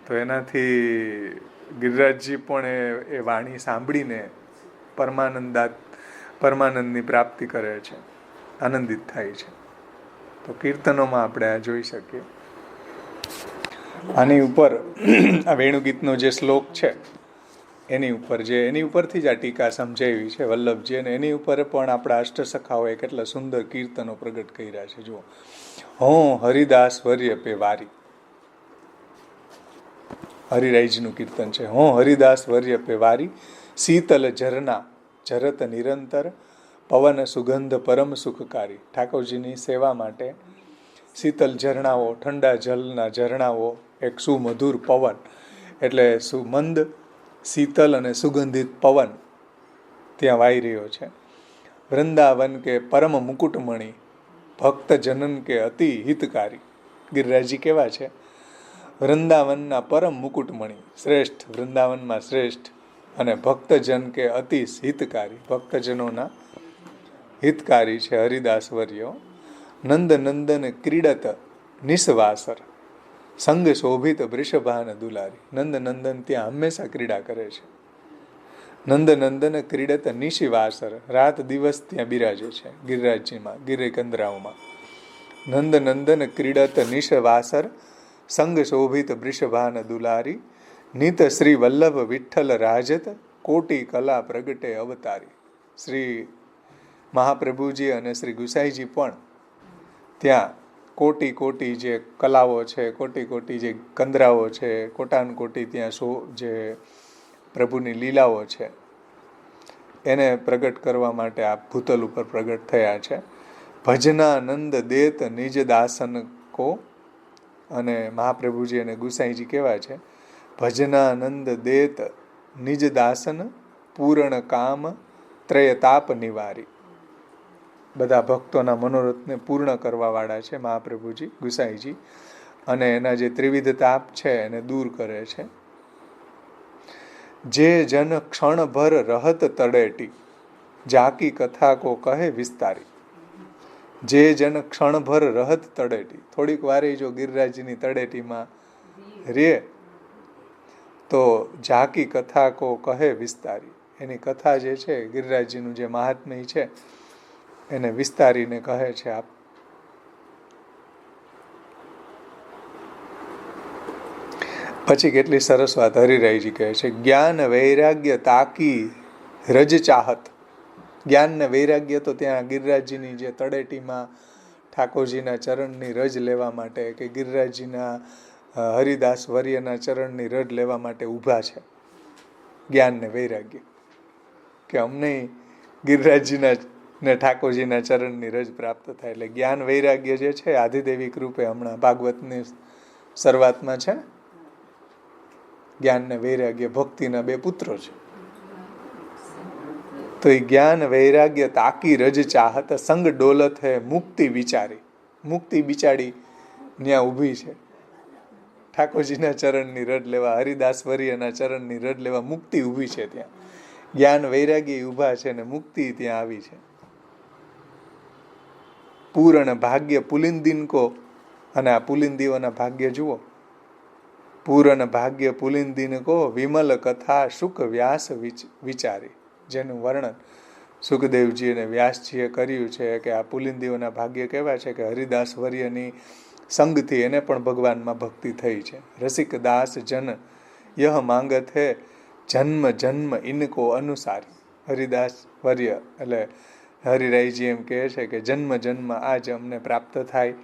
તો એનાથી ગિરિરાજજી પણ એ વાણી સાંભળીને પરમાનંદની પ્રાપ્તિ કરે છે, આનંદિત થાય છે. તો કીર્તનોમાં આપણે આ જોઈ શકીએ. આની ઉપર આ વેણુગીતનો જે શ્લોક છે એની ઉપરથી જ આ ટીકા સમજાવી છે વલ્લભજી, અને એની ઉપર પણ આપણા અષ્ટસખાઓએ કેટલા સુંદર કીર્તનો પ્રગટ કર્યા છે. જુઓ, હો હરિદાસ વર્ય પે વારી, હરિરાયજીનું કીર્તન છે. હો હરિદાસ વર્ય પે વારી, શીતલ ઝરના ઝરત નિરંતર, પવન સુગંધ પરમ સુખકારી. ઠાકોરજીની સેવા માટે શીતલ ઝરણાઓ, ઠંડા જલના ઝરણાઓ, એક સુમધુર પવન એટલે સુમંદ શીતલ અને સુગંધિત પવન ત્યાં વાઈ રહ્યો છે. વૃંદાવન કે પરમ મુકુટમણી, ભક્ત જનન કે અતિ હિતકારી. ગિરિરાજજી કેવા છે? વૃંદાવનના પરમ મુકુટમણી, શ્રેષ્ઠ, વૃંદાવનમાં શ્રેષ્ઠ, અને ભક્તજન કે અતિ હિતકારી, ભક્તજનોના હિતકારી છે હરિદાસ વર્યો. નંદ નંદન ક્રીડત નિસ્વાસર, સંગ શોભિત વૃષભાન દુલારી. નંદ નંદન ત્યાં હંમેશા ક્રીડા કરે છે. નંદ નંદન ક્રીડત નિશિવાસર, રાત દિવસ ત્યાં બિરાજે છે ગિરિરાજજીમાં, ગિરિકંદરાઓમાં. નંદ નંદન ક્રીડત નિશવાસર, સંગ શોભિત વૃષભાન દુલારી. નિત શ્રી વલ્લભ વિઠ્ઠલ રાજત, કોટી કલા પ્રગટે અવતારી. શ્રી મહાપ્રભુજી અને શ્રી ગુસાઈજી પણ ત્યાં કોટી કોટી જે કલાઓ છે, કોટી કોટી જે કંદરાઓ છે, કોટાન કોટી ત્યાં જે પ્રભુની લીલાઓ છે એને પ્રગટ કરવા માટે આ ભૂતલ ઉપર પ્રગટ થયા છે. ભજનાનંદ દેત નિજ દાસન કો, અને મહાપ્રભુજી અને ગુસાઈજી કેવા છે? ભજનાનંદ દેત નિજ દાસન, પૂર્ણ કામ ત્રયતાપ નિવારી. બધા ભક્તોના મનોરથને પૂર્ણ કરવા વાળા છે મહાપ્રભુજી, ગુસાઈજી, અને એના જે ત્રિવિધ તાપ છે એને દૂર કરે છે. જે જન ક્ષણભર રહત તળેટી, જાકી કથા કો કહે વિસ્તારી. જે જન ક્ષણભર રહત તળેટી, થોડીક વારે જો ગિરિરાજની તળેટીમાં રે તો જાકી કથા કો કહે વિસ્તારી. એની કથા જે છે, ગિરિરાજજીનું જે મહાત્મ્ય છે એને વિસ્તારીને કહે છે. આપ પછી કેટલી સરસ વાત હરિરાયજી કહે છે. જ્ઞાન વૈરાગ્ય તાકી રજ ચાહત. જ્ઞાન ને વૈરાગ્ય તો ત્યાં ગિરિરાજજીની જે તળેટીમાં ઠાકોરજીના ચરણની રજ લેવા માટે, કે ગિરિરાજજીના હરિદાસ વર્યના ચરણની રજ લેવા માટે ઊભા છે. જ્ઞાન ને વૈરાગ્ય, કે અમને ગિરિરાજજીના ને ઠાકોરજીના ચરણની રજ પ્રાપ્ત થાય. એટલે જ્ઞાન વૈરાગ્ય જે છે આધિદેવિક રૂપે હમણાં ભાગવતની શરૂઆતમાં છે. જ્ઞાન ને વૈરાગ્ય ભક્તિના બે પુત્રો છે. તો એ જ્ઞાન વૈરાગ્ય તાકી રજ ચાહત, સંગ ડોલત હે મુક્તિ વિચારી. મુક્તિ બિચારી ત્યાં ઊભી છે ઠાકોરજીના ચરણની રડ લેવા, હરિદાસ વર્યના ચરણની રડ લેવા મુક્તિ ઊભી છે ત્યાં. જ્ઞાન વૈરાગી ઊભા છે ને મુક્તિ ત્યાં આવી છે. પૂર્ણ ભાગ્ય પુલિંદિન કો, અને આ પુલિંદીઓના ભાગ્ય જુઓ. પૂર્ણ ભાગ્ય પુલિંદિન કો વિમલ કથા શુક વ્યાસ વિચારી, જેનું વર્ણન સુખદેવજી અને વ્યાસજીએ કર્યું છે કે આ પુલિંદીઓના ભાગ્ય કેવા છે કે હરિદાસ વર્યની સંગથી એને પણ ભગવાનમાં ભક્તિ થઈ છે. રસિક દાસ જન યહ માંગત હે જન્મ જન્મ ઇનકો અનુસારી. હરિદાસ વર્ય એટલે હરિરાયજી એમ કહે છે કે જન્મ જન્મ આજ અમને પ્રાપ્ત થાય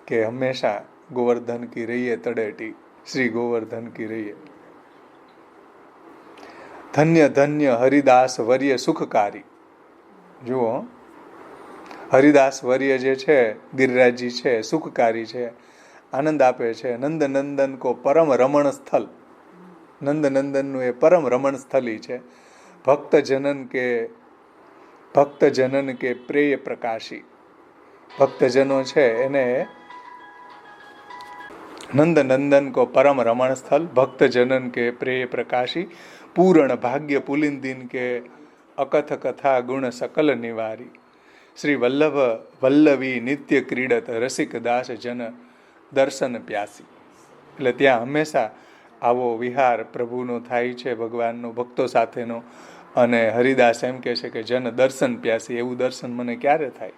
કે હંમેશા ગોવર્ધન કી રહીએ તળેટી, શ્રી ગોવર્ધન કી રહીએ. ધન્ય ધન્ય હરિદાસ વર્ય સુખકારી. જુઓ, હરિદાસ વર્ય જે છે ગિરિરાજજી છે, સુખકારી છે, આનંદ આપે છે. નંદ નંદન કો પરમ રમણ સ્થલ, નંદ નંદનનું એ પરમ રમણ સ્થલી છે. ભક્તજનન કે પ્રેય પ્રકાશી, ભક્તજનો છે એને નંદ નંદન કો પરમ રમણ સ્થલ, ભક્તજનન કે પ્રેય પ્રકાશી, પૂર્ણ ભાગ્ય પુલિંદિન કે અકથ કથા ગુણ સકલ નિવારી. શ્રી વલ્લભ વલ્લવી નિત્ય ક્રીડત રસિક દાસ જન દર્શન પ્યાસી. એટલે ત્યાં હંમેશા આવો વિહાર પ્રભુનો થાય છે, ભગવાનનો ભક્તો સાથેનો. અને હરિદાસ એમ કહે છે કે જન દર્શન પ્યાસી, એવું દર્શન મને ક્યારે થાય?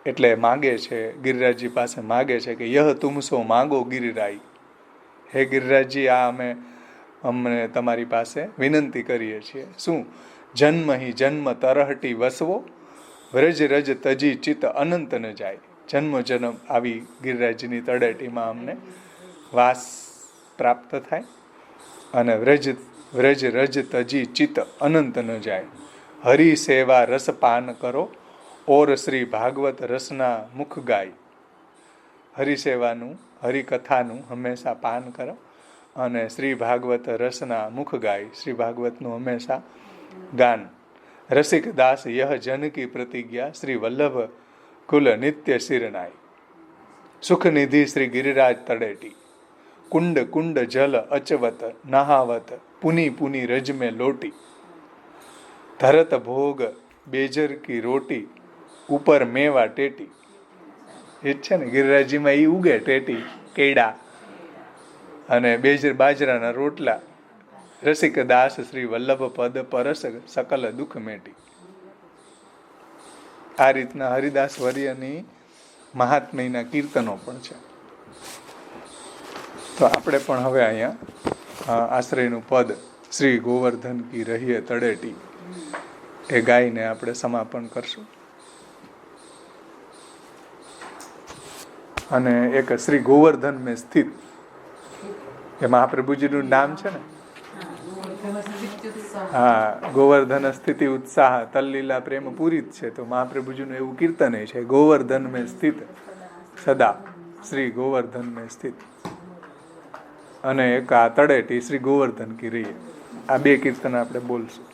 એટલે માગે છે, ગિરિરાજજી પાસે માગે છે કે યહ તુમસો માગો ગિરિરાઈ. હે ગિરિરાજજી, આ અમને તમારી પાસે વિનંતી કરીએ છીએ. શું? જન્મ હિ જન્મ તરહટી વસવો, વ્રજ રજ તજી ચિત્ત અનંત ન જાય. જન્મ જન્મ આવી ગિરિરાજની તળેટીમાં અમને વાસ પ્રાપ્ત થાય અને વ્રજ રજ તજી ચિત્ત અનંત ન જાય. હરિ સેવા રસ પાન કરો ઓર શ્રી ભાગવત રસના મુખ ગાય. હરિસેવાનું, હરિકથાનું હંમેશા પાન કરો અને શ્રી ભાગવત રસના મુખ ગાય, શ્રી ભાગવતનું હંમેશા ગાન. રસિક દાસ યહ જનકી પ્રતિજ્ઞા, શ્રી વલ્લભ કુલ નિત્ય શિરનાય. સુખનિધિ શ્રી ગિરિરાજ તળેટી, કુંડ કુંડ જલ અચવત નહાવત, પુની પુની રજ में લોટી. ધરત ભોગ બેજર કી રોટી, ઉપર મેવા ટેટી. એ જ છે ને, ગિરિરાજજીમાં એ ઉગે ટેટી, કેડા અને બેજર બાજરાના રોટલા. રસિક દાસ શ્રી વલ્લભ પદ પરસ સકલ દુઃખ મેટી. આ રીતના હરિદાસ વર્યની મહાત્મ્યના કીર્તનો પણ છે. તો આપણે પણ હવે અહીંયા આશ્રયનું પદ શ્રી ગોવર્ધન કી રહીએ તળેટી એ ગાઈને આપણે સમાપન કરશું. અને એક શ્રી ગોવર્ધન મેં સ્થિત, એ મહાપ્રભુજીનું નામ છે ને. હા, ગોવર્ધન સ્થિતિ ઉત્સાહ તલ્લીલા પ્રેમ પૂરિત છે. તો મહાપ્રભુજીનું એવું કીર્તન છે, ગોવર્ધન મેં સ્થિત સદા, શ્રી ગોવર્ધન મેં સ્થિત. અને એક આ તળેટી શ્રી ગોવર્ધન કી રહીએ. આ બે કીર્તન આપણે બોલશું.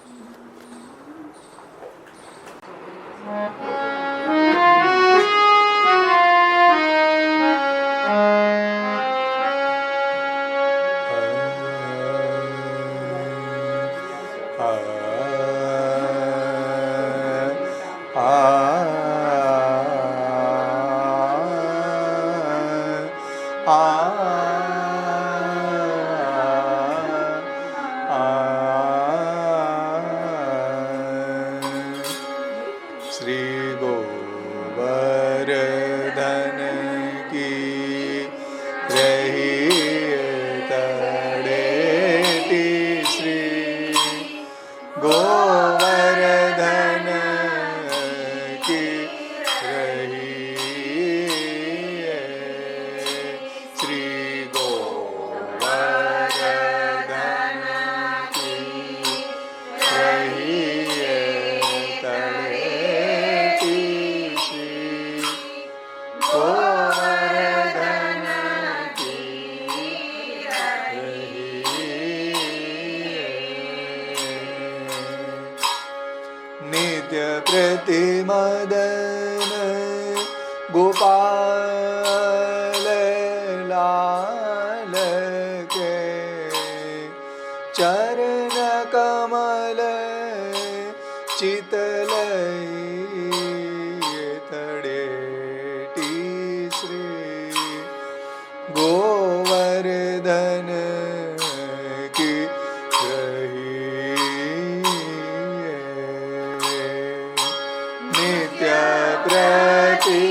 ગોપાલ લાલ चरण कमल चितलय तड़ेटी श्री गोवर्धन की रही नित्य प्रति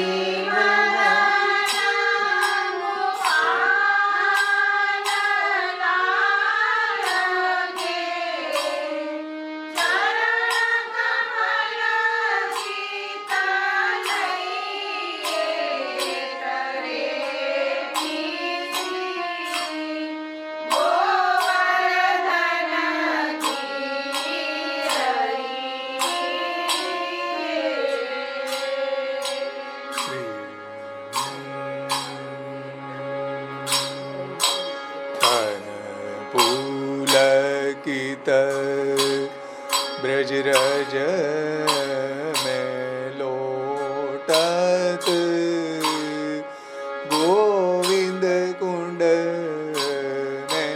ब्रज रज में लोटत गोविंद कुंड में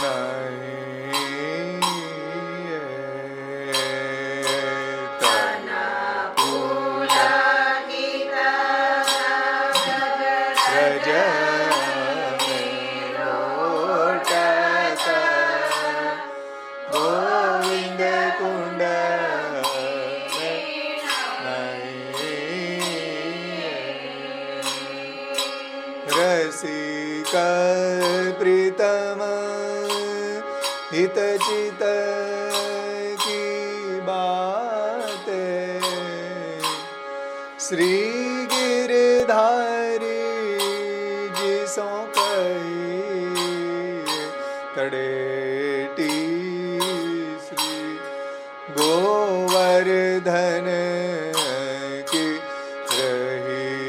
नहीं ब्रज गोविंद कुंड रसिक प्रीतम हित चित की बात श्री गिरधारी जिसों कही तड़ेटी गोवर्धन की रही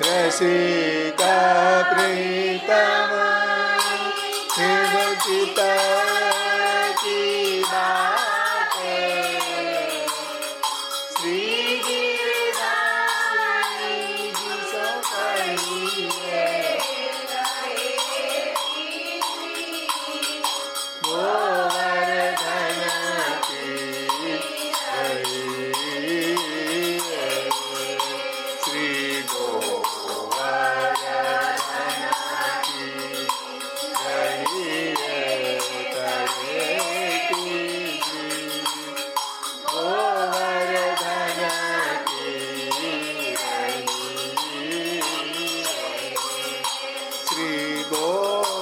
रसिका प्रीतम चित की बात श्री गिरधारी जिसों कही गोवर्धन की श्री गोवर्धन की गोवर्धन की श्री गोवर्धन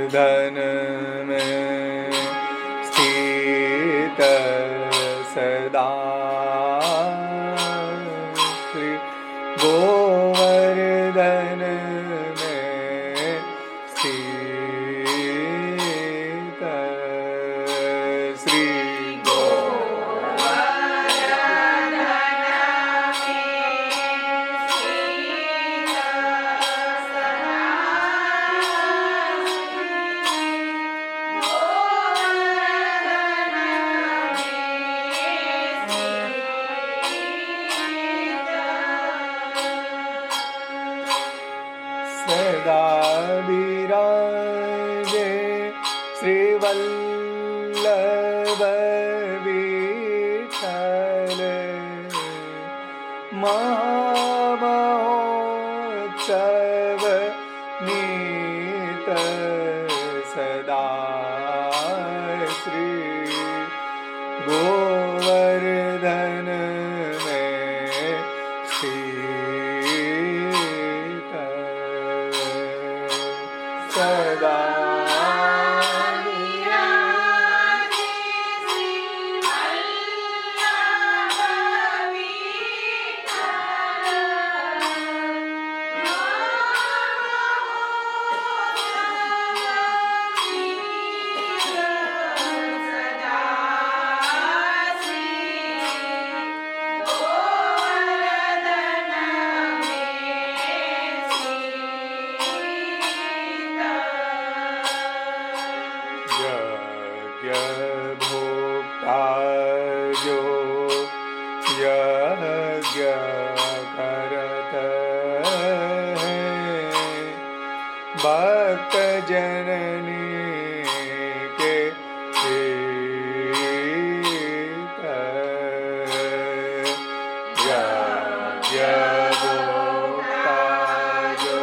गोवर्धन में स्थित सदा श्री गोवर्धन में स्थित श्री સદા બિરાજે શ્રી વલ્લભ વિઠ્ઠલ મહામહોત્સવ નિત સદા શ્રી ગોવર્ધન મેં સ્થિત સદા भक्त जननी के हित यज्ञ भोक्ता जो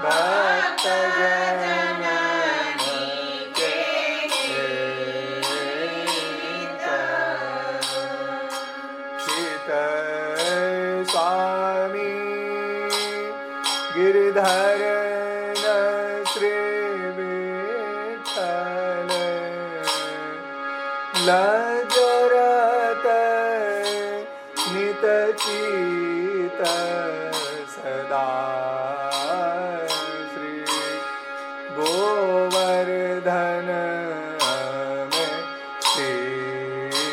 भक्त गिरधर श्री विठ्ठल लजरत नित चित सदा श्री गोवर्धन में स्थित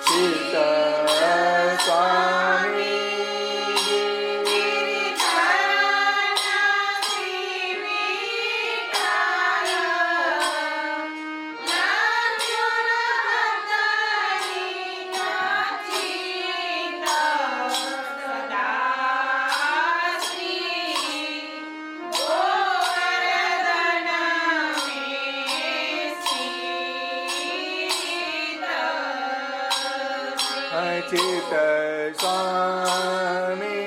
सीता स्वामी चित स्वामी